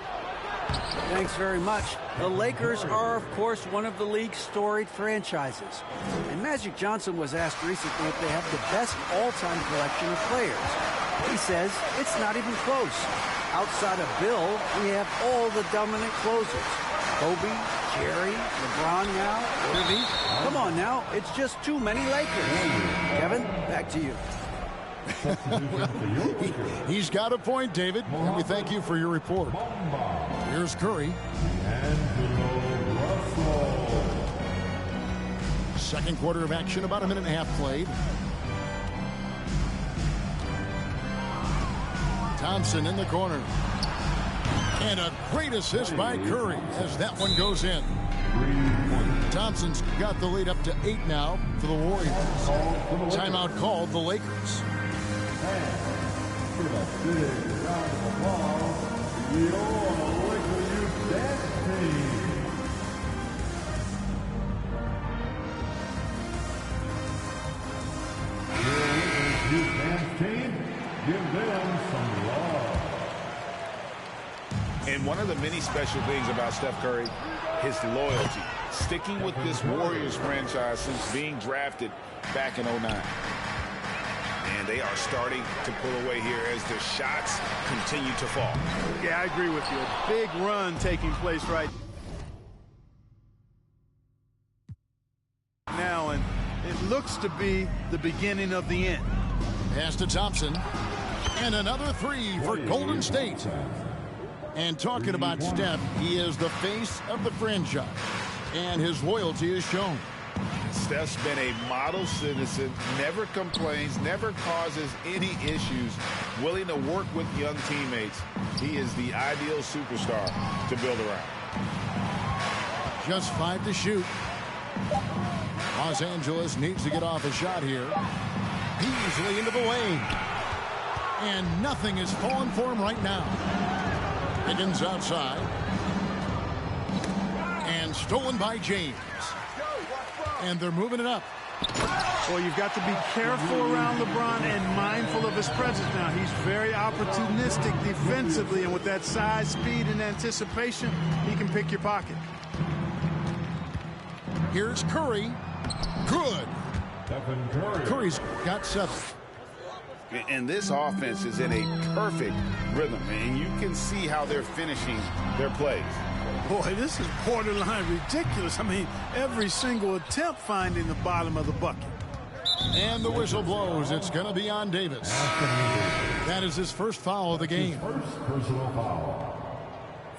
Thanks very much. The Lakers are, of course, one of the league's storied franchises. And Magic Johnson was asked recently if they have the best all-time collection of players. He says it's not even close. Outside of Bill, we have all the dominant closers. Kobe, Jerry, LeBron now, Irving. Come on now, it's just too many Lakers. Kevin, back to you.
He's got a point, David, and we thank you for your report. Here's Curry. Second quarter of action, about a minute and a half played. Thompson in the corner. And a great assist by Curry as that one goes in. Thompson's got the lead up to 8 now for the Warriors. Timeout called the Lakers.
Give them some love.
And one of the many special things about Steph Curry, his loyalty. Sticking with this Warriors franchise since being drafted back in '09. And they are starting to pull away here as their shots continue to fall.
Yeah, I agree with you. A big run taking place right now, and it looks to be the beginning of the end.
Pass to Thompson. And another three for Golden State. And talking about Steph, he is the face of the franchise. And his loyalty is shown.
Steph's been a model citizen, never complains, never causes any issues, willing to work with young teammates. He is the ideal superstar to build around.
Just 5 to shoot. Los Angeles needs to get off a shot here. Beasley into the lane. And nothing is falling for him right now. Higgins outside. And stolen by James. And they're moving it up.
Well, you've got to be careful around LeBron and mindful of his presence now. He's very opportunistic defensively, and with that size, speed, and anticipation, he can pick your pocket.
Here's Curry. Good. Curry's got 7.
And this offense is in a perfect rhythm, and you can see how they're finishing their plays.
Boy, this is borderline ridiculous. I mean, every single attempt finding the bottom of the bucket.
And the whistle blows. It's going to be on Davis. That is his first foul of the game.
First personal foul.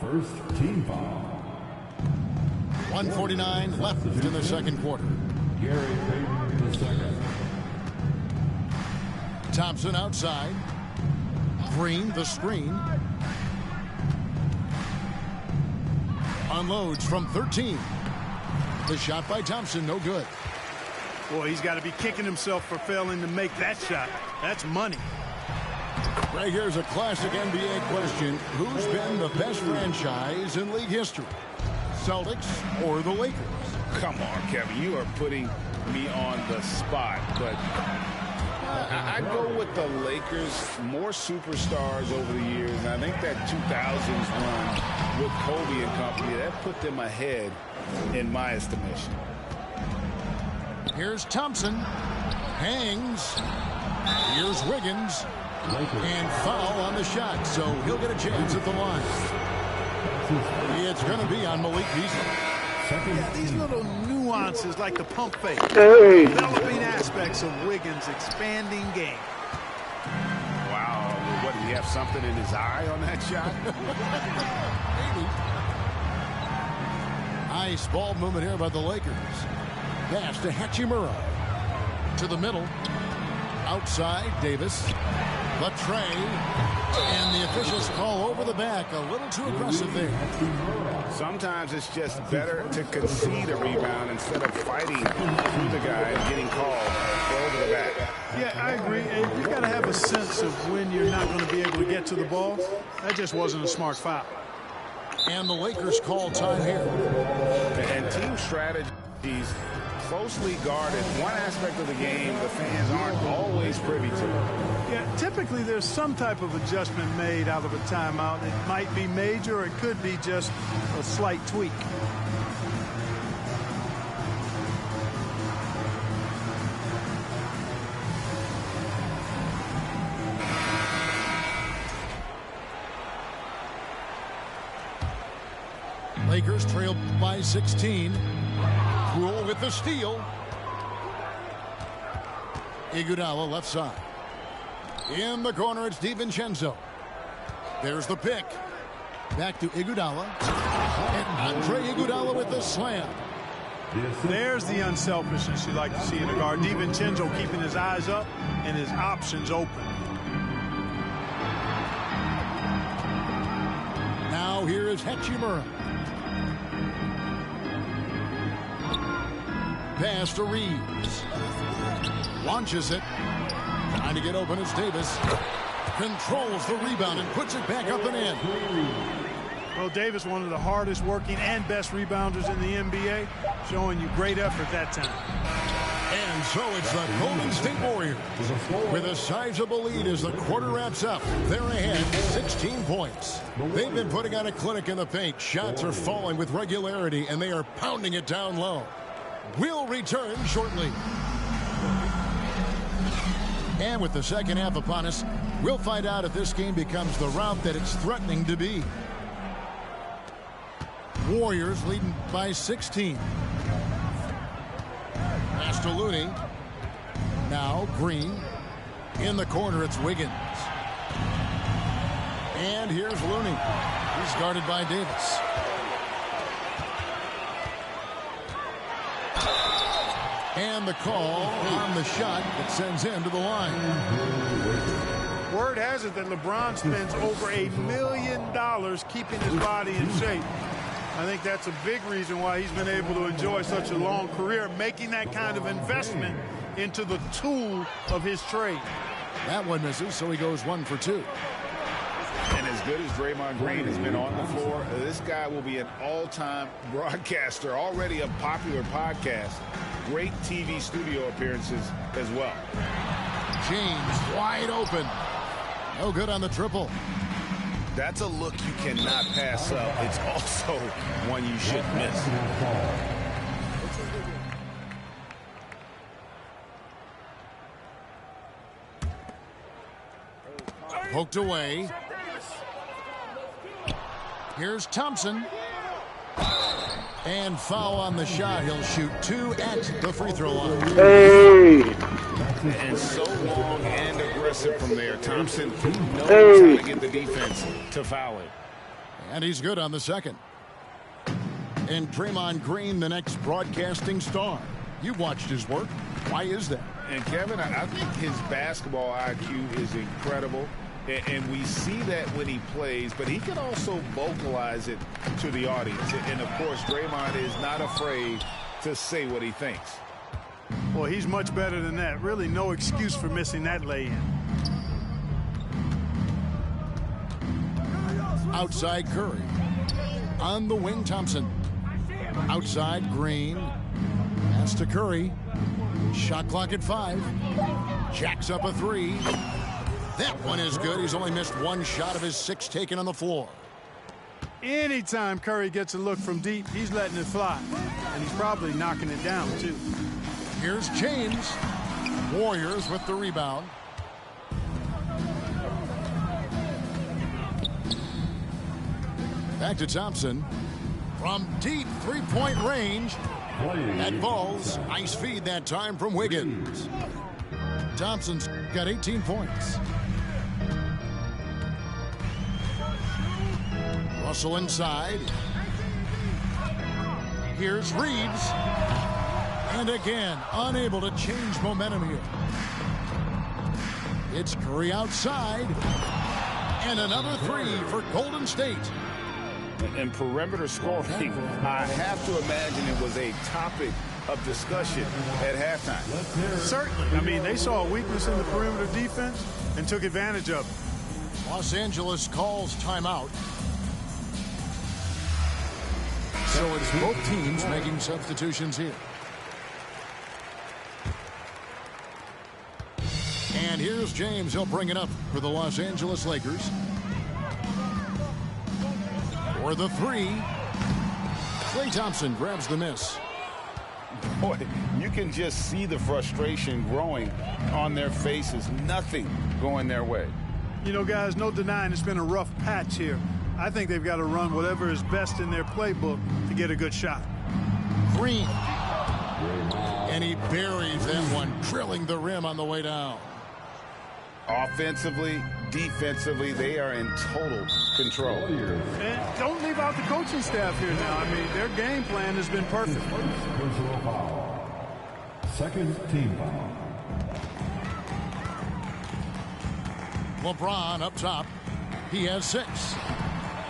First team foul.
1:49 left in the second quarter.
Gary Payton the second.
Thompson outside. Green, the screen. Unloads from 13. The shot by Thompson, no good.
Boy, he's got to be kicking himself for failing to make that shot. That's money.
Right here's a classic NBA question. Who's been the best franchise in league history? Celtics or the Lakers?
Come on, Kevin. You are putting me on the spot, but I go with the Lakers. More superstars over the years, and I think that 2000s run with Kobe and company, that put them ahead in my estimation.
Here's Thompson. Hangs. Here's Wiggins. And foul on the shot, so he'll get a chance at the line. It's going to be on Malik Beasley.
Yeah, these little nuances like the pump fake.
Hey.
Developing aspects of Wiggins' expanding game.
Wow. What, did he have something in his eye on that shot?
Maybe. Nice ball movement here by the Lakers. Pass to Hachimura. To the middle. Outside, Davis. Latre. And the officials call over the back. A little too aggressive there.
Sometimes it's just better to concede a rebound instead of fighting through the guy and getting called over the back.
Yeah, I agree. You got to have a sense of when you're not going to be able to get to the ball. That just wasn't a smart foul.
And the Lakers call time here.
And team strategies closely guarded. One aspect of the game the fans aren't always privy to.
Yeah, typically there's some type of adjustment made out of a timeout. It might be major, or it could be just a slight tweak.
Lakers trail by 16. Rule with the steal. Iguodala left side. In the corner, it's DiVincenzo. There's the pick. Back to Iguodala. And Andre Iguodala with the slam.
There's the unselfishness you like to see in a guard. DiVincenzo keeping his eyes up and his options open.
Now here is Hachimura. Pass to Reeves. Launches it. Trying to get open is Davis. Controls the rebound and puts it back up and in.
Well, Davis, one of the hardest working and best rebounders in the NBA, showing you great effort that time.
And so it's the Golden State Warriors with a sizable lead as the quarter wraps up. They're ahead 16 points. They've been putting on a clinic in the paint. Shots are falling with regularity, and they are pounding it down low. We'll return shortly. And with the second half upon us, we'll find out if this game becomes the rout that it's threatening to be. Warriors leading by 16. Pass to Looney. Now Green. In the corner, it's Wiggins. And here's Looney. He's guarded by Davis. And the call on the shot that sends him to the line.
Word has it that LeBron spends over $1 million keeping his body in shape. I think that's a big reason why he's been able to enjoy such a long career, making that kind of investment into the tool of his trade.
That one misses, so he goes 1 for 2.
And as good as Draymond Green has been on the floor, this guy will be an all-time broadcaster, already a popular podcast. Great TV studio appearances as well.
James wide open. No good on the triple.
That's a look you cannot pass up. It's also one you shouldn't miss.
Poked away. Here's Thompson. And foul on the shot. He'll shoot 2 at the free throw line.
Hey!
And so long and aggressive from there. Thompson knows how to get the defense to foul it.
And he's good on the second. And Draymond Green, the next broadcasting star. You've watched his work. Why is that?
And Kevin, I think his basketball IQ is incredible. And we see that when he plays, but he can also vocalize it to the audience. And, of course, Draymond is not afraid to say what he thinks.
Well, he's much better than that. Really no excuse for missing that lay-in.
Outside Curry. On the wing, Thompson. Outside Green. Pass to Curry. Shot clock at 5. Jacks up a 3. That one is good. He's only missed 1 shot of his 6 taken on the floor.
Anytime Curry gets a look from deep, he's letting it fly. And he's probably knocking it down, too.
Here's James. Warriors with the rebound. Back to Thompson. From deep three-point range. That falls. Nice feed that time from Wiggins. Thompson's got 18 points. Russell inside. Here's Reeves. And again, unable to change momentum here. It's Curry outside. And another 3 for Golden State.
And perimeter scoring, I have to imagine it was a topic of discussion at halftime.
Certainly. I mean, they saw a weakness in the perimeter defense and took advantage of it.
Los Angeles calls timeout. So it's both teams making substitutions here. And here's James. He'll bring it up for the Los Angeles Lakers. For the three. Klay Thompson grabs the miss.
Boy, you can just see the frustration growing on their faces. Nothing going their way.
You know, guys, no denying it's been a rough patch here. I think they've got to run whatever is best in their playbook to get a good shot.
Green. And he buries that one, drilling the rim on the way down.
Offensively, defensively, they are in total control.
And don't leave out the coaching staff here now. I mean, their game plan has been perfect.
Personal foul. Second team foul.
LeBron up top. He has 6.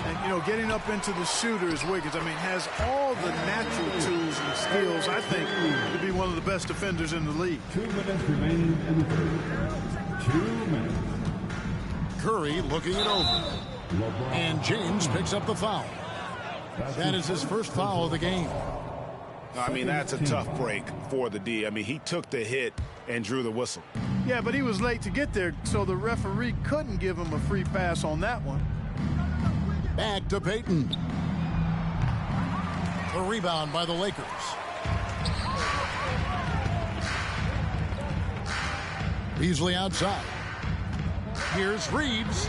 And, you know, getting up into the shooter is Wiggins. I mean, has all the natural tools and skills, I think, to be one of the best defenders in the league.
2 minutes remaining in the third. 2 minutes.
Curry looking it over. And James picks up the foul. That is his first foul of the game.
I mean, that's a tough break for the D. I mean, he took the hit and drew the whistle.
Yeah, but he was late to get there, so the referee couldn't give him a free pass on that one.
Back to Payton. The rebound by the Lakers. Beasley outside. Here's Reeves.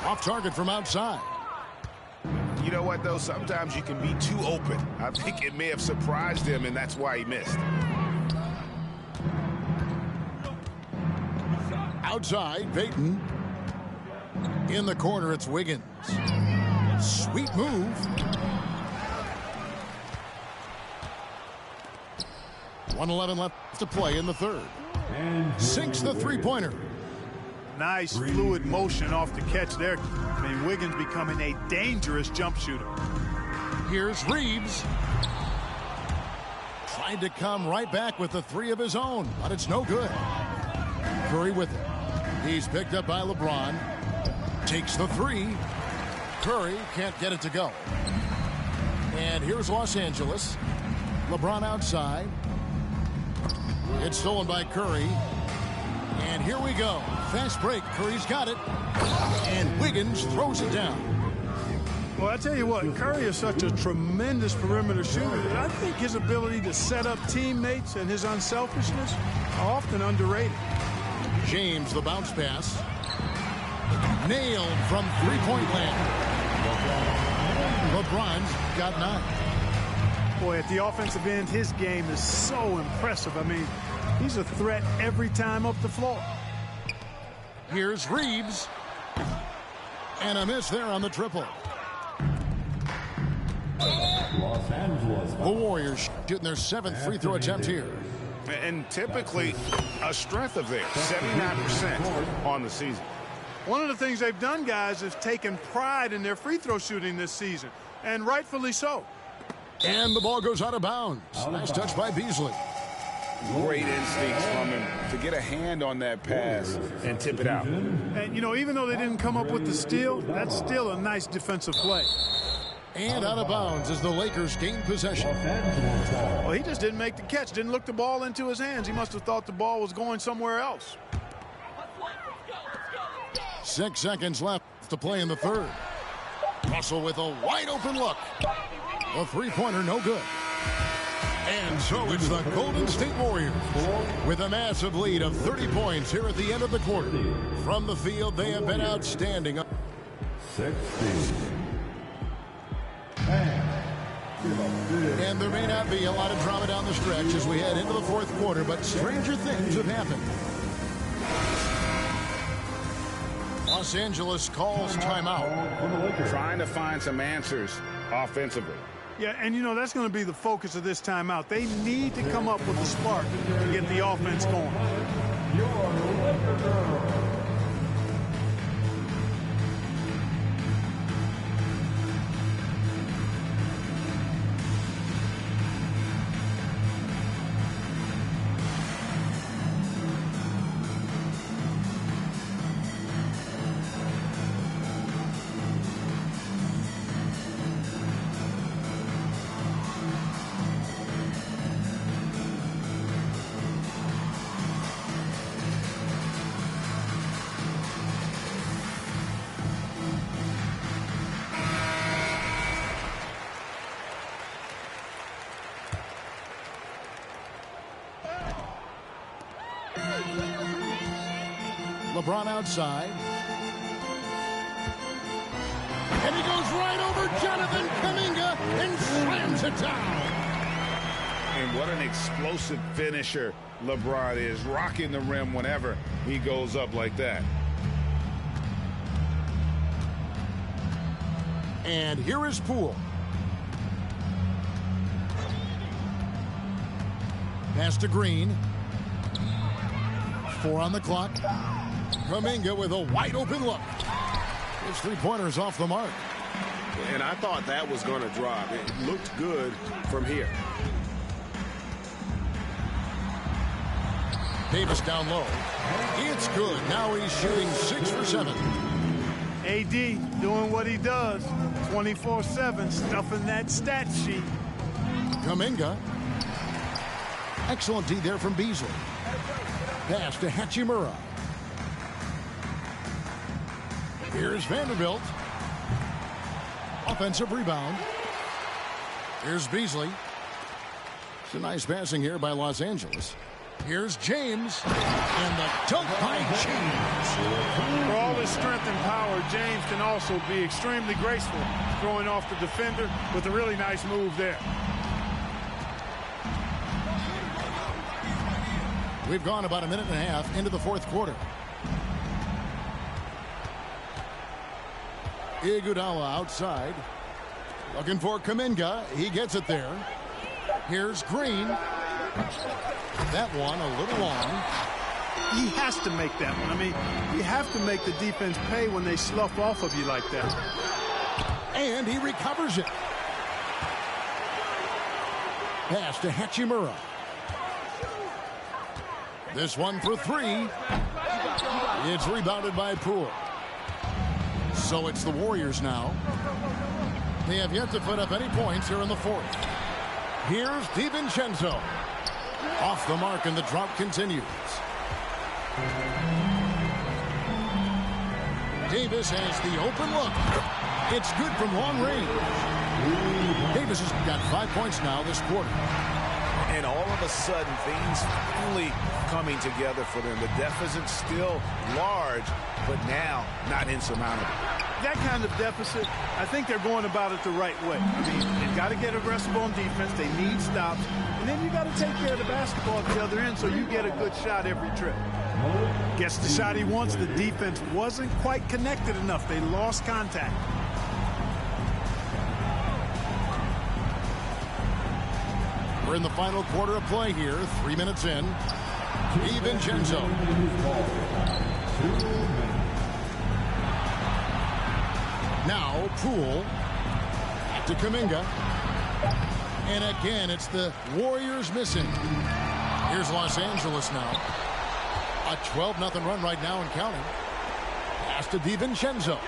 Off target from outside.
You know what, though? Sometimes you can be too open. I think it may have surprised him, and that's why he missed.
Outside, Payton. In the corner, it's Wiggins. Sweet move. .111 left to play in the third. Sinks the three-pointer.
Nice fluid motion off the catch there. I mean, Wiggins becoming a dangerous jump shooter.
Here's Reeves. Tried to come right back with the 3 of his own, but it's no good. Curry with it. He's picked up by LeBron. Takes the 3. Curry can't get it to go. And here's Los Angeles. LeBron outside. It's stolen by Curry. And here we go. Fast break. Curry's got it. And Wiggins throws it down.
Well, I tell you what, Curry is such a tremendous perimeter shooter that I think his ability to set up teammates and his unselfishness are often underrated.
James, the bounce pass. Nailed from three-point land. LeBron's got 9.
Boy, at the offensive end, his game is so impressive. I mean, he's a threat every time up the floor.
Here's Reeves. And a miss there on the triple.
Los Angeles.
The Warriors shooting their 7th free throw attempt here.
And typically a strength of theirs, 79% on the season.
One of the things they've done, guys, is taken pride in their free throw shooting this season, and rightfully so.
And the ball goes out of bounds. Nice touch by Beasley.
Great instincts from him to get a hand on that pass and tip it out.
And, you know, even though they didn't come up with the steal, that's still a nice defensive play.
And out of bounds as the Lakers gain possession.
Well, he just didn't make the catch, didn't look the ball into his hands. He must have thought the ball was going somewhere else.
6 seconds left to play in the third. Russell with a wide open look. A three-pointer, no good. And so it's the Golden State Warriors with a massive lead of 30 points here at the end of the quarter. From the field, they have been outstanding.
16.
And there may not be a lot of drama down the stretch as we head into the fourth quarter, but stranger things have happened. Los Angeles calls timeout.
Trying to find some answers offensively.
Yeah, and you know, that's going to be the focus of this timeout. They need to come up with a spark to get the offense going.
LeBron outside. And he goes right over Jonathan Kuminga and slams it down.
And what an explosive finisher LeBron is, rocking the rim whenever he goes up like that.
And here is Poole. Pass to Green. 4 on the clock. Kuminga with a wide open look. His 3-pointers off the mark.
And I thought that was going to drop. It looked good from here.
Davis down low. It's good. Now he's shooting 6 for 7.
AD doing what he does. 24/7, stuffing that stat sheet.
Kuminga. Excellent D there from Beasley. Pass to Hachimura. Here's Vanderbilt. Offensive rebound. Here's Beasley. It's a nice passing here by Los Angeles. Here's James. And the dunk by James.
For all his strength and power, James can also be extremely graceful, throwing off the defender with a really nice move there.
We've gone about a minute and a half into the 4th quarter. Iguodala outside. Looking for Kuminga. He gets it there. Here's Green. That one a little long.
He has to make that one. I mean, you have to make the defense pay when they slough off of you like that.
And he recovers it. Pass to Hachimura. This one for 3. It's rebounded by Poole. So it's the Warriors now. They have yet to put up any points here in the 4th. Here's DiVincenzo. Off the mark, and the drought continues. Davis has the open look. It's good from long range. Davis has got 5 points now this quarter.
And all of a sudden, things finally coming together for them. The deficit's still large, but now not insurmountable.
That kind of deficit, I think they're going about it the right way. I mean, they've got to get aggressive on defense. They need stops. And then you got to take care of the basketball at the other end so you get a good shot every trip. Gets the shot he wants. The defense wasn't quite connected enough. They lost contact.
We're in the final quarter of play here. 3 minutes in. DiVincenzo. Now Poole. Back to Kuminga. And again, it's the Warriors missing. Here's Los Angeles now. A 12-0 run right now and counting. Pass to DiVincenzo.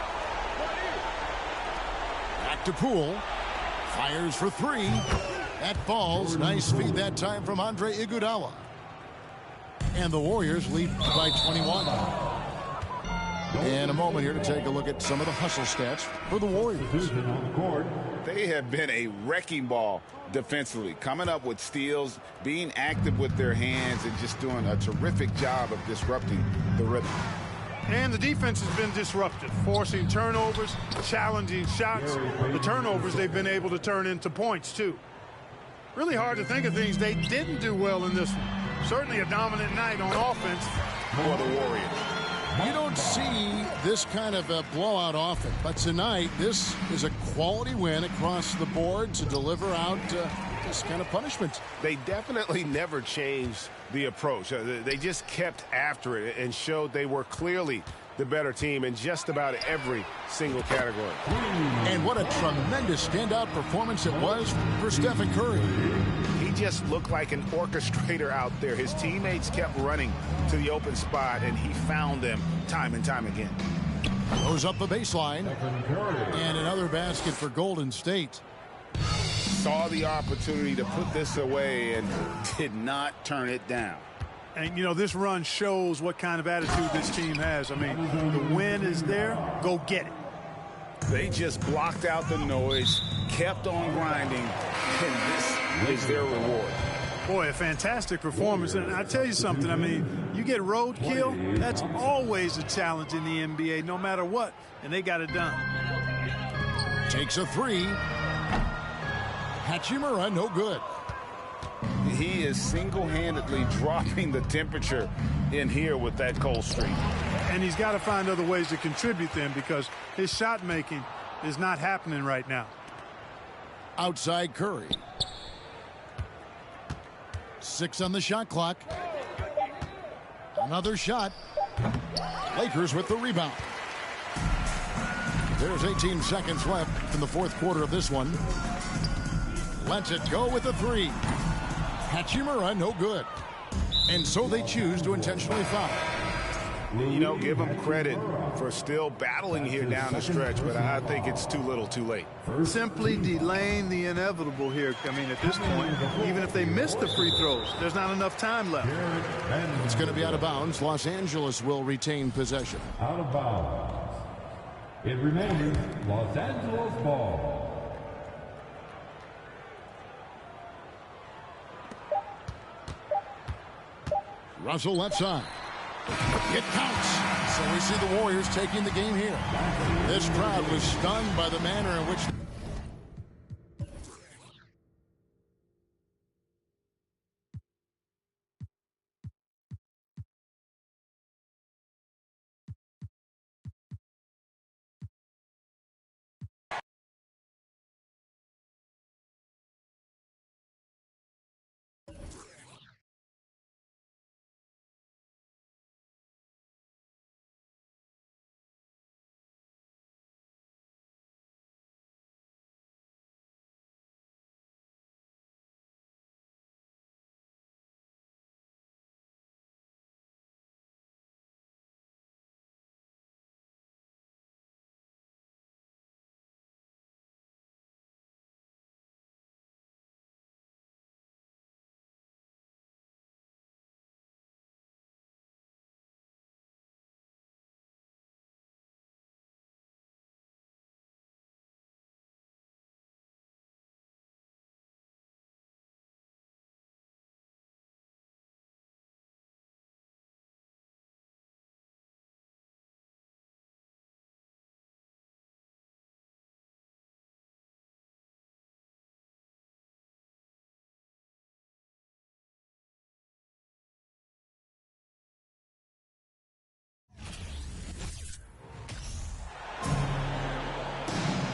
Back to Poole. Fires for 3. That falls. Nice feed that time from Andre Iguodala. And the Warriors lead by 21. In a moment here to take a look at some of the hustle stats for the Warriors.
They have been a wrecking ball defensively, coming up with steals, being active with their hands, and just doing a terrific job of disrupting the rhythm.
And the defense has been disruptive, forcing turnovers, challenging shots. The turnovers they've been able to turn into points, too. Really hard to think of things they didn't do well in this one. Certainly a dominant night on offense
for the Warriors.
You don't see this kind of a blowout often, but tonight this is a quality win across the board to deliver out this kind of punishment.
They definitely never changed the approach. They just kept after it and showed they were clearly the better team in just about every single category.
And what a tremendous standout performance it was for Stephen Curry.
He just looked like an orchestrator out there. His teammates kept running to the open spot, and he found them time and time again.
Goes up the baseline. And another basket for Golden State.
Saw the opportunity to put this away and did not turn it down.
And, you know, this run shows what kind of attitude this team has. I mean, the win is there. Go get it.
They just blocked out the noise, kept on grinding, and this is their reward.
Boy, a fantastic performance. And I tell you something, I mean, you get roadkill, that's always a challenge in the NBA, no matter what. And they got it done.
Takes a three. Hachimura, no good.
He is single-handedly dropping the temperature in here with that cold streak.
And he's got to find other ways to contribute then, because his shot making is not happening right now.
Outside Curry. 6 on the shot clock. Another shot. Lakers with the rebound. There's 18 seconds left in the fourth quarter of this one. Lets it go with a three. Hachimura, no good. And so they choose to intentionally foul.
You know, give them credit for still battling here down the stretch, but I think it's too little too late.
Simply delaying the inevitable here. I mean, at this point, even if they miss the free throws, there's not enough time left.
It's going to be out of bounds. Los Angeles will retain possession.
Out of bounds. It remains Los Angeles ball.
Russell left side. It counts. So we see the Warriors taking the game here. This crowd was stunned by the manner in which...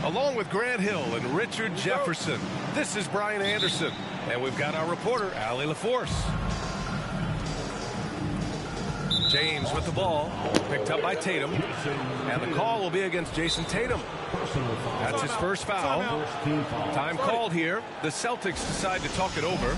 Along with Grant Hill and Richard Jefferson, this is Brian Anderson. And we've got our reporter, Allie LaForce. James with the ball, picked up by Tatum. And the call will be against Jason Tatum. That's his first foul. Time called here. The Celtics decide to talk it over.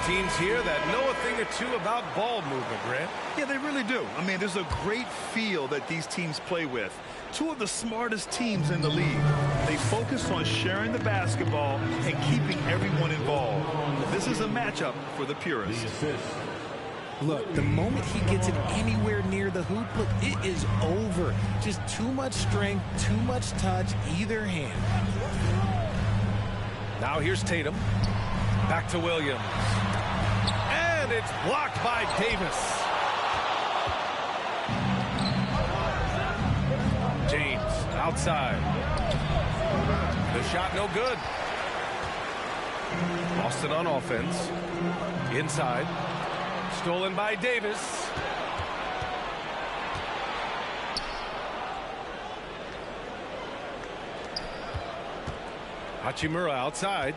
Teams here that know a thing or two about ball movement, Grant.
Yeah, they really do. I mean, there's a great feel that these teams play with. Two of the smartest teams in the league. They focus on sharing the basketball and keeping everyone involved. This is a matchup for the purists.
Look, the moment he gets it anywhere near the hoop, look, it is over. Just too much strength, too much touch, either hand.
Now here's Tatum. Back to Williams. And it's blocked by Davis. James outside. The shot no good. Boston on offense. Inside. Stolen by Davis. Hachimura outside.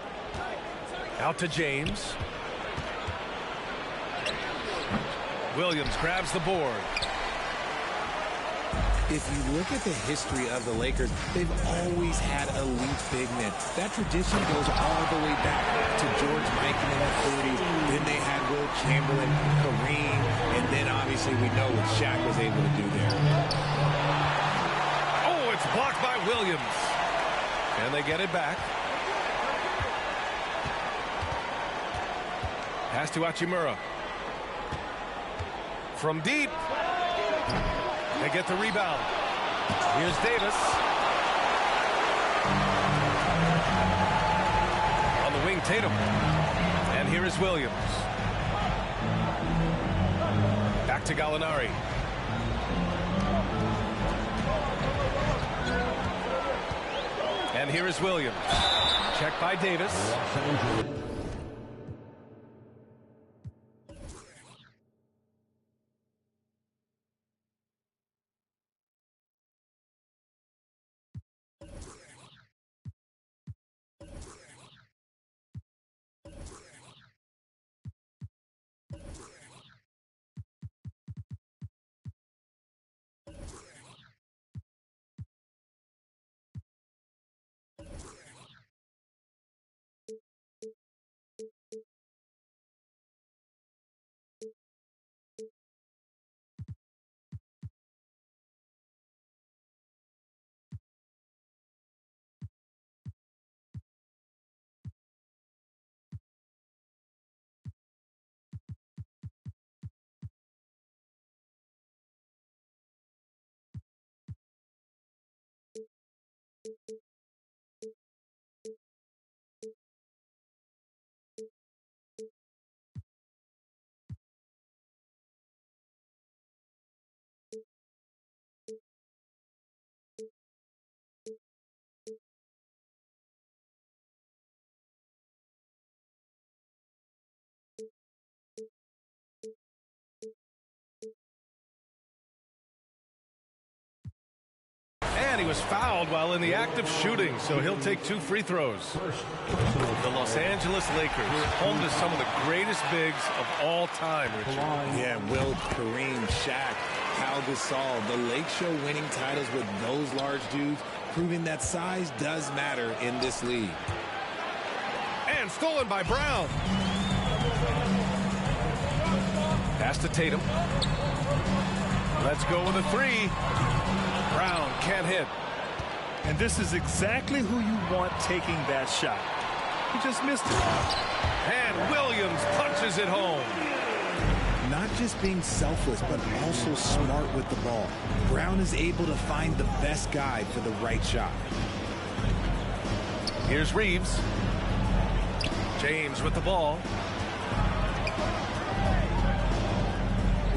Out to James. Williams grabs the board.
If you look at the history of the Lakers, they've always had elite big men. That tradition goes all the way back to George Mikan in the 40s. Then they had Will Chamberlain, Kareem, and then obviously we know what Shaq was able to do there.
Oh, it's blocked by Williams. And they get it back. Pass to Hachimura. From deep. They get the rebound. Here's Davis. On the wing, Tatum. And here is Williams. Back to Gallinari. And here is Williams. Checked by Davis. And he was fouled while in the act of shooting, so he'll take 2 free throws. The Los Angeles Lakers, home to some of the greatest bigs of all time, Richard.
Yeah, Wilt, Kareem, Shaq, Pau Gasol, the Lake Show winning titles with those large dudes, proving that size does matter in this league.
And stolen by Brown. Pass to Tatum. Let's go with a 3. Brown can't hit.
And this is exactly who you want taking that shot. He just missed it.
And Williams punches it home.
Not just being selfless, but also smart with the ball. Brown is able to find the best guy for the right shot.
Here's Reeves. James with the ball.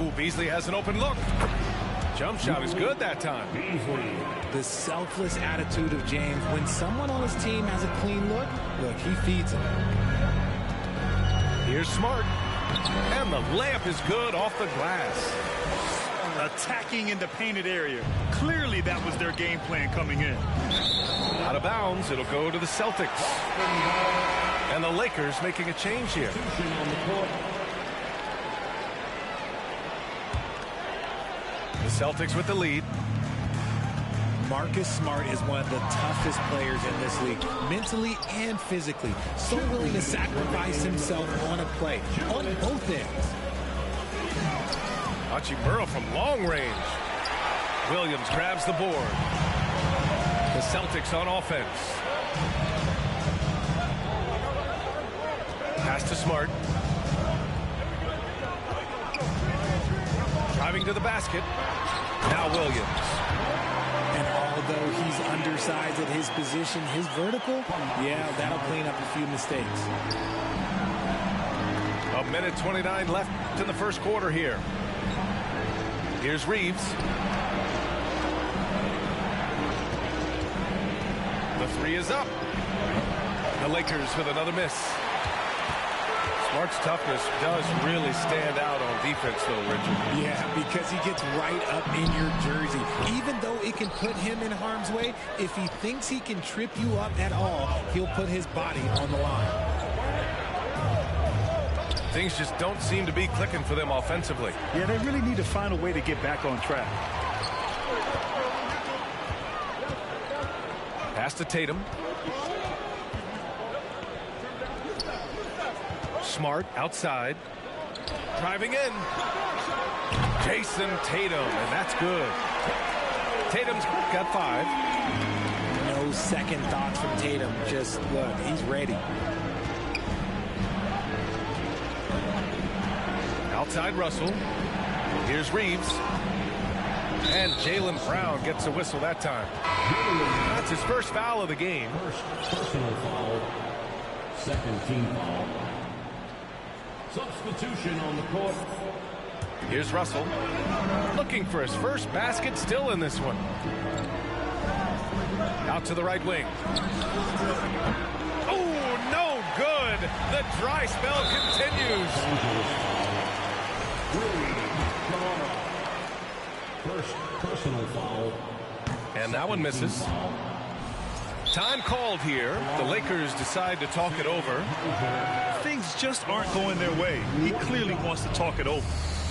Ooh, Beasley has an open look. Jump shot is good that time.
The selfless attitude of James. When someone on his team has a clean look, he feeds him.
Here's Smart. And the layup is good off the glass.
Attacking in the painted area. Clearly that was their game plan coming in.
Out of bounds, it'll go to the Celtics. And the Lakers making a change here. The Celtics with the lead.
Marcus Smart is one of the toughest players in this league, mentally and physically. So willing to sacrifice himself on a play, on both ends.
Hachimura from long range. Williams grabs the board. The Celtics on offense. Pass to Smart. Driving to the basket. Now Williams.
And although he's undersized at his position, his vertical, yeah, that'll clean up a few mistakes.
1:29 left in the first quarter here. Here's Reeves. The 3 is up. The Lakers with another miss. Smart's toughness does really stand out on defense, though, Richard.
Yeah, because he gets right up in your jersey. Even though it can put him in harm's way, if he thinks he can trip you up at all, he'll put his body on the line.
Things just don't seem to be clicking for them offensively.
Yeah, they really need to find a way to get back on track.
Pass to Tatum. Smart outside. Driving in. Jason Tatum, and that's good. Tatum's got 5.
No second thoughts from Tatum. Just look, he's ready.
Outside Russell. Here's Reeves. And Jaylen Brown gets a whistle that time. That's his first foul of the game.
First personal foul. Second team foul. Substitution on the court.
Here's Russell. Looking for his first basket, still in this one. Out to the right wing. Oh, no good. The dry spell continues.
First personal foul.
And that one misses. Time called here. The Lakers decide to talk it over.
Things just aren't going their way. He clearly wants to talk it over.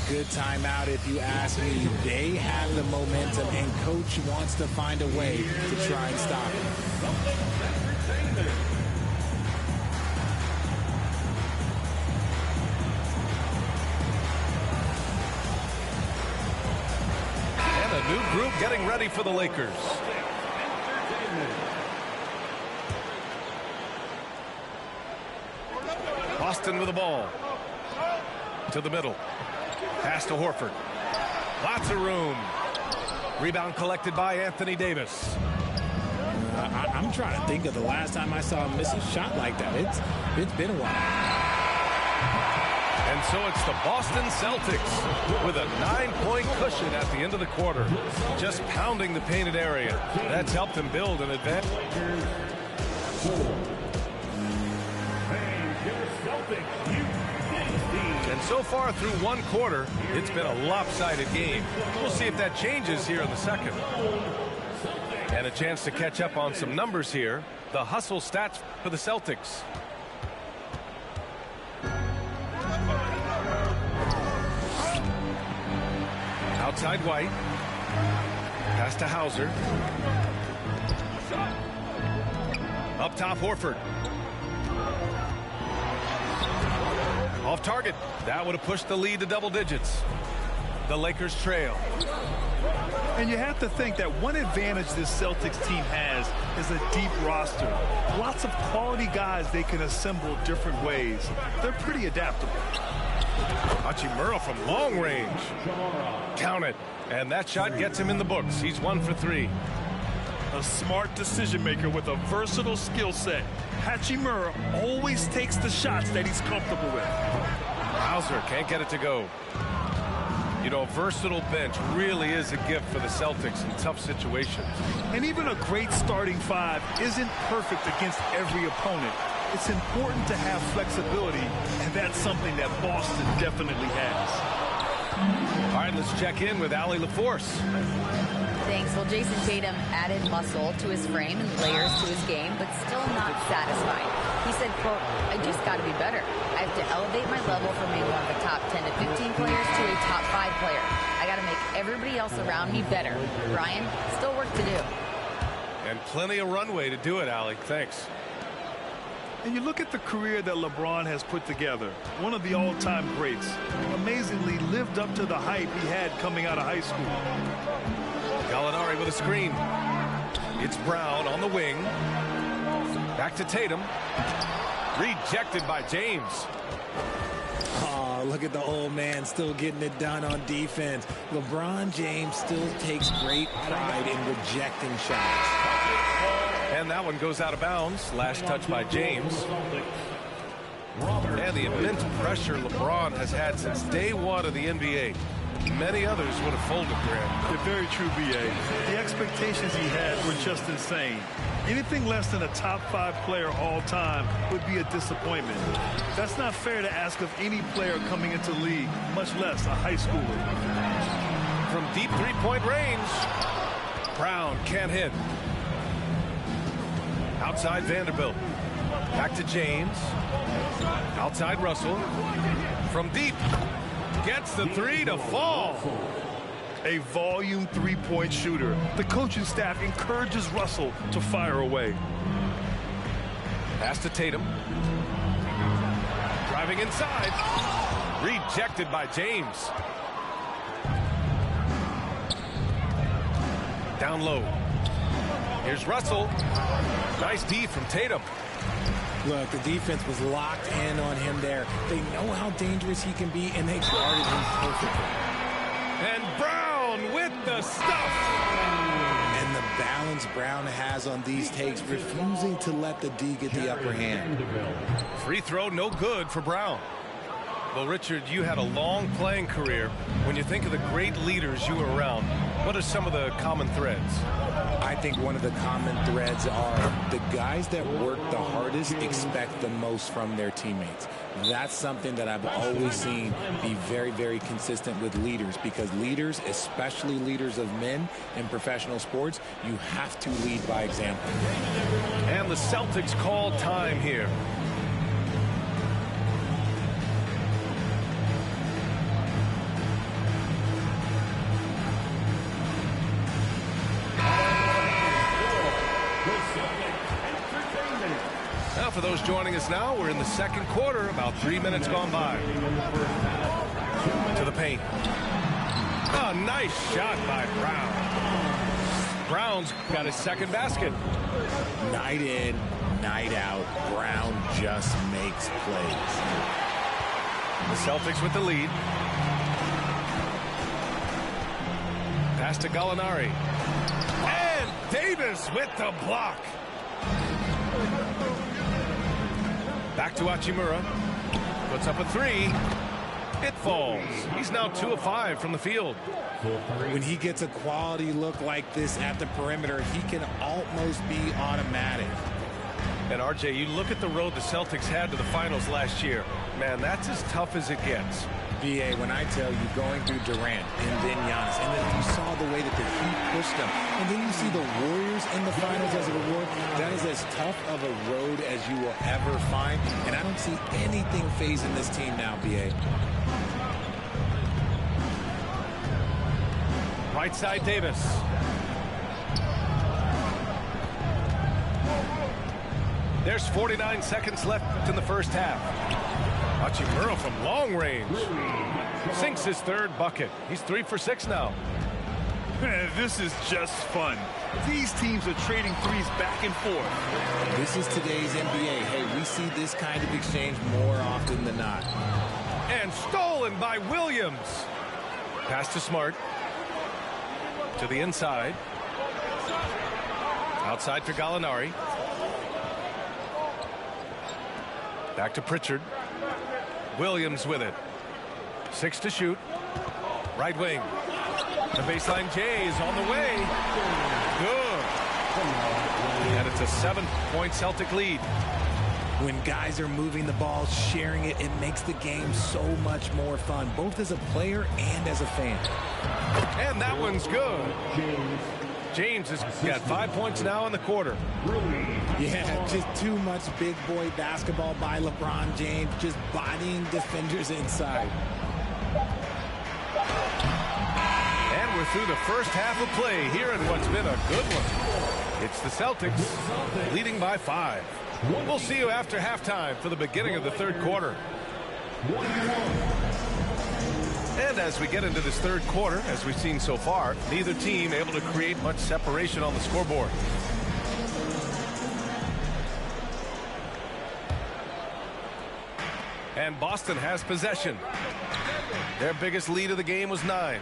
Good timeout if you ask me. They have the momentum, and coach wants to find a way to try and stop it.
And a new group getting ready for the Lakers. Boston with the ball. To the middle. Pass to Horford. Lots of room. Rebound collected by Anthony Davis.
I'm trying to think of the last time I saw him miss a shot like that. It's been a while.
And so it's the Boston Celtics with a 9-point cushion at the end of the quarter. Just pounding the painted area. That's helped them build an advantage. And so far through one quarter, it's been a lopsided game. We'll see if that changes here in the second. And a chance to catch up on some numbers here. The hustle stats for the Celtics. Outside White. Pass to Hauser. Up top, Horford. Off target. That would have pushed the lead to double digits. The Lakers trail.
And you have to think that one advantage this Celtics team has is a deep roster. Lots of quality guys they can assemble different ways. They're pretty adaptable.
Hachimura from long range. Count it. And that shot gets him in the books. He's 1 for 3.
A smart decision maker with a versatile skill set. Hachimura always takes the shots that he's comfortable with.
Hauser can't get it to go. You know, a versatile bench really is a gift for the Celtics in tough situations.
And even a great starting 5 isn't perfect against every opponent. It's important to have flexibility, and that's something that Boston definitely has.
All right, let's check in with Allie LaForce.
Thanks. Well, Jason Tatum added muscle to his frame and layers to his game, but still not satisfied. He said, quote, I just got to be better. I have to elevate my level from being one of the top 10 to 15 players to a top 5 player. I got to make everybody else around me better. Brian, still work to do.
And plenty of runway to do it, Allie. Thanks.
And you look at the career that LeBron has put together, one of the all-time greats, amazingly lived up to the hype he had coming out of high school.
Gallinari with a screen. It's Brown on the wing. Back to Tatum. Rejected by James.
Oh, look at the old man still getting it done on defense. LeBron James still takes great pride in rejecting shots.
And that one goes out of bounds. Last touch by James. And the immense pressure LeBron has had since day one of the NBA. Many others would have folded, Grant.
They're very true, B.A. The expectations he had were just insane. Anything less than a top 5 player all time would be a disappointment. That's not fair to ask of any player coming into the league, much less a high schooler.
From deep three-point range, Brown can't hit. Outside Vanderbilt. Back to James. Outside Russell. From deep. Gets the 3 to fall.
a volume three-point shooter. The coaching staff encourages Russell to fire away.
Pass to Tatum. Driving inside. Rejected by James. Down low. Here's Russell. Nice D from Tatum.
Look, the defense was locked in on him there. They know how dangerous he can be, and they guarded him perfectly.
And Brown with the stuff.
And the balance Brown has on these takes, refusing to let the D get the upper hand.
Free throw, no good for Brown. Well, Richard, you had a long playing career. When you think of the great leaders you were around, what are some of the common threads?
I think one of the common threads are the guys that work the hardest expect the most from their teammates. That's something that I've always seen be very, very consistent with leaders, because leaders, especially leaders of men in professional sports, you have to lead by example.
And the Celtics call time here. Now, for those joining us now, we're in the second quarter, about 3 minutes gone by. To the paint. Oh, nice shot by Brown. Brown's got his second basket.
Night in, night out, Brown just makes plays.
The Celtics with the lead. Pass to Gallinari. And Davis with the block. Back to Hachimura. Puts up a three. It falls. He's now 2 of 5 from the field.
When he gets a quality look like this at the perimeter, he can almost be automatic.
And RJ, you look at the road the Celtics had to the finals last year. Man, that's as tough as it gets.
BA, when I tell you, going through Durant and then Giannis, and then you saw the way that the Heat pushed them, and then you see the Warriors in the finals as a reward, that is as tough of a road as you will ever find, and I don't see anything phasing this team now, BA.
Right side, Davis. There's 49 seconds left in the first half. Hachimura from long range. Sinks his third bucket. He's 3 for 6 now.
Man, this is just fun. These teams are trading threes back and forth.
This is today's NBA. Hey, we see this kind of exchange more often than not.
And stolen by Williams. Pass to Smart. To the inside. Outside for Gallinari. Back to Pritchard. Williams with it. 6 to shoot. Right wing. The baseline J is on the way. Good. And it's a 7-point Celtic lead.
When guys are moving the ball, sharing it, it makes the game so much more fun, both as a player and as a fan.
And that one's good. James has got 5 points now in the quarter.
Yeah, just too much big boy basketball by LeBron James, just bodying defenders inside.
And we're through the first half of play here in what's been a good one. It's the Celtics leading by 5. We'll see you after halftime for the beginning of the third quarter. And as we get into this third quarter, as we've seen so far, neither team able to create much separation on the scoreboard. And Boston has possession. Their biggest lead of the game was 9.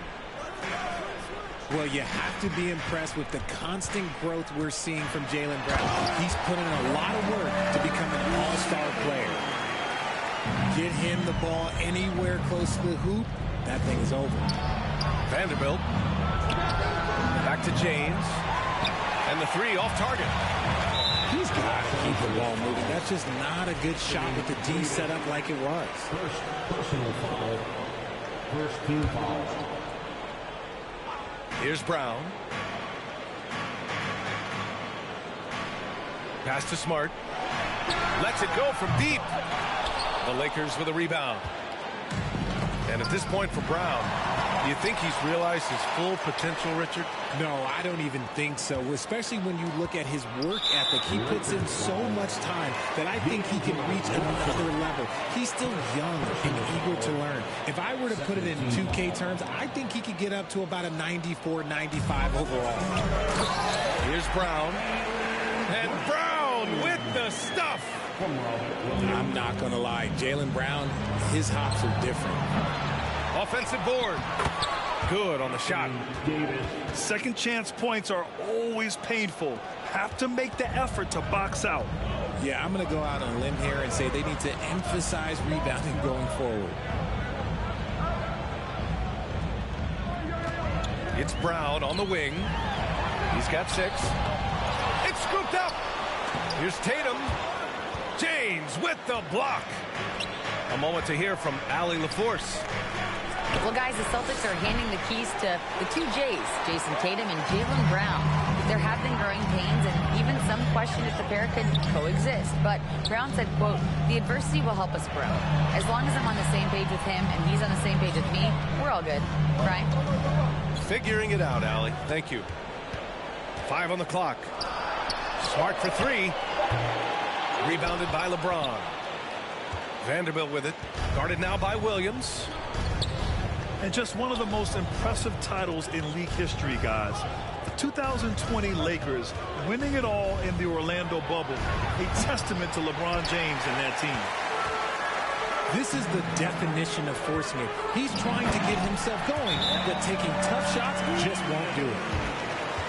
Well, you have to be impressed with the constant growth we're seeing from Jaylen Brown. He's put in a lot of work to become an all-star player. Get him the ball anywhere close to the hoop, that thing is over.
Vanderbilt. Back to James. And the 3 off target.
He's got to keep the ball moving. That's just not a good shot with the D set up like it was.
First personal foul. First team foul.
Here's Brown. Pass to Smart. Lets it go from deep. The Lakers with a rebound. And at this point for Brown, Do you think he's realized his full potential, Richard?
No, I don't even think so, especially when you look at his work ethic. He puts in so much time that I think he can reach another level. He's still young and eager to learn. If I were to put it in 2K terms, I think he could get up to about a 94, 95 overall.
Here's Brown. And Brown with the stuff.
I'm not going to lie. Jaylen Brown, his hops are different.
Offensive board. Good on the shot.
Second chance points are always painful. Have to make the effort to box out.
Yeah, I'm going to go out on a limb here and say they need to emphasize rebounding going forward.
It's Brown on the wing. He's got 6. It's scooped up. Here's Tatum. James with the block. A moment to hear from Allie LaForce.
Well, guys, the Celtics are handing the keys to the 2 J's, Jason Tatum and Jaylen Brown. There have been growing pains and even some question if the pair could coexist. But Brown said, quote, "The adversity will help us grow. As long as I'm on the same page with him and he's on the same page with me, we're all good." Brian?
Figuring it out, Allie. Thank you. 5 on the clock. Smart for 3. Rebounded by LeBron. Vanderbilt with it. Guarded now by Williams.
And just one of the most impressive titles in league history, guys. The 2020 Lakers winning it all in the Orlando bubble. A testament to LeBron James and that team.
This is the definition of forcing it. He's trying to get himself going, but taking tough shots just won't do it.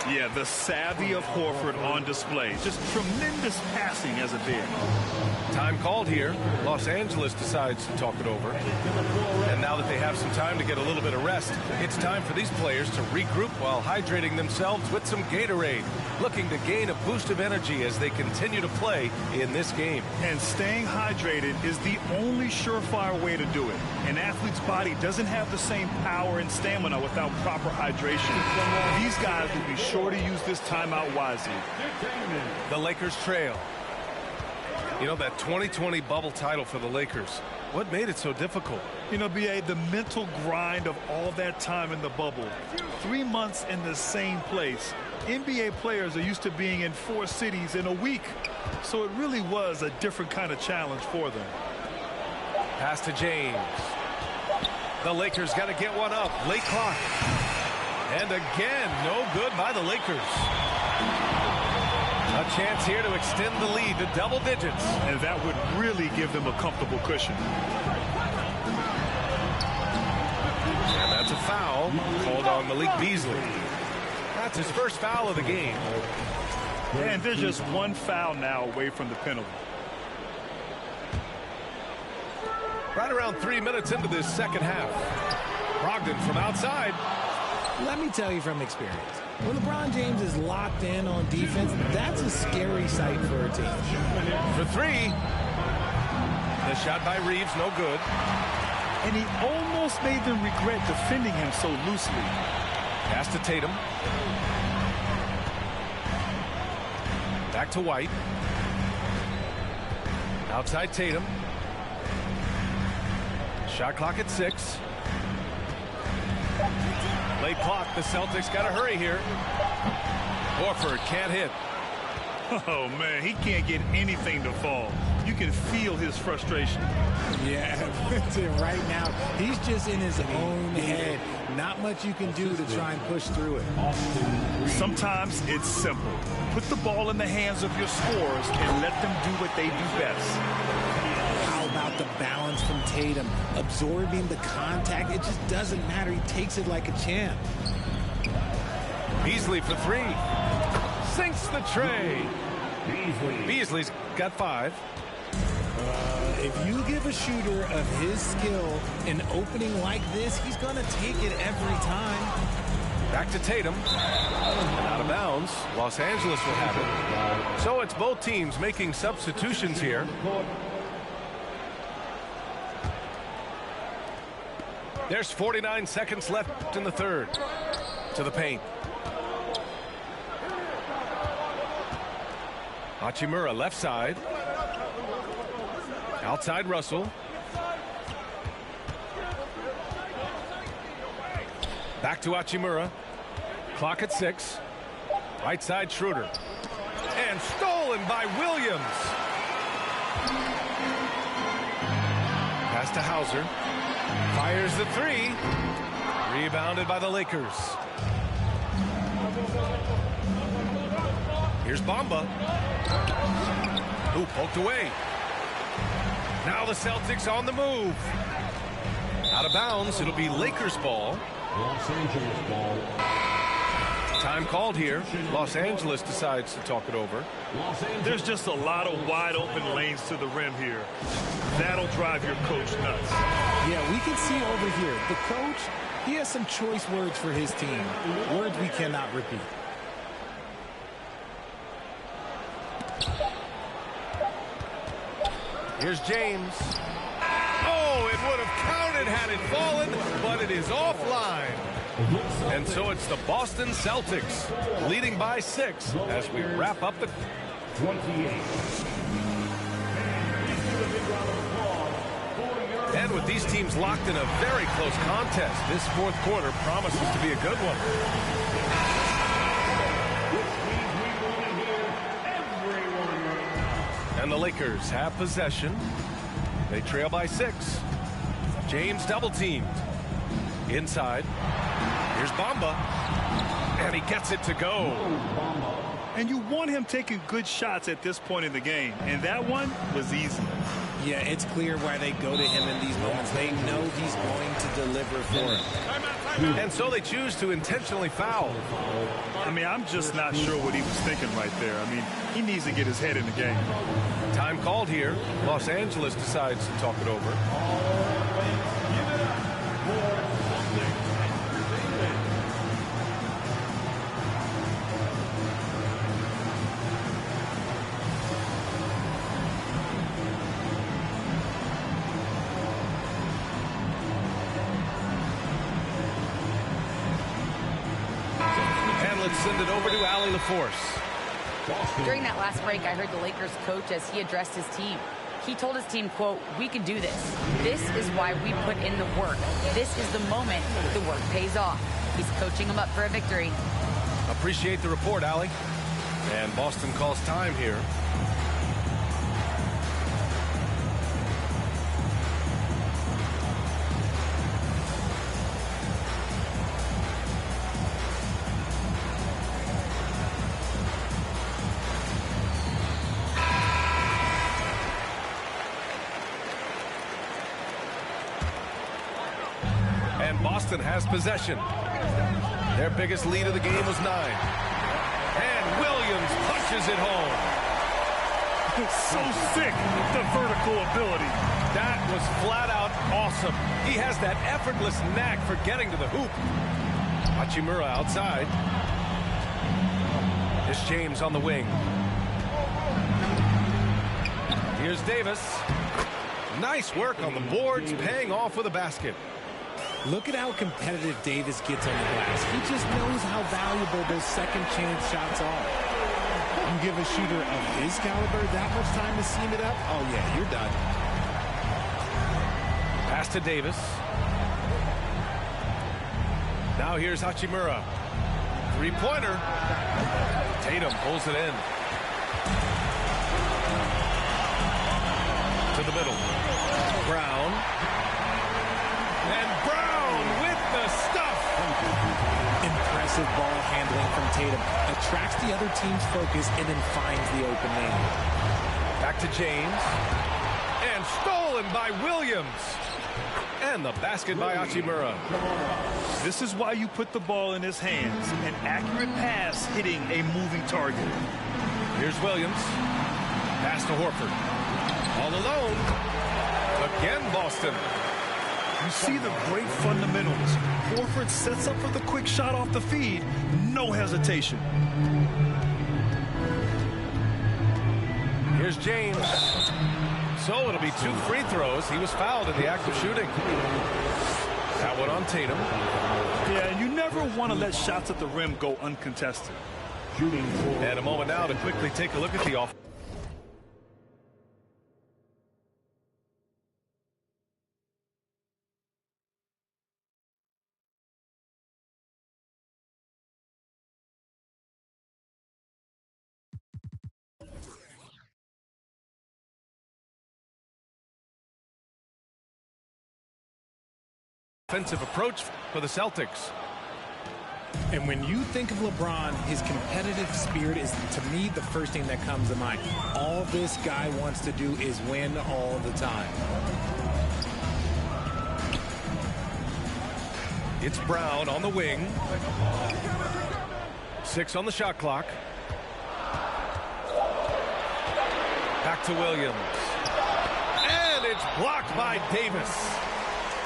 Yeah, the savvy of Horford on display. Just tremendous passing as a big.
Time called here. Los Angeles decides to talk it over. And now that they have some time to get a little bit of rest, it's time for these players to regroup while hydrating themselves with some Gatorade, looking to gain a boost of energy as they continue to play in this game.
And staying hydrated is the only surefire way to do it. An athlete's body doesn't have the same power and stamina without proper hydration. These guys will be sure to use this timeout wisely.
The Lakers trail. You know, that 2020 bubble title for the Lakers, what made it so difficult?
You know, B.A., the mental grind of all that time in the bubble. 3 months in the same place. NBA players are used to being in 4 cities in a week. So it really was a different kind of challenge for them.
Pass to James. The Lakers got to get one up. Late clock. And again, no good by the Lakers. A chance here to extend the lead to double digits.
And that would really give them a comfortable cushion.
And that's a foul called on Malik Beasley. That's his first foul of the game.
And there's just one foul now away from the penalty.
Right around 3 minutes into this second half. Brogdon from outside.
Let me tell you from experience, when LeBron James is locked in on defense, that's a scary sight for a team.
For 3. The shot by Reeves, no good.
And he almost made them regret defending him so loosely.
Pass to Tatum. Back to White. Outside Tatum. Shot clock at 6. Late clock. The Celtics got to hurry here. Horford can't hit.
Oh, man, he can't get anything to fall. You can feel his frustration.
Yeah, right now, he's just in his own head. Not much you can do to try and push through it.
Sometimes it's simple. Put the ball in the hands of your scorers and let them do what they do best.
How about the balance from Tatum? Absorbing the contact, it just doesn't matter. He takes it like a champ.
Beasley for 3. Sinks the tray. Beasley's got 5.
If you give a shooter of his skill an opening like this, he's going to take it every time.
Back to Tatum. Out of bounds. Los Angeles will have it. So it's both teams making substitutions here. There's 49 seconds left in the third. To the paint. Hachimura left side. Outside Russell. Back to Hachimura. Clock at 6. Right side Schroeder. And stolen by Williams. Pass to Hauser. Fires the 3. Rebounded by the Lakers. Here's Bamba. Who poked away. Now the Celtics on the move. Out of bounds. It'll be Lakers ball.
Los Angeles ball.
Time called here. Los Angeles decides to talk it over.
There's just a lot of wide open lanes to the rim here. That'll drive your coach nuts.
Yeah, we can see over here. The coach, he has some choice words for his team. Words we cannot repeat.
Here's James. Oh, it would have counted had it fallen, but it is offline. And so it's the Boston Celtics leading by 6 as we wrap up the
28.
And with these teams locked in a very close contest, this fourth quarter promises to be a good one. And the Lakers have possession. They trail by 6. James double teamed. Inside. Here's Bamba. And he gets it to go.
And you want him taking good shots at this point in the game. And that one was easy.
Yeah, it's clear why they go to him in these moments. They know he's going to deliver for them.
And so they choose to intentionally foul.
I mean, I'm just not sure what he was thinking right there. I mean, he needs to get his head in the game.
Time called here. Los Angeles decides to talk it over. Send it over to Allie LaForce.
During that last break, I heard the Lakers coach as he addressed his team. He told his team, quote, "We can do this. This is why we put in the work. This is the moment the work pays off." He's coaching them up for a victory.
Appreciate the report, Allie. And Boston calls time here. Boston has possession. Their biggest lead of the game was 9. And Williams punches it home.
So sick, the vertical ability.
That was flat out awesome. He has that effortless knack for getting to the hoop. Hachimura outside. Here's James on the wing. Here's Davis. Nice work on the boards, paying off with a basket.
Look at how competitive Davis gets on the glass. He just knows how valuable those second chance shots are. You give a shooter of his caliber that much time to seam it up, oh yeah, you're done.
Pass to Davis. Now here's Hachimura. Three-pointer. Tatum pulls it in. To the middle. Brown. And Brown with the stuff.
Impressive ball handling from Tatum. Attracts the other team's focus and then finds the open man.
Back to James. And stolen by Williams. And the basket by Hachimura.
This is why you put the ball in his hands. An accurate pass hitting a moving target.
Here's Williams. Pass to Horford. All alone. Again, Boston.
You see the great fundamentals. Horford sets up for the quick shot off the feed. No hesitation.
Here's James. So it'll be 2 free throws. He was fouled in the act of shooting. That one on Tatum.
Yeah, and you never want to let shots at the rim go uncontested.
And a moment now to quickly take a look at the offense. Offensive approach for the Celtics.
And when you think of LeBron, his competitive spirit is, to me, the first thing that comes to mind. All this guy wants to do is win all the time.
It's Brown on the wing. 6 on the shot clock. Back to Williams. And it's blocked by Davis.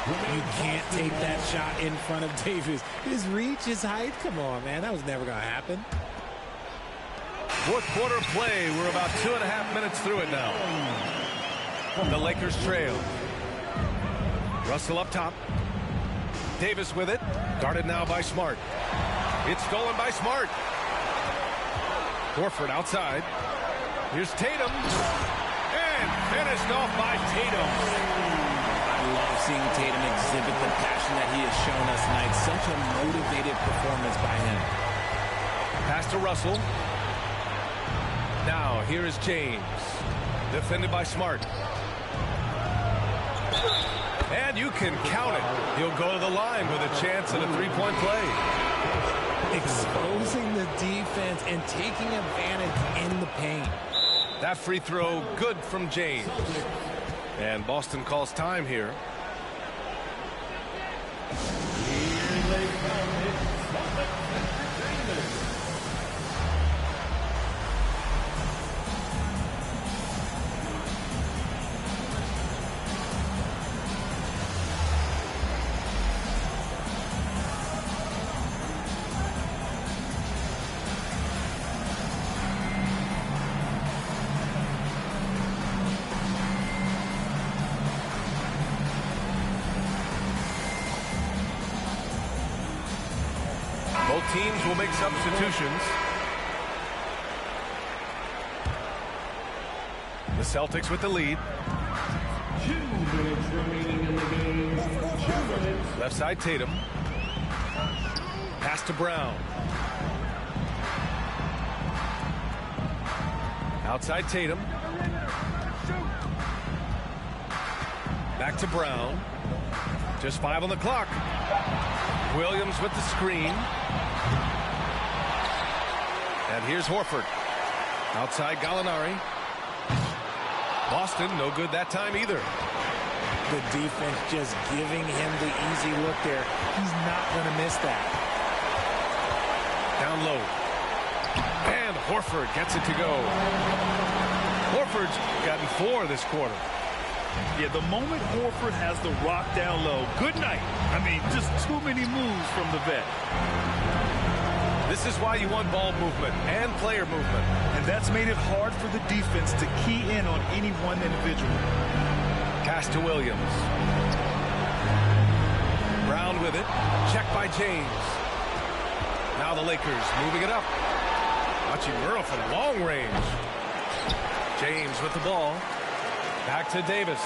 You can't take that shot in front of Davis. His reach, his height, come on, man. That was never going to happen.
Fourth quarter play. We're about 2.5 minutes through it now. The Lakers trail. Russell up top. Davis with it. Guarded now by Smart. It's stolen by Smart. Horford outside. Here's Tatum. And finished off by Tatum.
I love seeing Tatum exhibit the passion that he has shown us tonight. Such a motivated performance by him.
Pass to Russell. Now, here is James. Defended by Smart. And you can count it. He'll go to the line with a chance at a three-point play.
Exposing the defense and taking advantage in the paint.
That free throw good from James. And Boston calls time here. Both teams will make substitutions. The Celtics with the lead.
2 minutes remaining in the game. 2 minutes.
Left side Tatum. Pass to Brown. Outside Tatum. Back to Brown. Just 5 on the clock. Williams with the screen. And here's Horford. Outside Gallinari. Boston, no good that time either.
The defense just giving him the easy look there. He's not going to miss that.
Down low. And Horford gets it to go. Horford's gotten 4 this quarter.
Yeah, the moment Horford has the rock down low, good night. I mean, just too many moves from the vet.
This is why you want ball movement and player movement.
And that's made it hard for the defense to key in on any one individual.
Pass to Williams. Brown with it. Checked by James. Now the Lakers moving it up. Watching Murrow from long range. James with the ball. Back to Davis.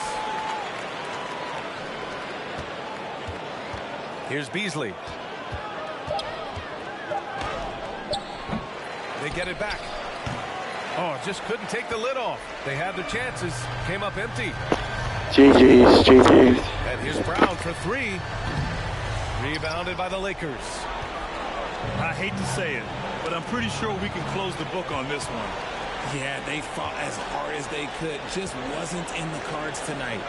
Here's Beasley. They get it back. Oh, just couldn't take the lid off. They had their chances. Came up empty.
GG's.
And here's Brown for 3. Rebounded by the Lakers.
I hate to say it, but I'm pretty sure we can close the book on this one.
Yeah, they fought as hard as they could. Just wasn't in the cards tonight.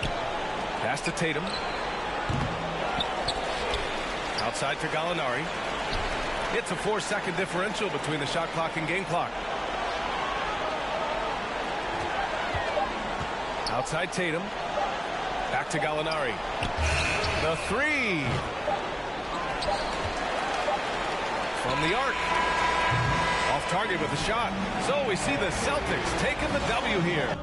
Pass to Tatum. Outside for Gallinari. It's a 4-second differential between the shot clock and game clock. Outside Tatum. Back to Gallinari. The 3. From the arc. Off target with the shot. So we see the Celtics taking the W here.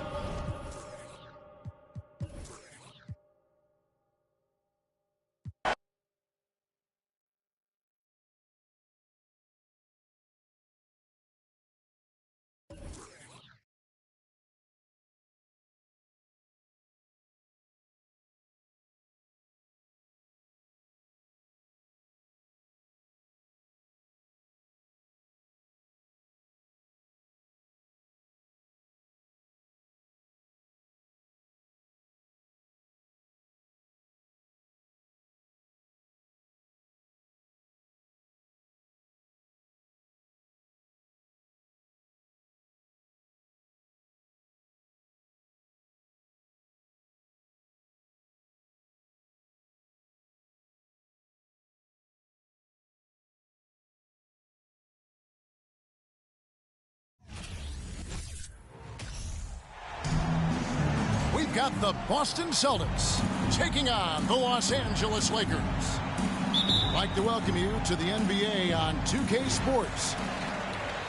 got the Boston Celtics taking on the Los Angeles Lakers. I'd like to welcome you to the NBA on 2K Sports.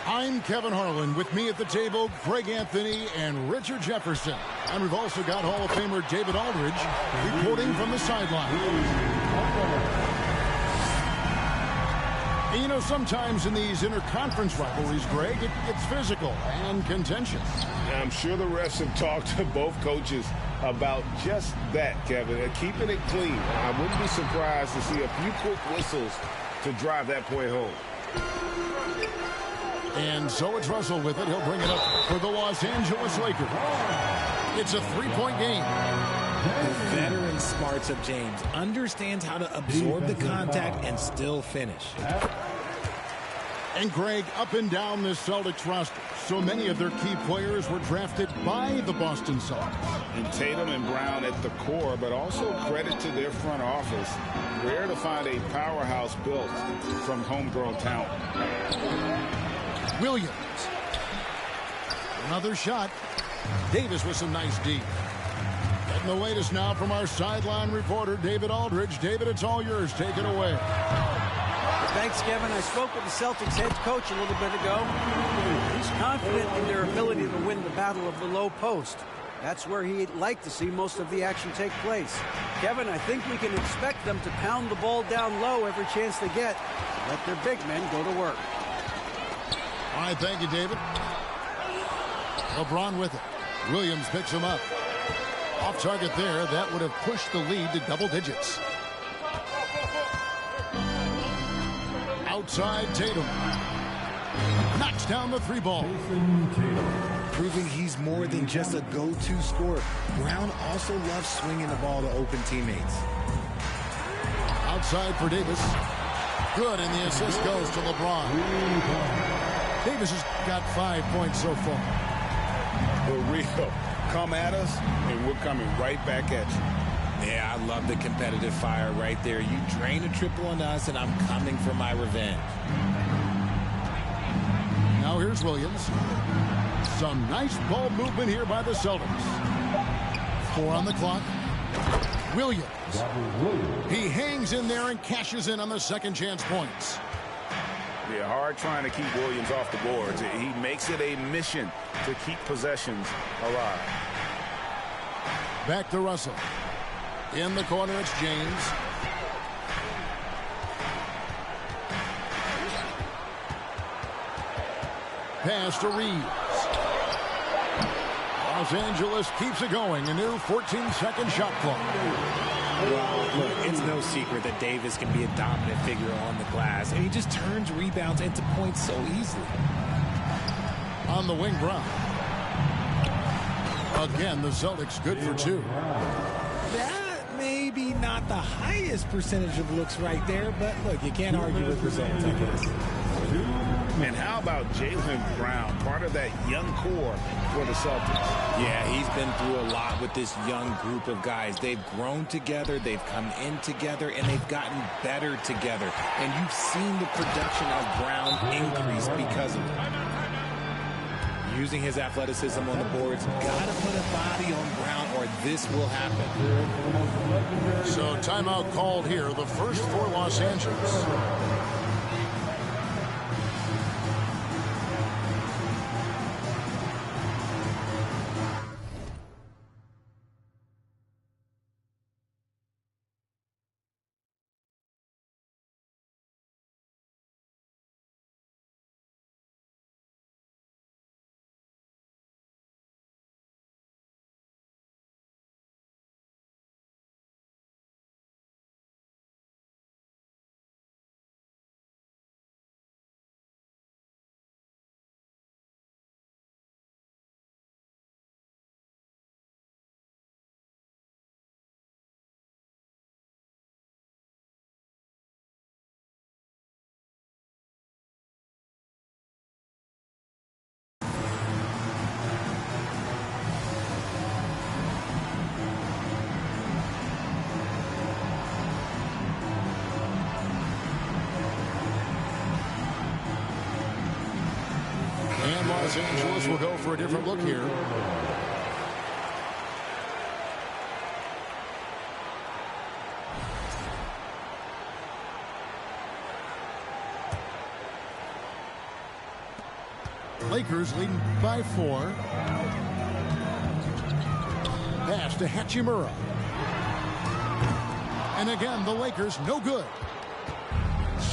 I'm Kevin Harlan. With me at the table, Greg Anthony and Richard Jefferson. And we've also got Hall of Famer David Aldridge reporting from the sideline. And you know, sometimes in these interconference rivalries, Greg, it gets physical and contentious.
I'm sure the refs have talked to both coaches about just that, Kevin, keeping it clean. I wouldn't be surprised to see a few quick whistles to drive that point home.
And so it's Russell with it. He'll bring it up for the Los Angeles Lakers. It's a three-point game.
The veteran smarts of James understands how to absorb the contact and still finish.
And Greg, up and down this Celtics roster, so many of their key players were drafted by the Boston Celtics.
And Tatum and Brown at the core, but also credit to their front office. Rare to find a powerhouse built from homegrown talent.
Williams. Another shot. Davis with some nice D. Getting the latest now from our sideline reporter, David Aldridge. David, it's all yours. Take it away.
Thanks, Kevin. I spoke with the Celtics head coach a little bit ago. He's confident in their ability to win the battle of the low post. That's where he'd like to see most of the action take place. Kevin, I think we can expect them to pound the ball down low every chance they get. Let their big men go to work.
All right, thank you, David. LeBron with it. Williams picks him up. Off target there. That would have pushed the lead to double digits. Outside Tatum. Knocks down the three ball.
Proving he's more than just a go-to scorer. Brown also loves swinging the ball to open teammates.
Outside for Davis. Good, and the assist goes to LeBron. Davis has got 5 points so far.
For real. Come at us, and we're coming right back at you.
Yeah, I love the competitive fire right there. You drain a triple on us, and I'm coming for my revenge.
Now here's Williams. Some nice ball movement here by the Celtics. 4 on the clock. Williams. He hangs in there and cashes in on the second chance points.
Yeah, hard trying to keep Williams off the boards. He makes it a mission to keep possessions alive.
Back to Russell. In the corner, it's James. Pass to Reeves. Los Angeles keeps it going. A new 14-second shot clock.
Well, look, it's no secret that Davis can be a dominant figure on the glass, and he just turns rebounds into points so easily.
On the wing, Brown. Again, the Celtics good for 2.
That maybe not the highest percentage of looks right there, but look, you can't argue with results, I guess.
And how about Jaylen Brown, part of that young core for the Celtics?
Yeah, he's been through a lot with this young group of guys. They've grown together, they've come in together, and they've gotten better together. And you've seen the production of Brown increase because of it. Using his athleticism on the boards, gotta put a body on Brown or this will happen.
So timeout called here, the first for Los Angeles. And Los Angeles will go for a different look here. Lakers leading by 4. Pass to Hachimura. And again, the Lakers no good.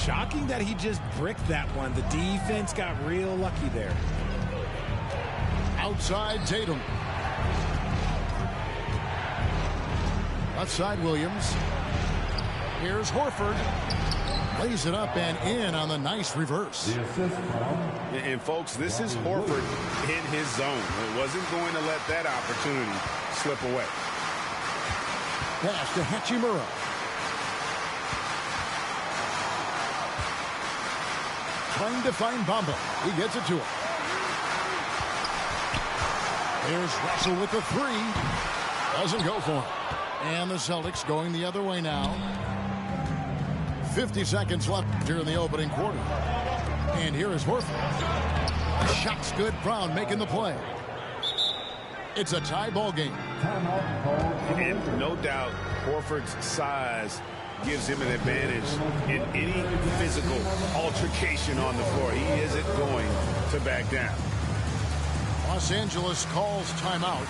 Shocking that he just bricked that one. The defense got real lucky there.
Outside Tatum. Left side Williams. Here's Horford. Lays it up and in on the nice reverse.
And folks, this is Horford in his zone. He wasn't going to let that opportunity slip away.
Pass to Hachimura. Trying to find Bamba. He gets it to him. Here's Russell with the 3. Doesn't go for him. And the Celtics going the other way now. 50 seconds left here in the opening quarter. And here is Horford. Shot's good. Brown making the play. It's a tie ball game.
And no doubt Horford's size gives him an advantage in any physical altercation on the floor. He isn't going to back down.
Los Angeles calls timeout.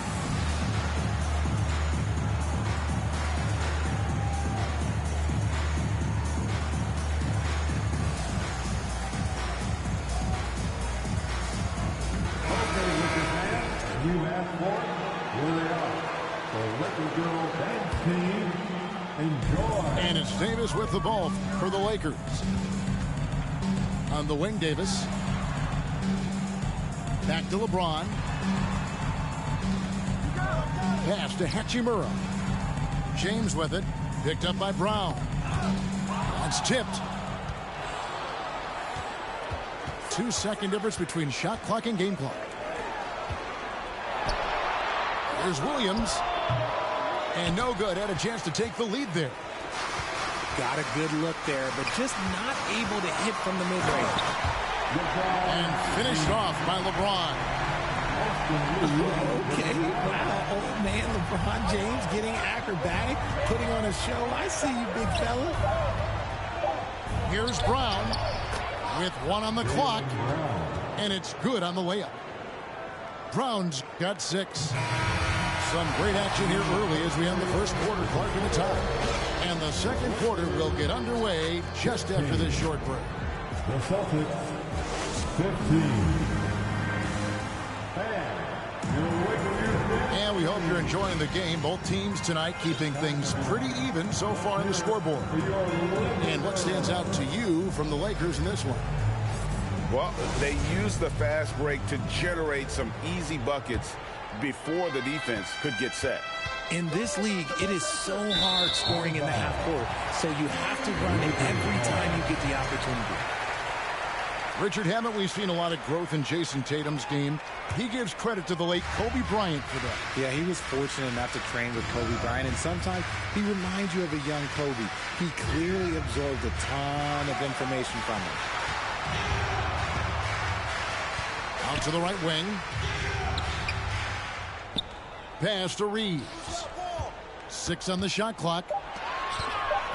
You asked for it. Here they are. The Lakers girl dance team. Enjoy.
And it's Davis with the ball for the Lakers. On the wing, Davis. Back to LeBron. Pass to Hachimura. James with it. Picked up by Brown. It's tipped. 2-second difference between shot clock and game clock. There's Williams. And no good. Had a chance to take the lead there.
Got a good look there, but just not able to hit from the mid-range.
And finished off by LeBron.
Okay, wow, old man LeBron James getting acrobatic, putting on a show. I see you, big fella.
Here's Brown with 1 on the clock, and it's good on the layup. Brown's got 6. Some great action here early as we end the first quarter. Clark in the top. And the second quarter will get underway just after this short break.
The Celtics 15.
And we hope you're enjoying the game. Both teams tonight keeping things pretty even so far in the scoreboard. And what stands out to you from the Lakers in this one?
Well, they used the fast break to generate some easy buckets before the defense could get set.
In this league, it is so hard scoring in the half court, so you have to run it every time you get the opportunity.
Richard, haven't we seen a lot of growth in Jason Tatum's game? He gives credit to the late Kobe Bryant for that.
Yeah, he was fortunate enough to train with Kobe Bryant, and sometimes he reminds you of a young Kobe. He clearly absorbed a ton of information from him.
Out to the right wing. Pass to Reeves. 6 on the shot clock.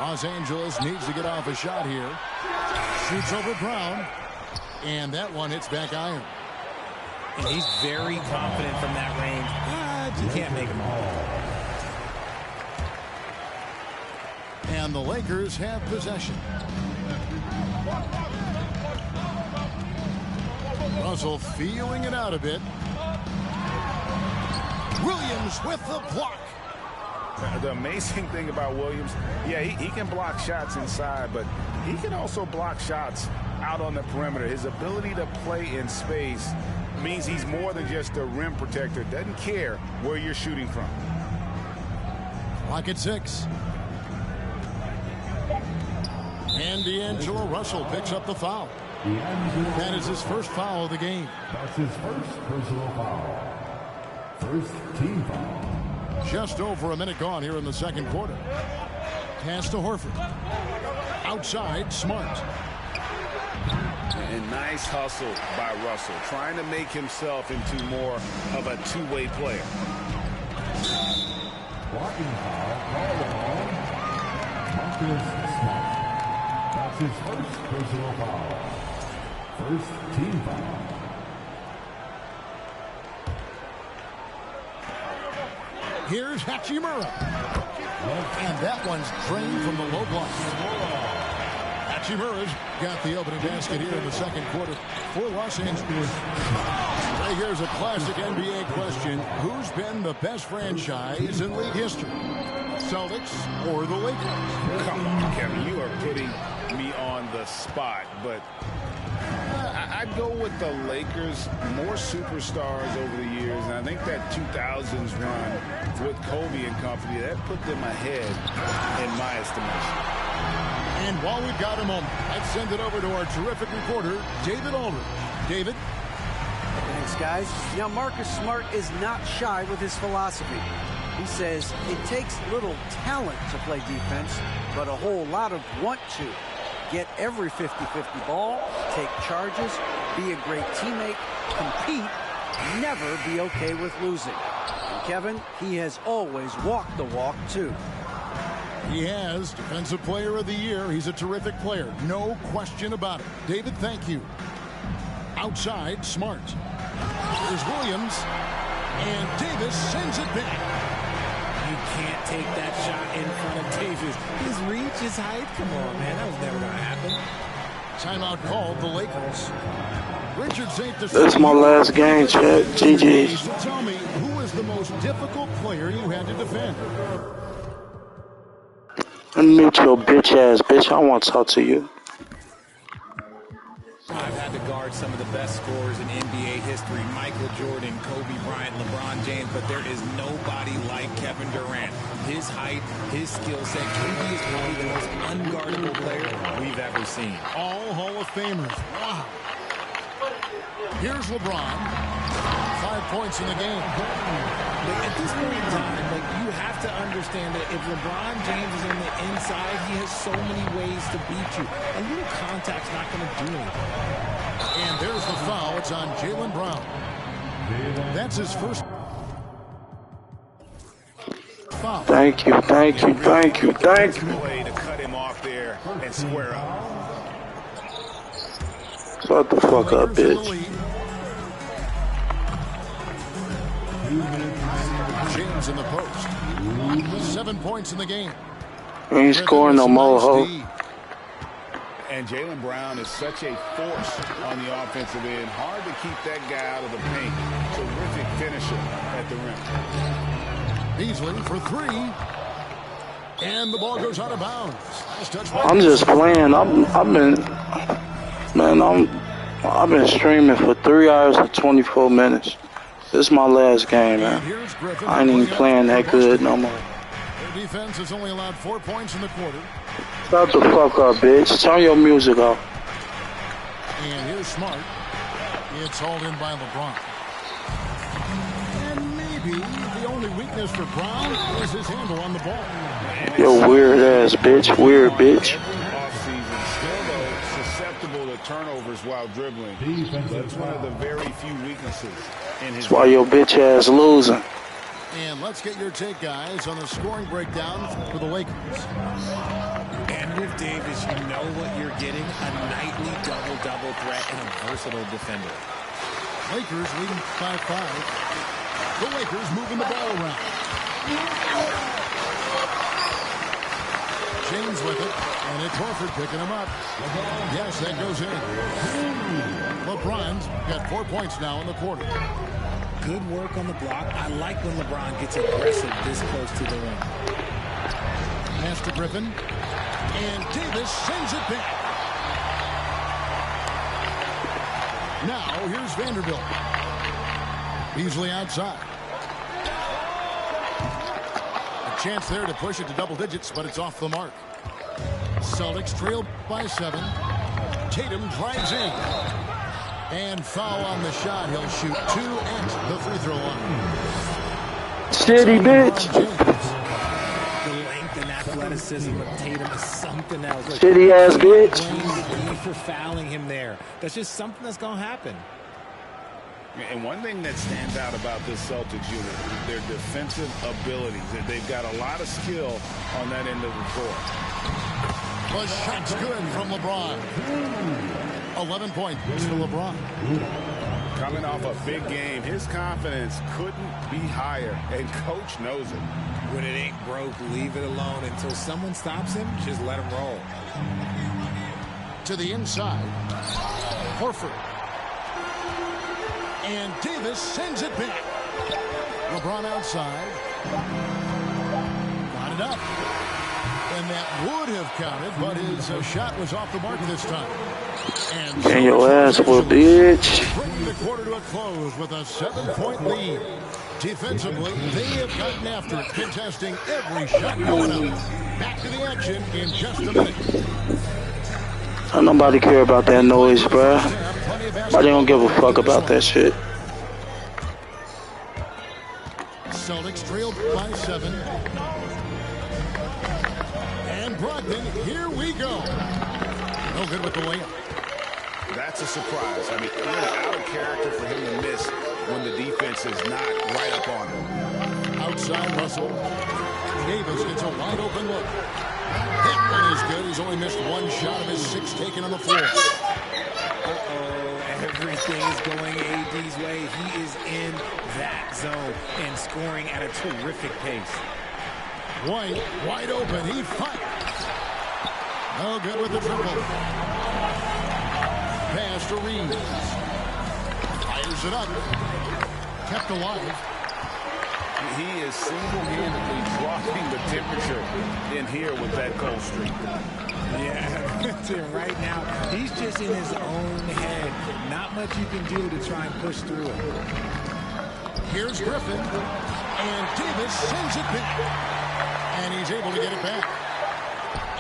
Los Angeles needs to get off a shot here. Shoots over Brown. And that one hits back iron.
And he's very confident from that range, but you can't make him all.
And the Lakers have possession. Russell feeling it out a bit. Williams with the block.
The amazing thing about Williams, yeah, he can block shots inside, but he can also block shots out on the perimeter. His ability to play in space means he's more than just a rim protector. Doesn't care where you're shooting from.
Clock at 6. And D'Angelo Russell picks up the foul. That is his first foul of the game.
That's his first personal foul. First team foul.
Just over a minute gone here in the second quarter. Pass to Horford. Outside, Smart.
And nice hustle by Russell, trying to make himself into more of a two-way player.
Blocking foul called on Marcus Smart. That's his first personal foul. First team foul.
Here's Hachimura. And that one's drained from the low block. Hachimura's got the opening basket here in the second quarter for Los Angeles. Right, here's a classic NBA question. Who's been the best franchise in league history? Celtics or the Lakers?
Come on, Kevin, you are putting me on the spot, but I'd go with the Lakers. More superstars over the years, and I think that 2000s run with Kobe and company, that put them ahead in my estimation.
And while we've got a moment, let's send it over to our terrific reporter, David Aldridge. David?
Thanks, guys. Now, Marcus Smart is not shy with his philosophy. He says it takes little talent to play defense, but a whole lot of want to. Get every 50-50 ball, take charges, be a great teammate, compete, never be okay with losing. And Kevin, he has always walked the walk, too.
He has Defensive Player of the Year. He's a terrific player. No question about it. David, thank you. Outside, Smart. Here's Williams. And Davis sends it back.
You can't take that shot in front of Davis. His reach, his height. Come on, man. That was never going to happen.
Timeout called the Lakers. Richard St.
That's my last game, Chad. GG.
So tell me, who is the most difficult player you had to defend?
Mute your bitch ass, bitch. I want to talk to you.
I've had to guard some of the best scorers in NBA history. Michael Jordan, Kobe Bryant, LeBron James, but there is nobody like Kevin Durant. His height, his skill set. KD is probably the most unguardable player we've ever seen.
All Hall of Famers. Wow. Here's LeBron. 5 points in the game.
At this point in time, you have to understand that if LeBron James is on the inside, he has so many ways to beat you. A little contact's not going to do anything.
And there's the foul. It's on Jaylen Brown. That's his first foul.
Thank you, thank you, thank you, thank you.
Way to cut him off there and square up.
Shut the fuck up, bitch.
James in the post. 7 points in the game.
Ain't scoring no more, ho.
And Jaylen Brown is such a force on the offensive end. Hard to keep that guy out of the paint. Terrific finisher at the rim.
Beasley for 3. And the ball goes out of bounds. Nice touch by
I'm just playing. I've been streaming for 3 hours and 24 minutes. This is my last game, man. I ain't even playing that good no more.
Their defense has only allowed 4 points in the quarter.
Shut the fuck up, bitch. Turn your music off.
And here's Smart. It's hauled in by LeBron. And maybe the only weakness for Brown is his handle on the ball.
Yo, weird ass bitch. Weird bitch.
Offseason, still though susceptible to turnovers while dribbling. That's one of the very few weaknesses in his.
That's why your bitch ass losing.
And let's get your take, guys, on the scoring breakdown for the Lakers.
And with Davis, you know what you're getting: a nightly double-double threat and a versatile defender.
Lakers leading 5-5. The Lakers moving the ball around. James with it, and it's Horford picking him up. Yes, that goes in. LeBron's got 4 points now in the quarter.
Good work on the block. I like when LeBron gets aggressive this close to the rim.
Pass to Griffin. And Davis sends it back. Now, here's Vanderbilt. Beasley outside. A chance there to push it to double digits, but it's off the mark. Celtics trail by 7. Tatum drives in. And foul on the shot. He'll shoot 2 at the free throw line.
City, bitch.
The length and athleticism of Tatum is something else.
City ass bitch.
For fouling him there. That's just something that's going to happen.
And one thing that stands out about this Celtics unit is their defensive abilities. They've got a lot of skill on that end of the floor.
The shot's good from LeBron. 11 points for LeBron.
Coming off a big game, his confidence couldn't be higher, and coach knows it.
When it ain't broke, leave it alone until someone stops him. Just let him roll.
To the inside, Horford. And Davis sends it back. LeBron outside. Got it up. And that would have counted, but his shot was off the mark this time. And
Get your ass up, bitch.
Bringing the quarter to a close with a 7-point lead. Defensively, they have gotten after it, contesting every shot going up. Back to the action in just a minute.
Don't nobody care about that noise, bruh. I don't give a fuck about that shit.
Celtics trailed by 7. And Brogdon, here we go. No good with the layup.
That's a surprise. I mean, really out of character for him to miss when the defense is not right up on him.
Outside Russell. Davis gets a wide open look. That one is good. He's only missed one shot of his 6 taken on the floor.
Everything is going AD's way. He is in that zone and scoring at a terrific pace.
White, wide open. He fights. No good with the triple. Pass to Reeves. Fires it up. Kept alive.
He is single-handedly dropping the temperature in here with that cold streak.
Yeah, right now, he's just in his own head. Not much you can do to try and push through it.
Here's Griffin. And Davis sends it back. And he's able to get it back.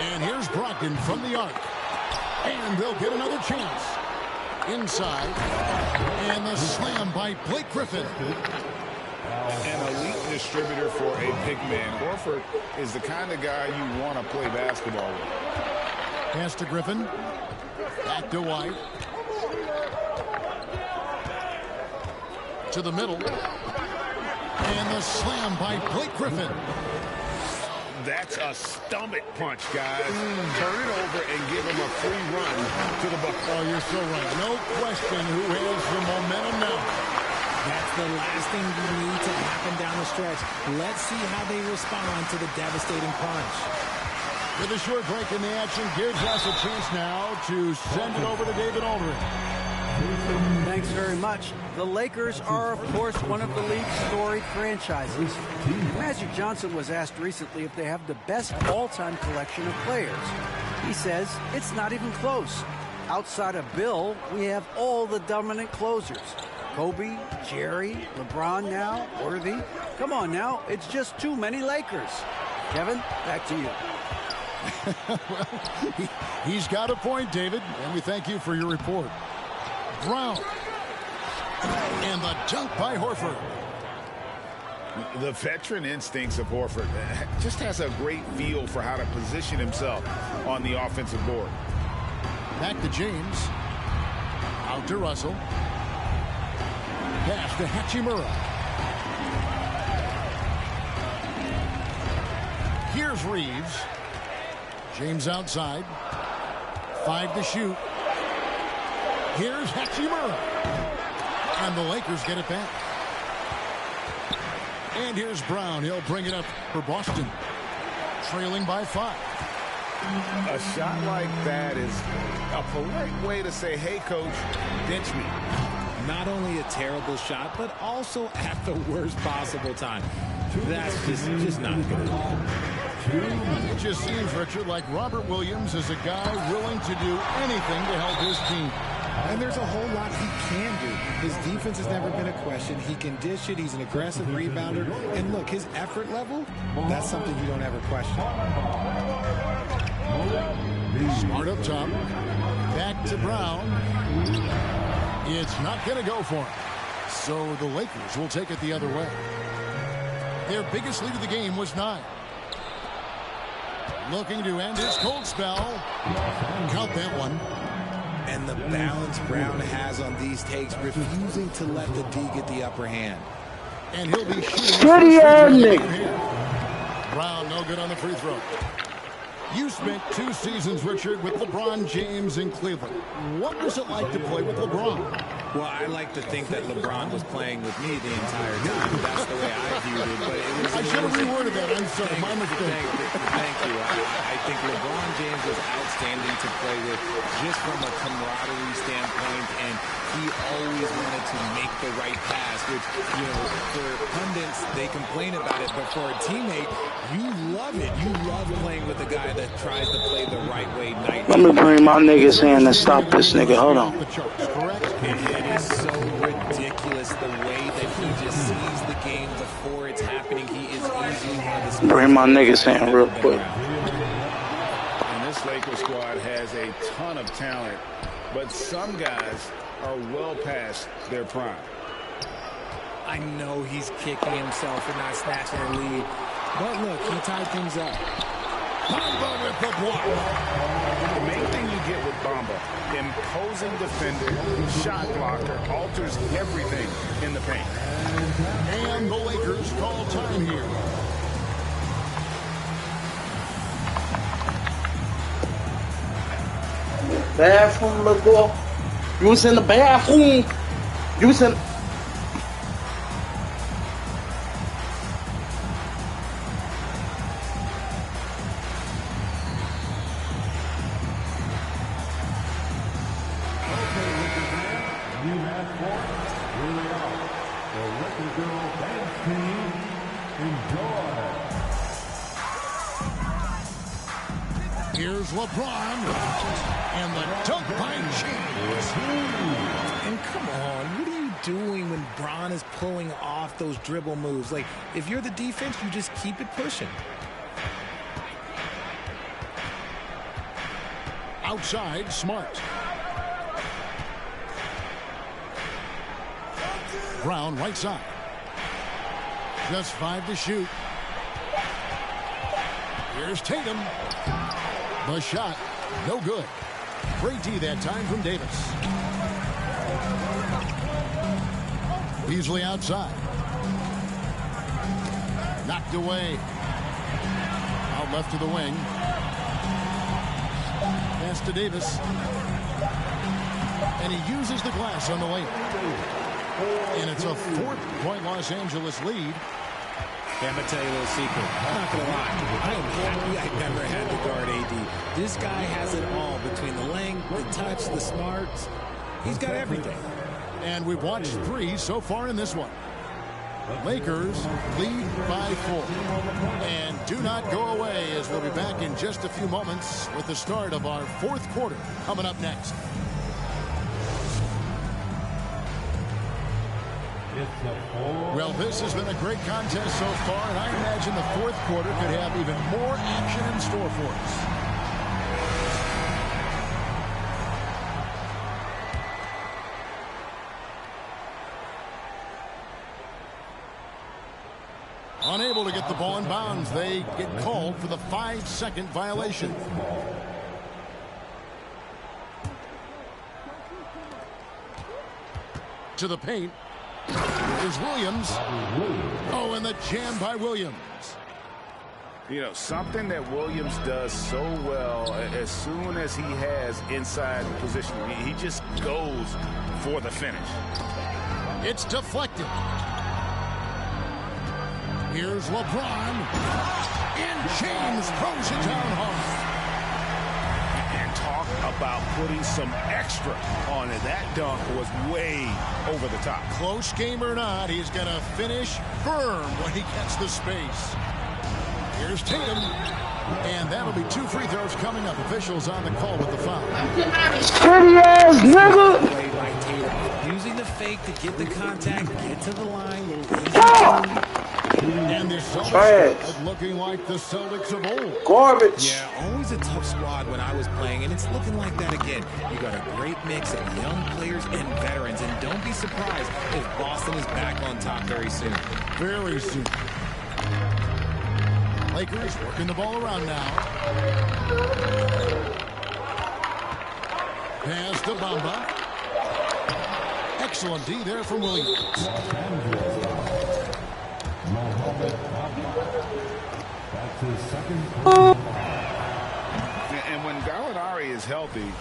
And here's Brogdon from the arc. And they'll get another chance. Inside. And the slam by Blake Griffin.
An elite distributor for a big man. Horford is the kind of guy you want to play basketball with.
Pass to Griffin. Back to White. To the middle. And the slam by Blake Griffin.
That's a stomach punch, guys. Turn it over and give him a free run to the bucket.
Oh, you're so right. No question who has the momentum now.
That's the last thing you need to happen down the stretch. Let's see how they respond to the devastating punch.
With a short break in the action, gives us a chance now to send it over to David Aldridge.
Thanks very much. The Lakers are, of course, one of the league's storied franchises. Magic Johnson was asked recently if they have the best all-time collection of players. He says it's not even close. Outside of Bill, we have all the dominant closers. Kobe, Jerry, LeBron now, Worthy. Come on now, it's just too many Lakers. Kevin, back to you.
Well, he's got a point, David, and we thank you for your report. Brown. And the dunk by Horford.
The veteran instincts of Horford just has a great feel for how to position himself on the offensive board.
Back to James. Out to Russell. Pass to Hachimura. Here's Reeves. James outside. 5 to shoot. Here's Hachimura. And the Lakers get it back. And here's Brown. He'll bring it up for Boston. Trailing by 5.
A shot like that is a polite way to say, hey, coach, bench me.
Not only a terrible shot, but also at the worst possible time. That's just not good.
It just seems, Richard, like Robert Williams is a guy willing to do anything to help his team.
And there's a whole lot he can do. His defense has never been a question. He can dish it. He's an aggressive rebounder. And look, his effort level, that's something you don't ever question.
Smart up top. Back to Brown. It's not going to go for him. So the Lakers will take it the other way. Their biggest lead of the game was 9. Looking to end his cold spell. Count that one.
And the balance Brown has on these takes, refusing to let the D get the upper hand.
And he'll be shooting. Brown no good on the free throw. You spent 2 seasons, Richard, with LeBron James in Cleveland. What was it like to play with LeBron?
Well, I like to think that LeBron was playing with me the entire time. That's the way I viewed it. But
I should have reworded that. I'm sorry, my mistake.
Thank you. I think LeBron James was outstanding to play with just from a camaraderie standpoint, and he always wanted to make the right pass, which, you know, for pundits, they complain about it, but for a teammate, you love it. You love playing with a guy that tries to play the right way night.
Let me bring my niggas in and stop this nigga. Hold on.
It is so ridiculous the way that he just sees the game before it's happening. He is easily one of the...
Bring my niggas in real quick.
And this Lakers squad has a ton of talent, but some guys are well past their prime.
I know he's kicking himself for not snatching a lead, but look, he tied things up.
Bamba with the block. The main thing you get with Bamba, imposing defender, shot blocker, alters everything in the paint.
And the Lakers call time here.
Bathroom, let's go. You was in the bathroom. You was in...
Here's LeBron, and the dunk by James.
And come on, what are you doing when Bron is pulling off those dribble moves? Like, if you're the defense, you just keep it pushing.
Outside, Smart. Brown, right side. Just 5 to shoot. Here's Tatum. The shot, no good. Great D that time from Davis. Beasley outside. Knocked away. Out left to the wing. Pass to Davis. And he uses the glass on the lane. And it's a 4-point Los Angeles lead.
I'm going to tell you a little secret. I'm not going to lie. I am happy I never had to guard AD. This guy has it all between the length, the touch, the smarts. He's got everything.
And we've watched 3 so far in this one. Lakers lead by 4. And do not go away, as we'll be back in just a few moments with the start of our 4th quarter coming up next. Well, this has been a great contest so far, and I imagine the 4th quarter could have even more action in store for us. Unable to get the ball in bounds, they get called for the 5-second violation. To the paint. Here's Williams. Oh, and the jam by Williams.
You know, something that Williams does so well as soon as he has inside position, he just goes for the finish.
It's deflected. Here's LeBron. And James throws it down hard.
And talk about putting some extra on it. That dunk was way over the top.
Close game or not, he's going to finish firm when he gets the space. Here's Tatum. And that'll be 2 free throws coming up. Officials on the call with the foul.
Pretty ass nigga.
Using the fake to get the contact, get to the line.
And the Celtics looking like the Celtics of old.
Garbage.
Yeah, always a tough squad when I was playing, and it's looking like that again. You got a great mix of young players and veterans, and don't be surprised if Boston is back on top very soon.
Very soon. Lakers working the ball around now. Pass to Bamba. Excellent D there from Williams.
That's his second.
And when Gallinari is healthy,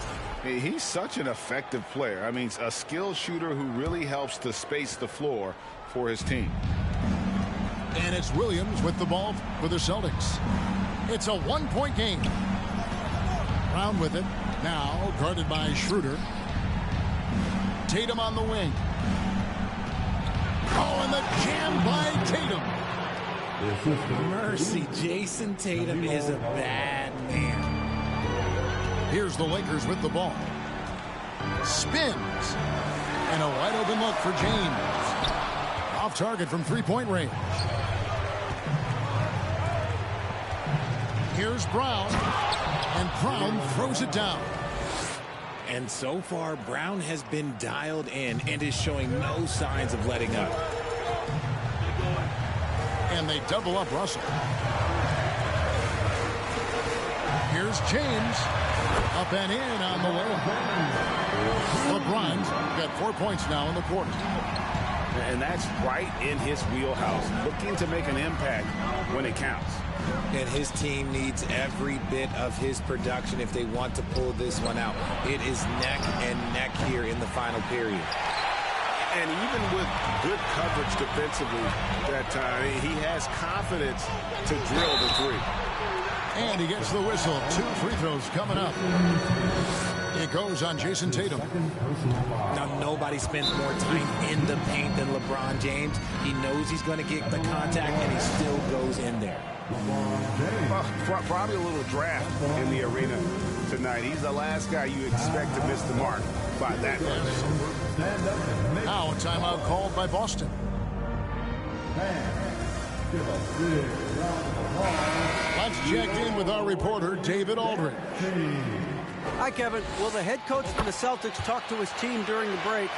He's such an effective player. I mean, a skilled shooter who really helps to space the floor for his team.
And it's Williams with the ball for the Celtics. It's a one-point game. Brown with it. Now guarded by Schroeder. Tatum on the wing. Oh, and the jam by Tatum.
Mercy, Jason Tatum is a bad man.
Here's the Lakers with the ball. Spins. And a wide open look for James. Off target from three-point range. Here's Brown. And Brown throws it down.
And so far, Brown has been dialed in and is showing no signs of letting up.
And they double up Russell. Here's James. Up and in on the way. LeBron's got 4 points now in the quarter.
And that's right in his wheelhouse. Looking to make an impact when it counts.
And his team needs every bit of his production if they want to pull this one out. It is neck and neck here in the final period.
And even with good coverage defensively that time, he has confidence to drill the three.
And he gets the whistle. 2 free throws coming up. It goes on Jason Tatum.
Now, nobody spends more time in the paint than LeBron James. He knows he's going to get the contact, and he still goes in there.
Probably a little draft in the arena tonight. He's the last guy you expect to miss the mark by that much.
Now a timeout called by Boston. Let's check in with our reporter, David Aldridge.
Hi, Kevin. Well, the head coach for the Celtics talked to his team during the break.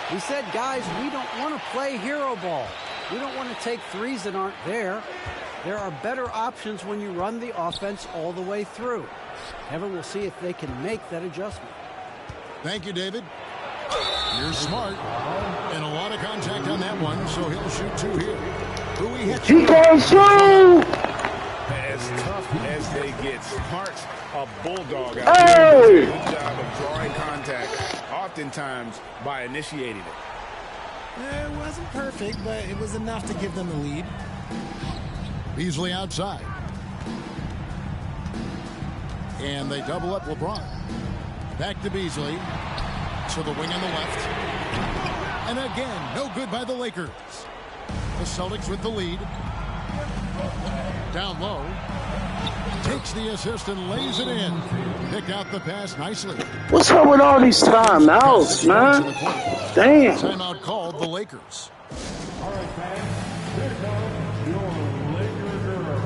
He said, guys, we don't want to play hero ball. We don't want to take threes that aren't there. There are better options when you run the offense all the way through. Kevin, we'll see if they can make that adjustment.
Thank you, David. You're smart. And a lot of contact on that one, so he'll shoot 2 here. Who he hits?
He can shoot!
As tough as they get, Smart's a bulldog out
Hey!
there. Good job of drawing contact, oftentimes by initiating it.
It wasn't perfect, but it was enough to give them the lead.
Beasley outside. And they double up LeBron. Back to Beasley. To the wing on the left. And again, no good by the Lakers. The Celtics with the lead. Down low. Takes the assist and lays it in. Pick out the pass nicely.
What's up with all these timeouts, man? Damn.
Timeout called the Lakers.
All right, fans. Here comes your Laker girl.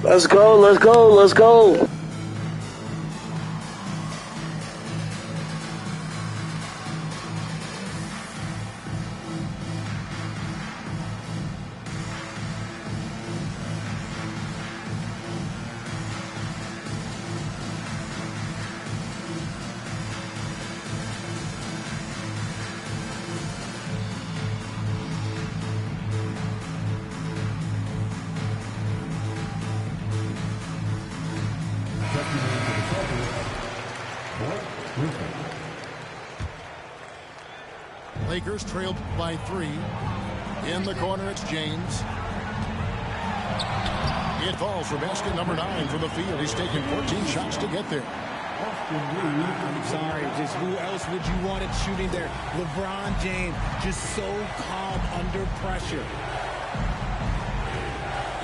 Let's go, let's go, let's go.
Lakers trailed by 3. In the corner, it's James. It falls for basket number 9 from the field. He's taken 14 shots to get there.
I'm sorry, just who else would you want it shooting there? LeBron James, just so calm under pressure.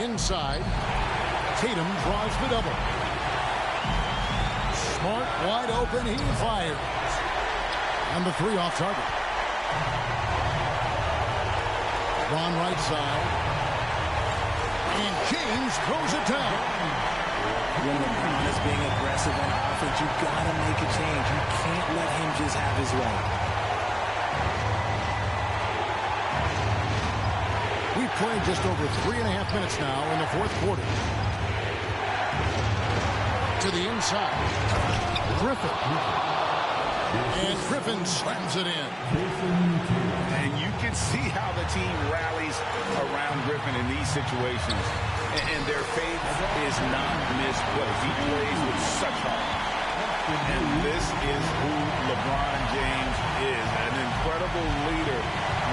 Inside, Tatum draws the double. Smart wide open, he fires. And the 3 off target. Ron right side. And James throws it down.
When LeBron is being aggressive on offense, you gotta make a change. You can't let him just have his way.
played just over 3.5 minutes now in the fourth quarter. To the inside. Griffin. And Griffin slams it in.
And you can see how the team rallies around Griffin in these situations. And their faith is not misplaced. He plays with such heart. And this is who LeBron James is. An incredible leader.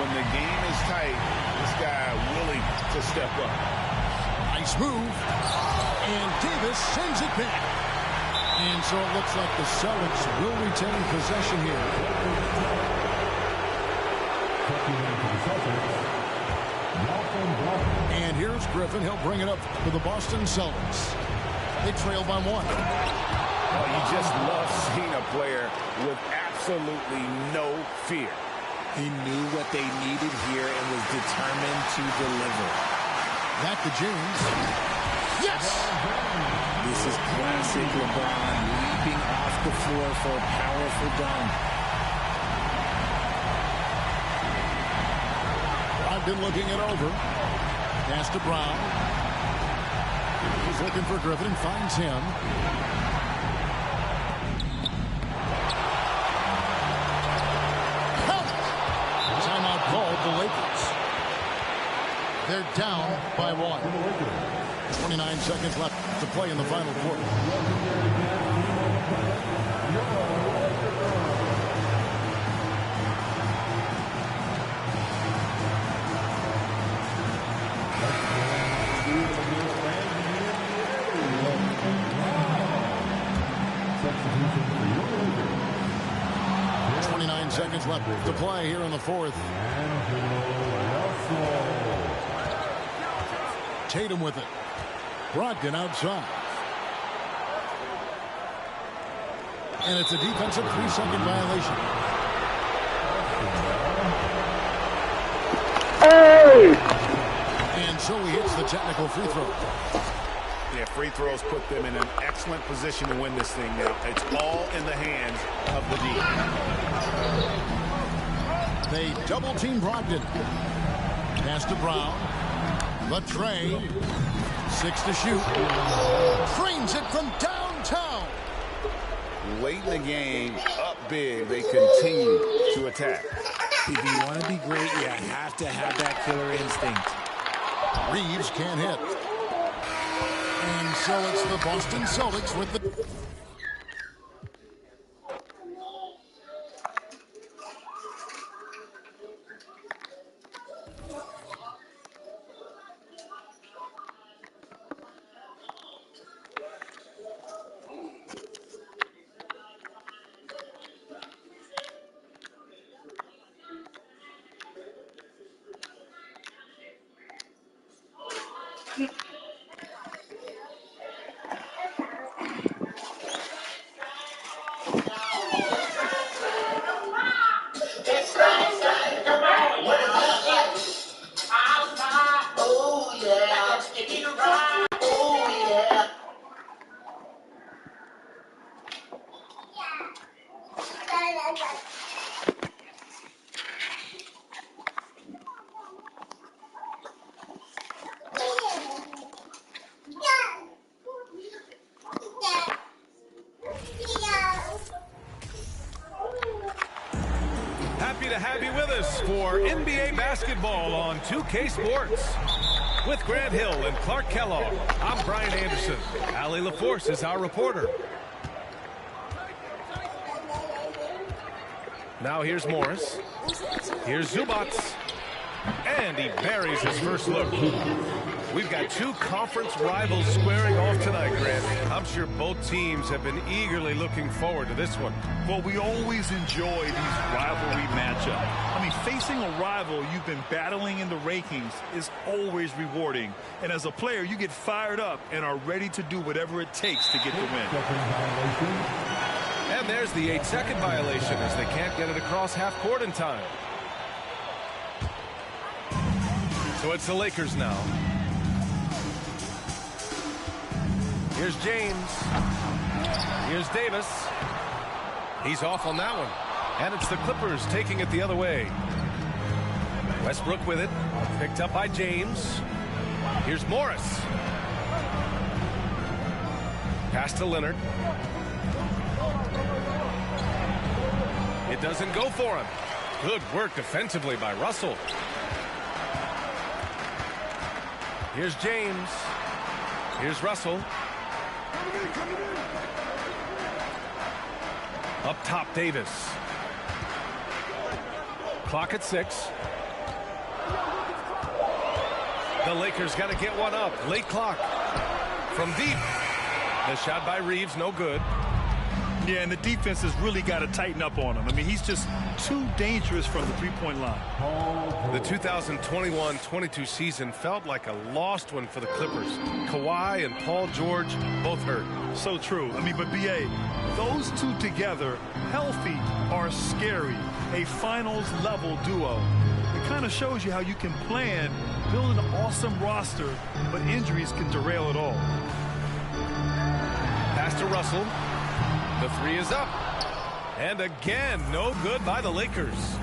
When the game is tight, this guy willing to step up.
Nice move. And Davis sends it back. And so it looks like the Celtics will retain possession here. And here's Griffin. He'll bring it up for the Boston Celtics. They trail by 1.
Oh, you just love seeing a player with absolutely no fear.
He knew what they needed here and was determined to deliver.
Back to James. Yes!
This is classic LeBron, leaping off the floor for a powerful dunk.
Brogdon looking it over. Pass to Brown. He's looking for Griffin and finds him. Timeout called the Lakers. They're down by 1. 29 seconds left to play in the final quarter. Seconds left to play here in the fourth. Tatum with it. Brogdon outside. And it's a defensive 3-second violation.
Hey!
And so he hits the technical free throw.
Yeah, free throws put them in an excellent position to win this thing now. It's all in the hands of the D.
They double-team Brogdon. Pass to Brown. The tray. 6 to shoot. Trains it from downtown.
Late in the game, up big, they continue to attack.
If you want to be great, you have to have that killer instinct.
Reeves can't hit. And so it's the Boston Celtics with the...
Happy to have you with us for NBA basketball on 2K Sports. With Grant Hill and Clark Kellogg, I'm Brian Anderson. Allie LaForce is our reporter. Now here's Morris. Here's Zubats. And he buries his first look. We've got two conference rivals squaring off tonight, Grant. I'm sure both teams have been eagerly looking forward to this one.
Well, we always enjoy these rivalry matchups. I mean, facing a rival you've been battling in the rankings is always rewarding. And as a player, you get fired up and are ready to do whatever it takes to get the win.
And there's the 8-second violation as they can't get it across half court in time. So it's the Lakers now. Here's James. Here's Davis. He's off on that one. And it's the Clippers taking it the other way. Westbrook with it. Picked up by James. Here's Morris. Pass to Leonard. It doesn't go for him. Good work defensively by Russell. Here's James. Here's Russell. Up top, Davis. Clock at 6. The Lakers got to get one up. Late clock. From deep. The shot by Reeves, no good.
Yeah, and the defense has really got to tighten up on him. I mean, he's just too dangerous from the three-point line.
The 2021-22 season felt like a lost one for the Clippers. Kawhi and Paul George both hurt.
So true. I mean, but B.A., those two together, healthy, are scary. A finals-level duo. It kind of shows you how you can plan, build an awesome roster, but injuries can derail it all.
Pass to Russell. The 3 is up. And again, no good by the Lakers.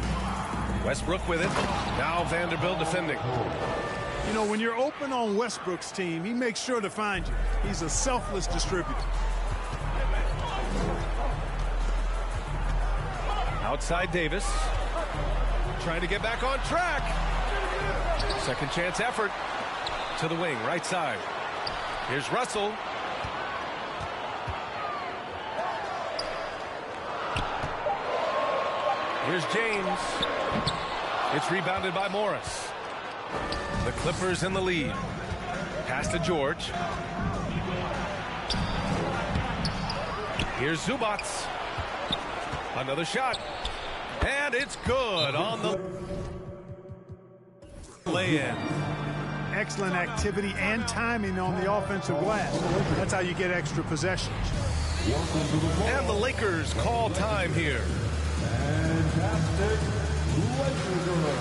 Westbrook with it. Now Vanderbilt defending.
You know, when you're open on Westbrook's team, he makes sure to find you. He's a selfless distributor.
Outside Davis. Trying to get back on track. Second chance effort. To the wing, right side. Here's Russell. Here's James. It's rebounded by Morris. The Clippers in the lead. Pass to George. Here's Zubac. Another shot. And it's good on the lay-in.
Excellent activity and timing on the offensive glass. That's how you get extra possessions.
And the Lakers call time here.
Fantastic Lakers.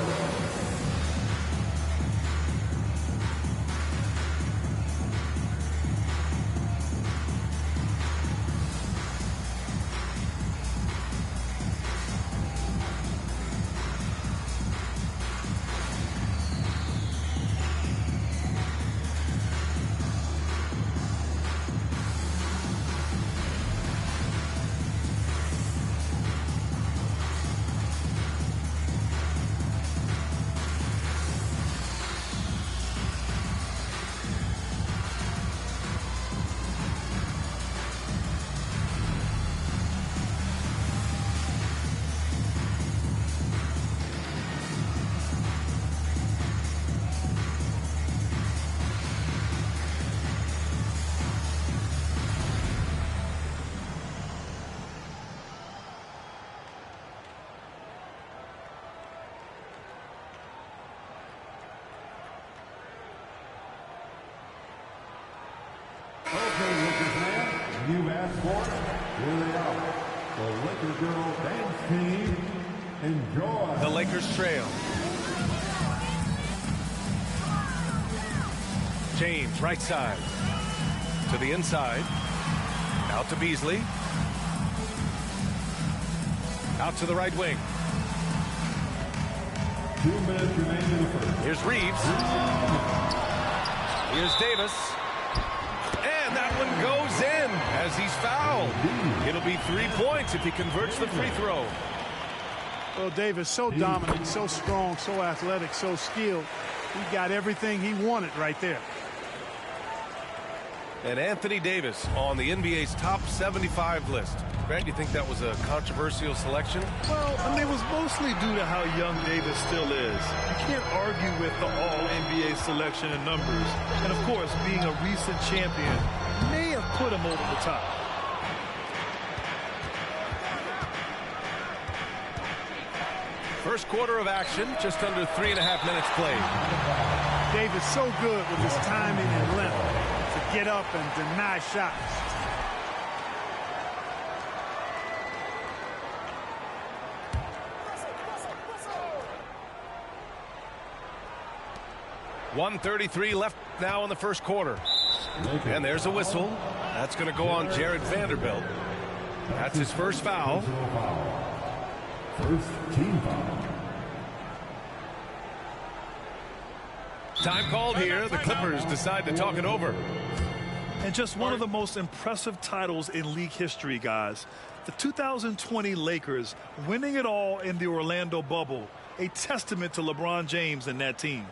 Okay, Lakers man, you asked for it. Here they are. The Lakers girl dance team. Enjoy.
The Lakers trail. James, right side. To the inside. Out to Beasley. Out to the right wing.
2 minutes remaining in the first.
Here's Reeves. Here's Davis. And that one goes in as he's fouled. It'll be 3 points if he converts the free throw.
Well, Davis, so dominant, so strong, so athletic, so skilled. He got everything he wanted right there.
And Anthony Davis on the NBA's top 75 list. Grant, you think that was a controversial selection?
Well, I mean, it was mostly due to how young Davis still is. You can't argue with the all-NBA selection and numbers. And, of course, being a recent champion may have put him over the top.
First quarter of action, just under 3.5 minutes played.
Davis so good with his timing and length to get up and deny shots.
.133 left now in the first quarter. And there's a whistle. That's going to go on Jared Vanderbilt. That's his first foul.
First team foul.
Time called here. The Clippers decide to talk it over.
And just one of the most impressive titles in league history, guys. The 2020 Lakers winning it all in the Orlando bubble. A testament to LeBron James and that team.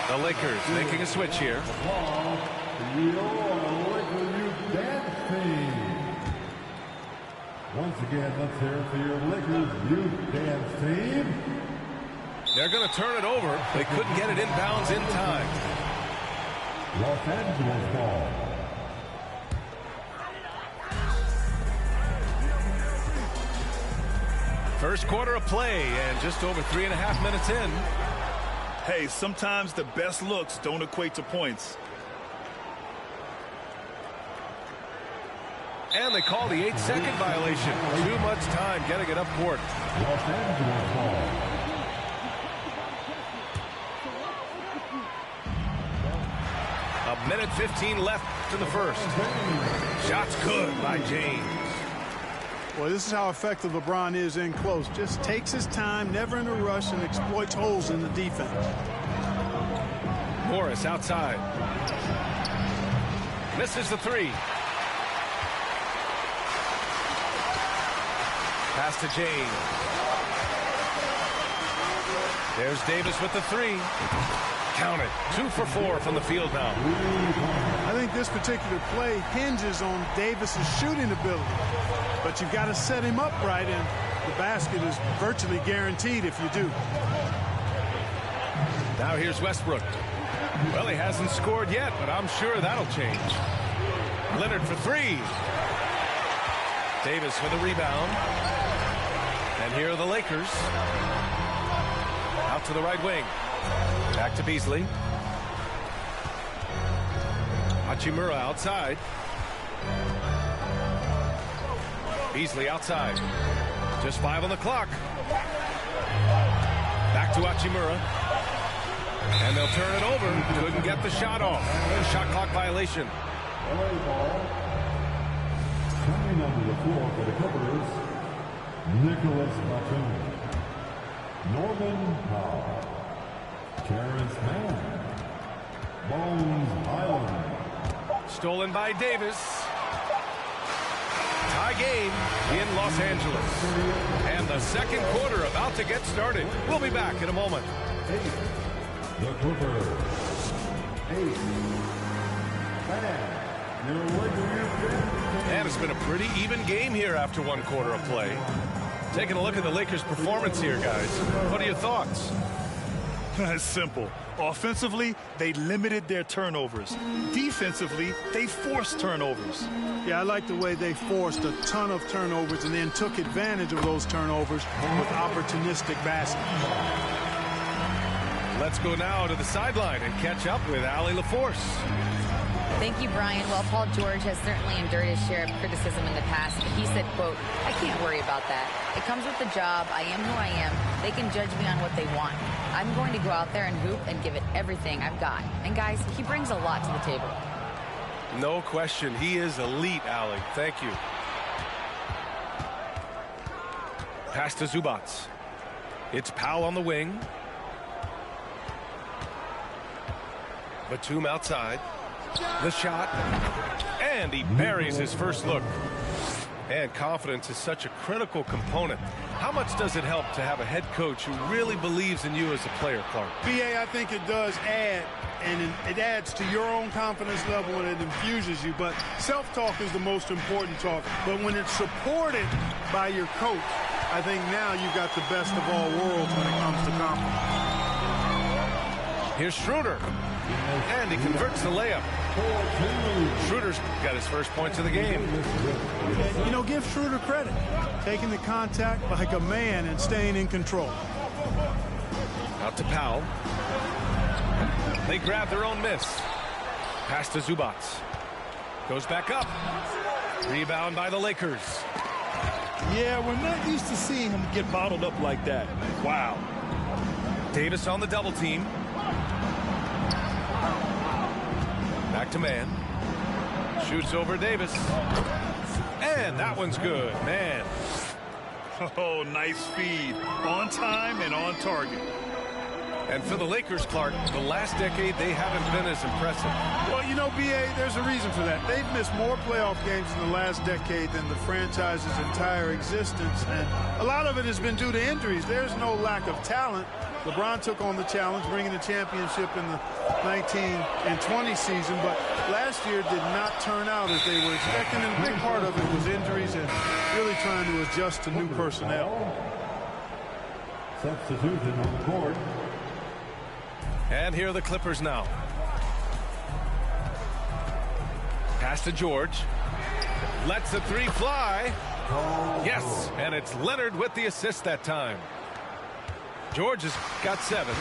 The Lakers making a switch here.
Once again, let's hear it for your Lakers youth dance team.
They're going to turn it over. They couldn't get it inbounds in time.
Los Angeles ball.
First quarter of play and just over 3.5 minutes in.
Hey, sometimes the best looks don't equate to points.
And they call the 8-second violation. Too much time getting it up court.
Los Angeles ball.
A minute 15 left to the first. Shots good by James.
Well, this is how effective LeBron is in close. Just takes his time, never in a rush, and exploits holes in the defense.
Morris outside. Misses the three. Pass to James. There's Davis with the three. Count it. 2 for 4 from the field now.
I think this particular play hinges on Davis's shooting ability. But you've got to set him up right, and the basket is virtually guaranteed if you do.
Now here's Westbrook. Well, he hasn't scored yet, but I'm sure that'll change. Leonard for three. Davis with a rebound. And here are the Lakers. Out to the right wing. Back to Beasley. Hachimura outside. Beasley outside. Just 5 on the clock. Back to Hachimura. And they'll turn it over. Couldn't get the shot off. Shot clock violation.
Coming onto the floor for the Clippers, Nicholas Batum, Norman Powell, Terrence Mann, Bones Highland.
Stolen by Davis. Tie game in Los Angeles. And the second quarter about to get started. We'll be back in a moment.
The Clippers, 8.
And it's been a pretty even game here after one quarter of play. Taking a look at the Lakers' performance here, guys. What are your thoughts?
It's simple. Offensively, they limited their turnovers. Defensively, they forced turnovers.
Yeah, I like the way they forced a ton of turnovers and then took advantage of those turnovers with opportunistic basketball.
Let's go now to the sideline and catch up with Allie LaForce.
Thank you, Brian. Well, Paul George has certainly endured his share of criticism in the past. He said, quote, "I can't worry about that. It comes with the job. I am who I am. They can judge me on what they want. I'm going to go out there and hoop and give it everything I've got." And guys, he brings a lot to the table.
No question. He is elite, Allie. Thank you. Pass to Zubats. It's Powell on the wing. Batum outside. The shot. And he buries his first look. And confidence is such a critical component. How much does it help to have a head coach who really believes in you as a player, Clark?
BA, I think it does add, and it adds to your own confidence level and it infuses you. But self-talk is the most important talk. But when it's supported by your coach, I think now you've got the best of all worlds when it comes to confidence.
Here's Schroeder. And he converts the layup. Schroeder's got his first points of the game.
You know, give Schroeder credit. Taking the contact like a man and staying in control.
Out to Powell. They grab their own miss. Pass to Zubac. Goes back up. Rebound by the Lakers.
Yeah, we're not used to seeing him get bottled up like that. Wow.
Davis on the double team. Back to man. Shoots over Davis. And that one's good, man.
Oh, nice feed. On time and on target.
And for the Lakers, Clark, the last decade, they haven't been as impressive.
Well, you know, BA, there's a reason for that. They've missed more playoff games in the last decade than the franchise's entire existence. And a lot of it has been due to injuries. There's no lack of talent. LeBron took on the challenge, bringing the championship in the 19 and 20 season, but last year did not turn out as they were expecting, and a big part of it was injuries and really trying to adjust to new personnel.
Substitution on the court.
And here are the Clippers now. Pass to George. Lets the three fly. Yes, and it's Leonard with the assist that time. George has got 7.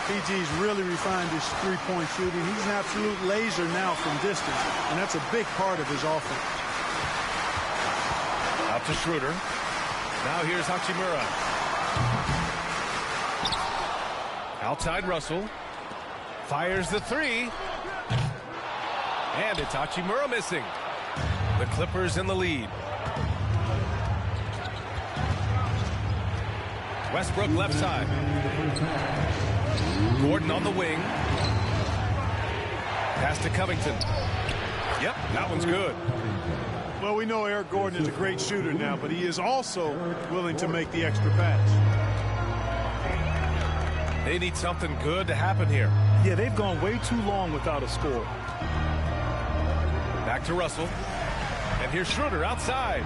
PG's really refined his three-point shooting. He's an absolute laser now from distance, and that's a big part of his offense.
Out to Schroeder. Now here's Hachimura. Outside Russell. Fires the 3. And it's Hachimura missing. The Clippers in the lead. Westbrook left side. Gordon on the wing. Pass to Covington. Yep, that one's good.
Well, we know Eric Gordon is a great shooter now, but he is also willing to make the extra pass.
They need something good to happen here.
Yeah, they've gone way too long without a score.
Back to Russell. And here's Schroeder outside.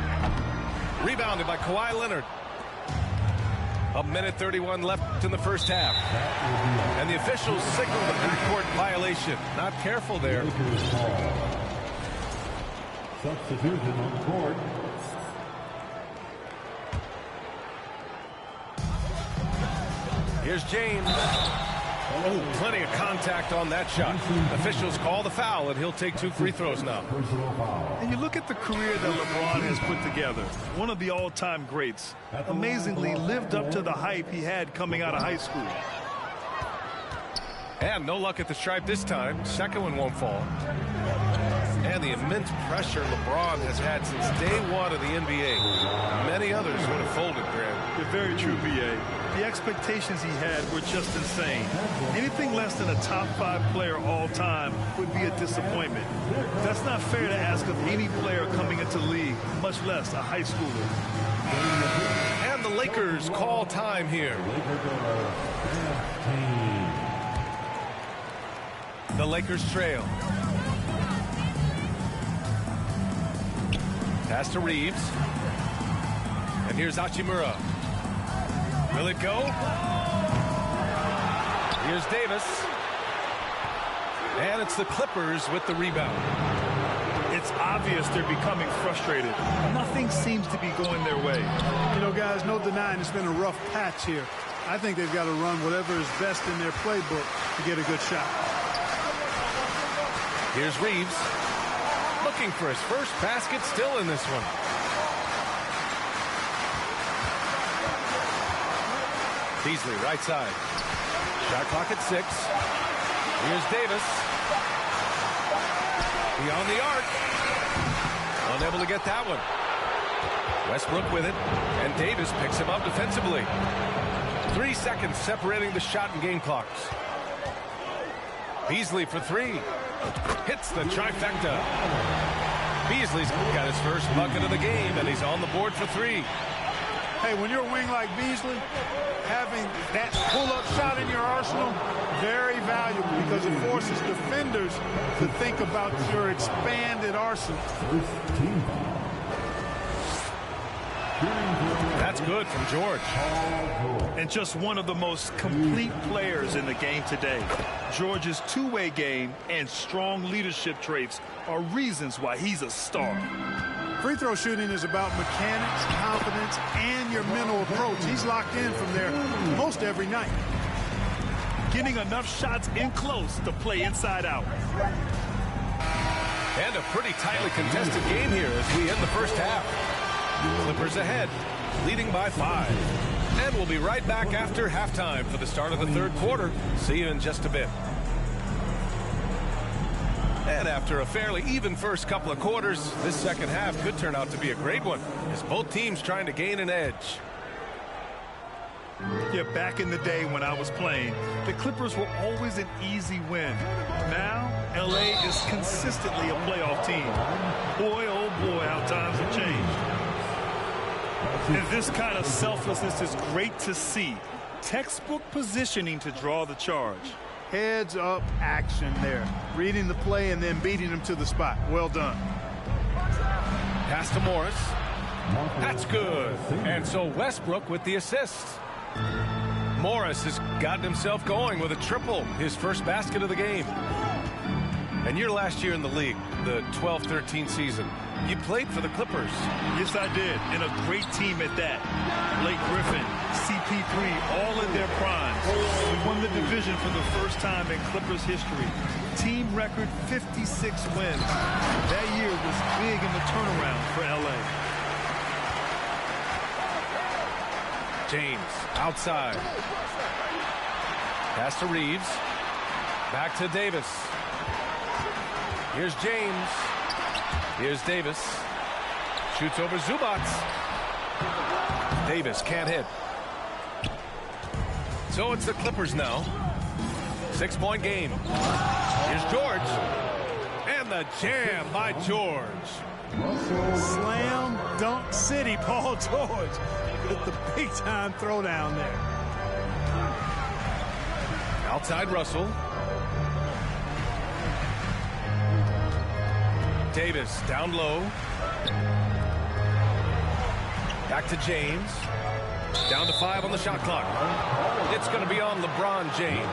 Rebounded by Kawhi Leonard. 1:31 left in the first half. And the officials signal the backcourt violation. Not careful there.
Substitution on the court.
Here's James. Oh, plenty of contact on that shot. Officials call the foul, and he'll take 2 free throws now.
And you look at the career that LeBron has put together. One of the all-time greats. Amazingly lived up to the hype he had coming out of high school.
And no luck at the stripe this time. Second one won't fall. And the immense pressure LeBron has had since day one of the NBA. Many others would have folded, Graham.
You're very true, B.A. The expectations he had were just insane. Anything less than a top 5 player all time would be a disappointment. That's not fair to ask of any player coming into the league, much less a high schooler.
And the Lakers call time here. The Lakers trail. Pass to Reeves. And here's Hachimura. Will it go? Here's Davis. And it's the Clippers with the rebound.
It's obvious they're becoming frustrated. Nothing seems to be going their way.
You know, guys, no denying it's been a rough patch here. I think they've got to run whatever is best in their playbook to get a good shot.
Here's Reeves. Looking for his first basket, still in this one. Beasley, right side. Shot clock at 6. Here's Davis. Beyond the arc. Unable to get that one. Westbrook with it. And Davis picks him up defensively. 3 seconds separating the shot and game clocks. Beasley for three. Hits the trifecta. Beasley's got his first bucket of the game, and he's on the board for three.
Hey, when you're a wing like Beasley, having that pull-up shot in your arsenal, very valuable because it forces defenders to think about your expanded arsenal.
That's good from George.
And just one of the most complete players in the game today. George's two-way game and strong leadership traits are reasons why he's a star.
Free throw shooting is about mechanics, confidence, and your mental approach. He's locked in from there most every night.
Getting enough shots in close to play inside out.
And a pretty tightly contested game here as we end the first half. Clippers ahead, leading by 5. And we'll be right back after halftime for the start of the third quarter. See you in just a bit. And after a fairly even first couple of quarters, this second half could turn out to be a great one, as both teams trying to gain an edge.
Yeah, back in the day when I was playing, the Clippers were always an easy win. Now, LA is consistently a playoff team. Boy, oh boy, how times have changed. And this kind of selflessness is great to see. Textbook positioning to draw the charge.
Heads up action there. Reading the play and then beating him to the spot. Well done.
Pass to Morris. That's good. And so Westbrook with the assist. Morris has gotten himself going with a triple, his first basket of the game. And your last year in the league, the 12-13 season, you played for the Clippers.
Yes, I did, and a great team at that. Blake Griffin, CP3, all in their primes. We won the division for the first time in Clippers history. Team record 56 wins. That year was big in the turnaround for LA.
James outside. Pass to Reeves. Back to Davis. Here's James. Here's Davis. Shoots over Zubac. Davis can't hit. So it's the Clippers now. 6-point game. Here's George. And the jam by George.
Slam dunk city, Paul George. With the big-time throwdown there.
Outside Russell. Davis down low. Back to James. Down to 5 on the shot clock. It's going to be on LeBron James.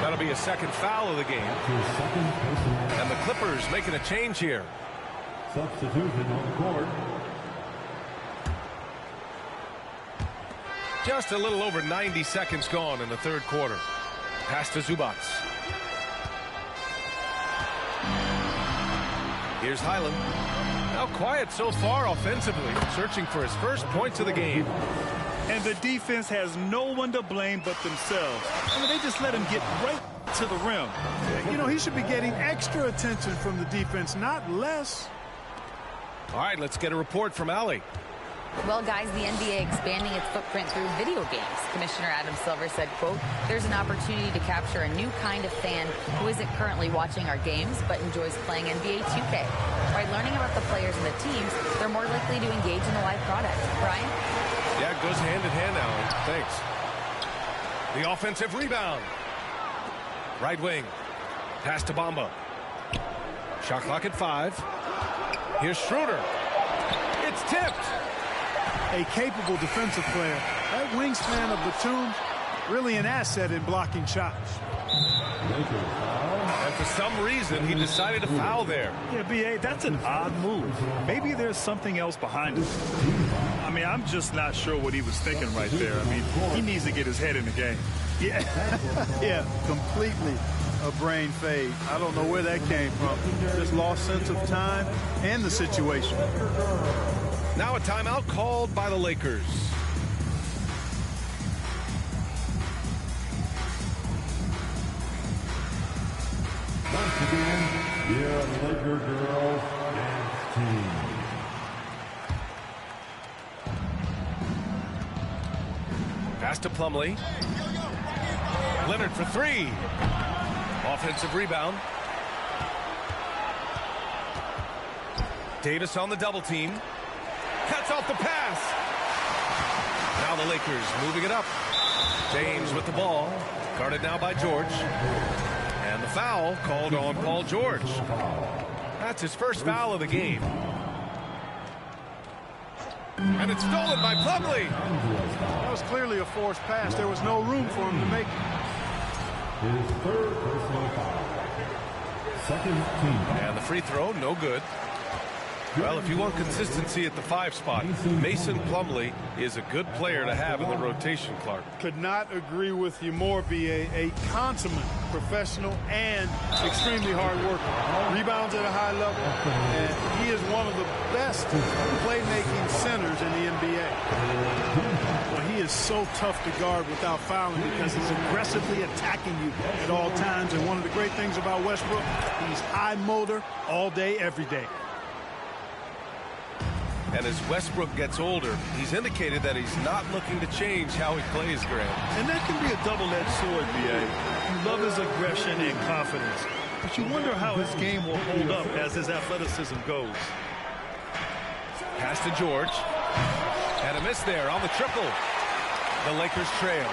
That'll be a second foul of the game. And the Clippers making a change here.
Substitution on the court.
Just a little over 90 seconds gone in the third quarter. Pass to Zubac. Here's Highland. Now quiet so far offensively, searching for his first points of the game.
And the defense has no one to blame but themselves. I mean, they just let him get right to the rim.
You know, he should be getting extra attention from the defense, not less.
All right, let's get a report from Allie.
Well, guys, the NBA expanding its footprint through video games. Commissioner Adam Silver said, quote, there's an opportunity to capture a new kind of fan who isn't currently watching our games but enjoys playing NBA 2K. By learning about the players and the teams, they're more likely to engage in the live product. Brian?
Yeah, it goes hand in hand, Alan. Thanks. The offensive rebound. Right wing. Pass to Bamba. Shot clock at 5. Here's Schroeder. It's tipped.
A capable defensive player. That wingspan of Batum, really an asset in blocking shots.
And for some reason, he decided to foul there.
Yeah, B.A., that's an odd move. Maybe there's something else behind it. I mean, I'm just not sure what he was thinking right there. I mean, he needs to get his head in the game.
Yeah, yeah, completely a brain fade. I don't know where that came from. Just lost sense of time and the situation.
Now a timeout called by the Lakers.
Once again, your Laker girls dance team.
Pass to Plumlee. Leonard for 3. Offensive rebound. Davis on the double team. Cuts off the pass. Now the Lakers moving it up. James with the ball. Guarded now by George. And the foul called on Paul George. That's his first foul of the game. And it's stolen by Plumlee.
That was clearly a forced pass. There was no room for him to make it.
His third personal foul. Second team.
And the free throw, no good. Well, if you want consistency at the 5 spot, Mason Plumlee is a good player to have in the rotation, Clark.
Could not agree with you more, B.A. A consummate professional and extremely hard worker. Rebounds at a high level, and he is one of the best playmaking centers in the NBA. Well, he is so tough to guard without fouling because he's aggressively attacking you at all times. And one of the great things about Westbrook, he's high motor all day, every day.
And as Westbrook gets older, he's indicated that he's not looking to change how he plays, Grant.
And that can be a double-edged sword, B.A. You love his aggression and confidence, but you wonder how his game will hold up as his athleticism goes.
Pass to George. And a miss there on the triple. The Lakers trail.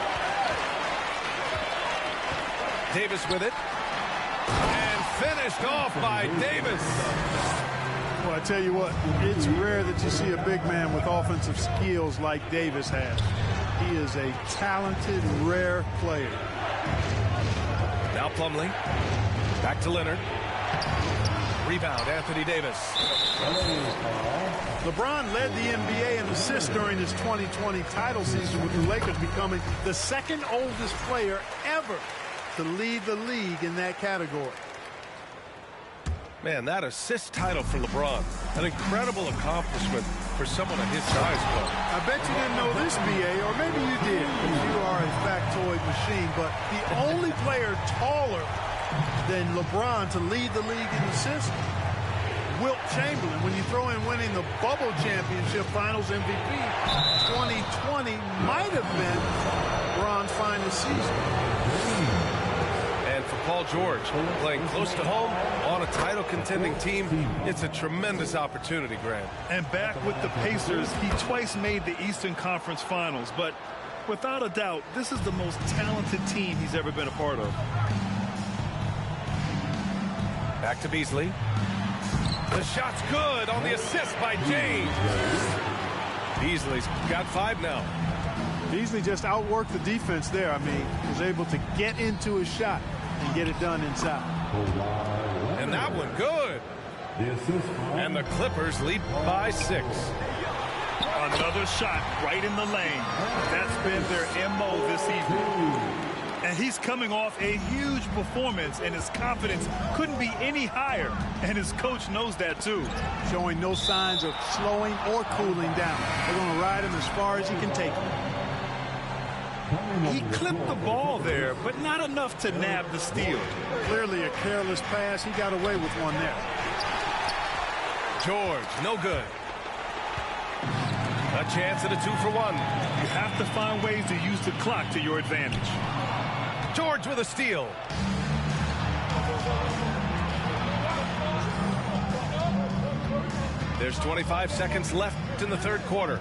Davis with it. And finished off by Davis.
Well, I tell you what, it's rare that you see a big man with offensive skills like Davis has. He is a talented, rare player.
Now Plumlee. Back to Leonard. Rebound, Anthony Davis.
LeBron led the NBA in assists during his 2020 title season, with the Lakers becoming the second oldest player ever to lead the league in that category.
Man, that assist title for LeBron, an incredible accomplishment for someone of his size.
I bet you didn't know this, B.A., or maybe you did, because you are a factoid machine, but the only player taller than LeBron to lead the league in assists, Wilt Chamberlain. When you throw in winning the Bubble Championship Finals MVP, 2020 might have been LeBron's finest season.
And for Paul George, playing close to home on a title-contending team, it's a tremendous opportunity, Grant.
And back with the Pacers, he twice made the Eastern Conference Finals, but without a doubt, this is the most talented team he's ever been a part of.
Back to Beasley. The shot's good on the assist by James. Beasley's got 5 now.
Beasley just outworked the defense there. I mean, was able to get into his shot and get it done inside.
And that one good. And the Clippers lead by 6.
Another shot right in the lane. That's been their MO this evening. And he's coming off a huge performance, and his confidence couldn't be any higher. And his coach knows that, too.
Showing no signs of slowing or cooling down. They're going to ride him as far as he can take him.
He clipped the ball there, but not enough to nab the steal.
Clearly a careless pass. He got away with one there.
George, no good. A chance at a 2-for-1.
You have to find ways to use the clock to your advantage.
George with a steal. There's 25 seconds left in the third quarter.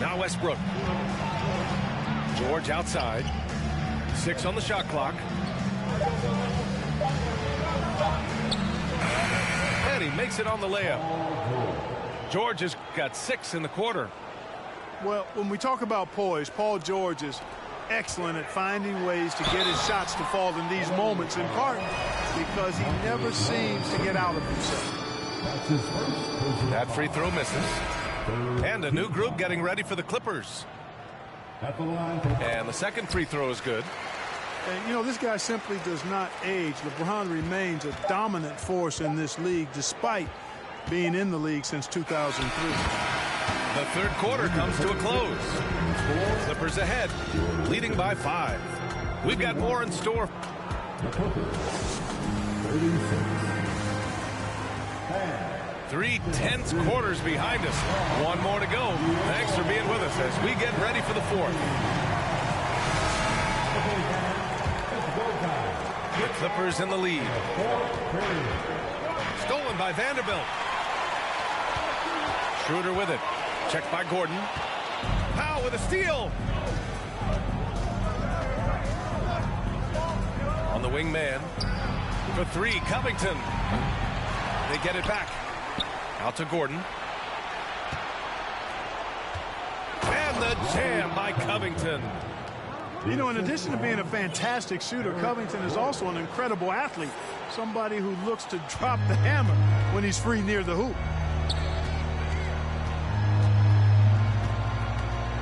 Now Westbrook. George outside. 6 on the shot clock. And he makes it on the layup. George has got 6 in the quarter.
Well, when we talk about poise, Paul George is excellent at finding ways to get his shots to fall in these moments, in part because he never seems to get out of himself.
That free throw misses. And a new group getting ready for the Clippers. And the second free throw is good.
And, you know, this guy simply does not age. LeBron remains a dominant force in this league despite being in the league since 2003.
The third quarter comes to a close. Clippers ahead, leading by 5. We've got more in store. 3 tense quarters behind us. One more to go. Thanks for being with us as we get ready for the fourth. The Clippers in the lead. Stolen by Vanderbilt. Schroeder with it. Checked by Gordon. Powell with a steal. On the wing man. For three, Covington. They get it back. Out to Gordon. And the jam by Covington.
You know, in addition to being a fantastic shooter, Covington is also an incredible athlete. Somebody who looks to drop the hammer when he's free near the hoop.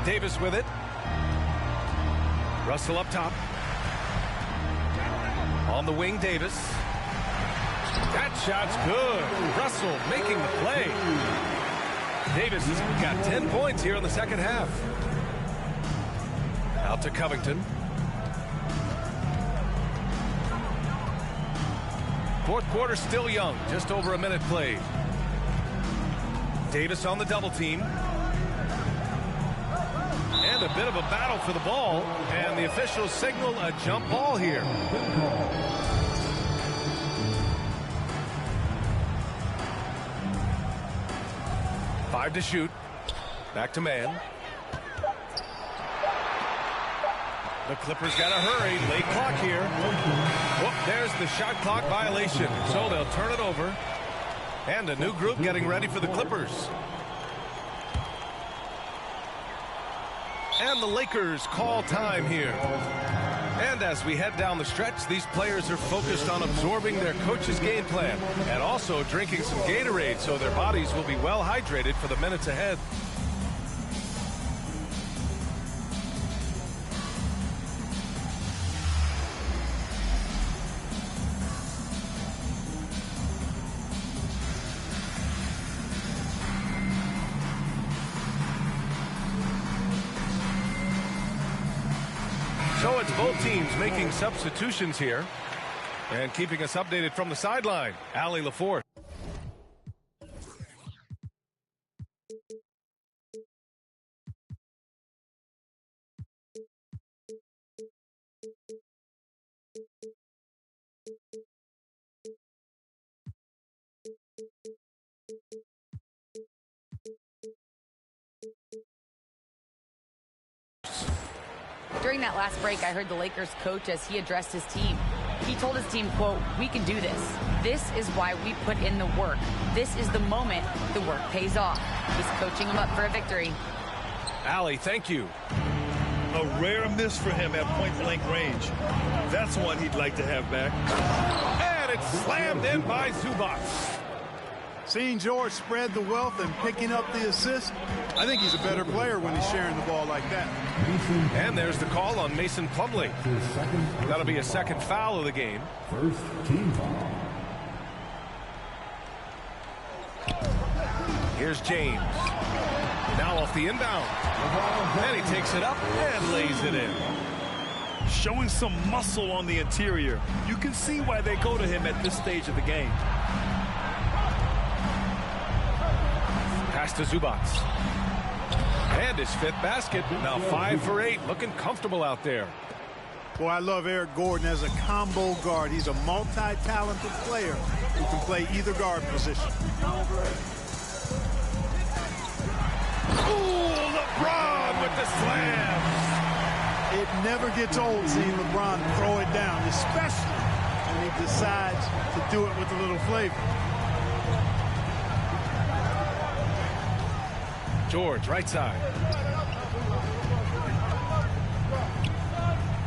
Davis with it. Russell up top. On the wing, Davis. That shot's good. Russell making the play. Davis has got 10 points here in the second half. Out to Covington. Fourth quarter still young. Just over a minute played. Davis on the double team. And a bit of a battle for the ball. And the officials signal a jump ball here. 5 to shoot. Back to man. The Clippers got to hurry. Late clock here. Whoop, there's the shot clock violation. So they'll turn it over. And a new group getting ready for the Clippers. And the Lakers call time here. And as we head down the stretch, these players are focused on absorbing their coach's game plan and also drinking some Gatorade so their bodies will be well hydrated for the minutes ahead. So it's both teams making substitutions here and keeping us updated from the sideline. Allie LaForce.
During that last break, I heard the Lakers coach as he addressed his team. He told his team, quote, "We can do this. This is why we put in the work. This is the moment the work pays off." He's coaching them up for a victory.
Allie, thank you.
A rare miss for him at point-blank range. That's one he'd like to have back.
And it's slammed in by Zubac.
Seeing George spread the wealth and picking up the assist, I think he's a better player when he's sharing the ball like that.
And there's the call on Mason Plumlee. That'll be a second foul of the game.
First team foul.
Here's James. Now off the inbound. And he takes it up and lays it in.
Showing some muscle on the interior. You can see why they go to him at this stage of the game.
Pass to Zubac. And his fifth basket. Now 5 for 8. Looking comfortable out there.
Boy, I love Eric Gordon as a combo guard. He's a multi-talented player who can play either guard position.
Ooh, LeBron with the slam.
It never gets old seeing LeBron throw it down, especially when he decides to do it with a little flavor.
George, right side.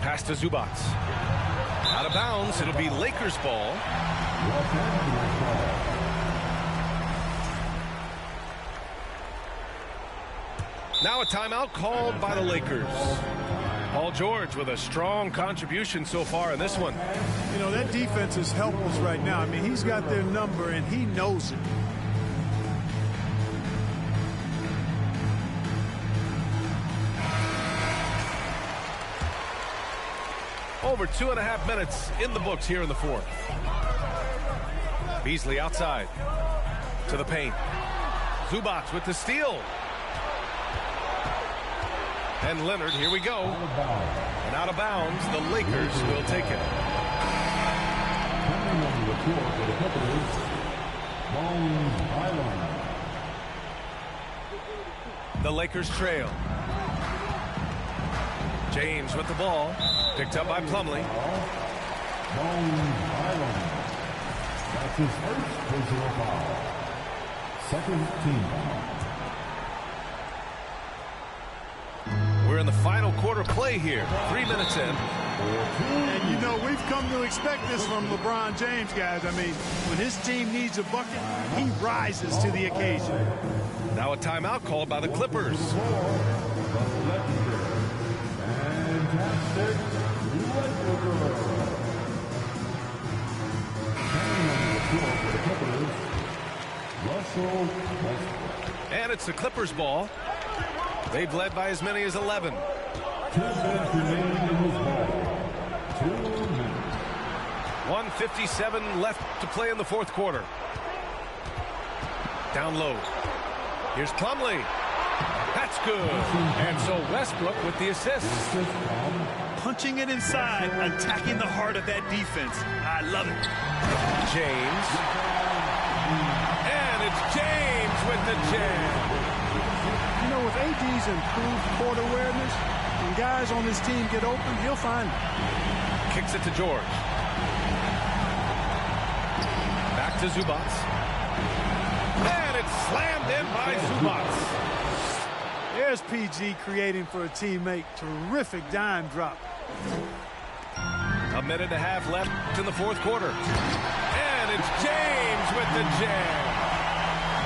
Pass to Zubac. Out of bounds. It'll be Lakers ball. Now a timeout called by the Lakers. Paul George with a strong contribution so far in this one.
You know, that defense is helpless right now. I mean, he's got their number and he knows it.
Over 2.5 minutes in the books here in the fourth. Beasley outside to the paint. Zubac with the steal. And Leonard, here we go. And out of bounds, the Lakers will take it. The Lakers trail. James with the ball. Picked up by Plumlee.
That's his first personal foul. Second team foul.
We're in the final quarter play here. 3 minutes in.
And you know, we've come to expect this from LeBron James, guys. I mean, when his team needs a bucket, he rises to the occasion.
Now a timeout called by the Clippers.
Fantastic.
And it's the Clippers ball. They've led by as many as 11.
2 minutes remaining in this ball. 2 minutes.
1:57 left to play in the fourth quarter. Down low. Here's Plumlee. That's good. And so Westbrook with the assist.
Punching it inside, attacking the heart of that defense. I love it.
James. And it's James with the jam.
You know, with AD's improved court awareness, when guys on his team get open, he'll find them.
Kicks it to George. Back to Zubats. And it's slammed in by Zubats.
There's PG creating for a teammate. Terrific dime drop.
A minute and a half left in the fourth quarter. And it's James with the jam.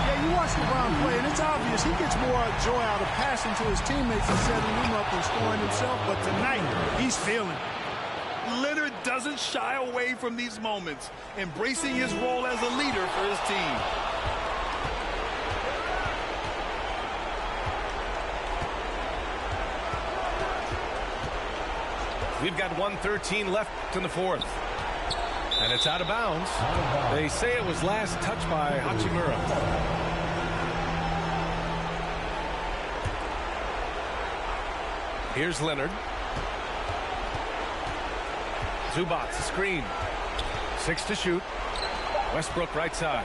Yeah, you watch LeBron play, and it's obvious he gets more joy out of passing to his teammates and setting them up and scoring himself. But tonight, he's feeling it.
Leonard doesn't shy away from these moments, embracing his role as a leader for his team.
We've got 1:13 left in the fourth. And it's out of bounds. They say it was last touched by Hachimura. Here's Leonard. Zubats, a screen. 6 to shoot. Westbrook right side.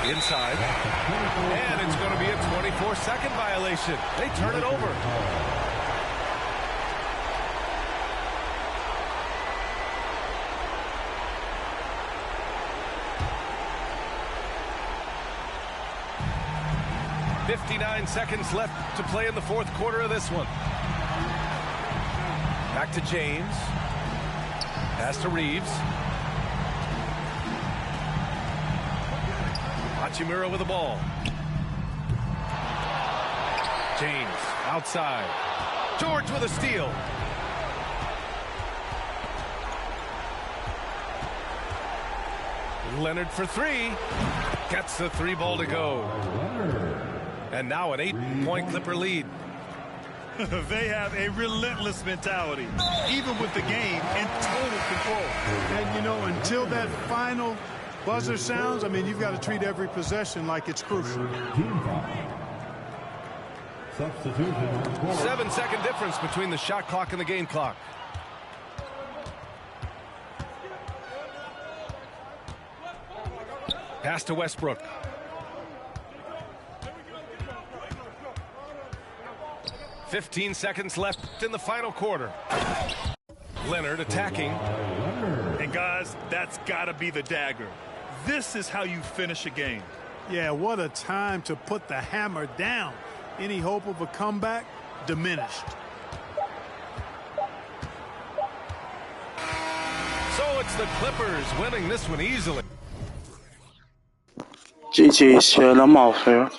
Inside. And it's going to be a 24-second violation. They turn it over. .59 seconds left to play in the fourth quarter of this one. Back to James. Pass to Reeves. Hachimura with the ball. James outside. George with a steal. Leonard for three. Gets the 3 ball to go. And now an 8-point Clipper lead.
They have a relentless mentality, even with the game in total control.
And, you know, until that final buzzer sounds, I mean, you've got to treat every possession like it's crucial.
7-second difference between the shot clock and the game clock. Pass to Westbrook. .15 seconds left in the final quarter. Leonard attacking.
And guys, that's got to be the dagger. This is how you finish a game.
Yeah, what a time to put the hammer down. Any hope of a comeback diminished.
So it's the Clippers winning this one easily.
GG, shit, I'm off here.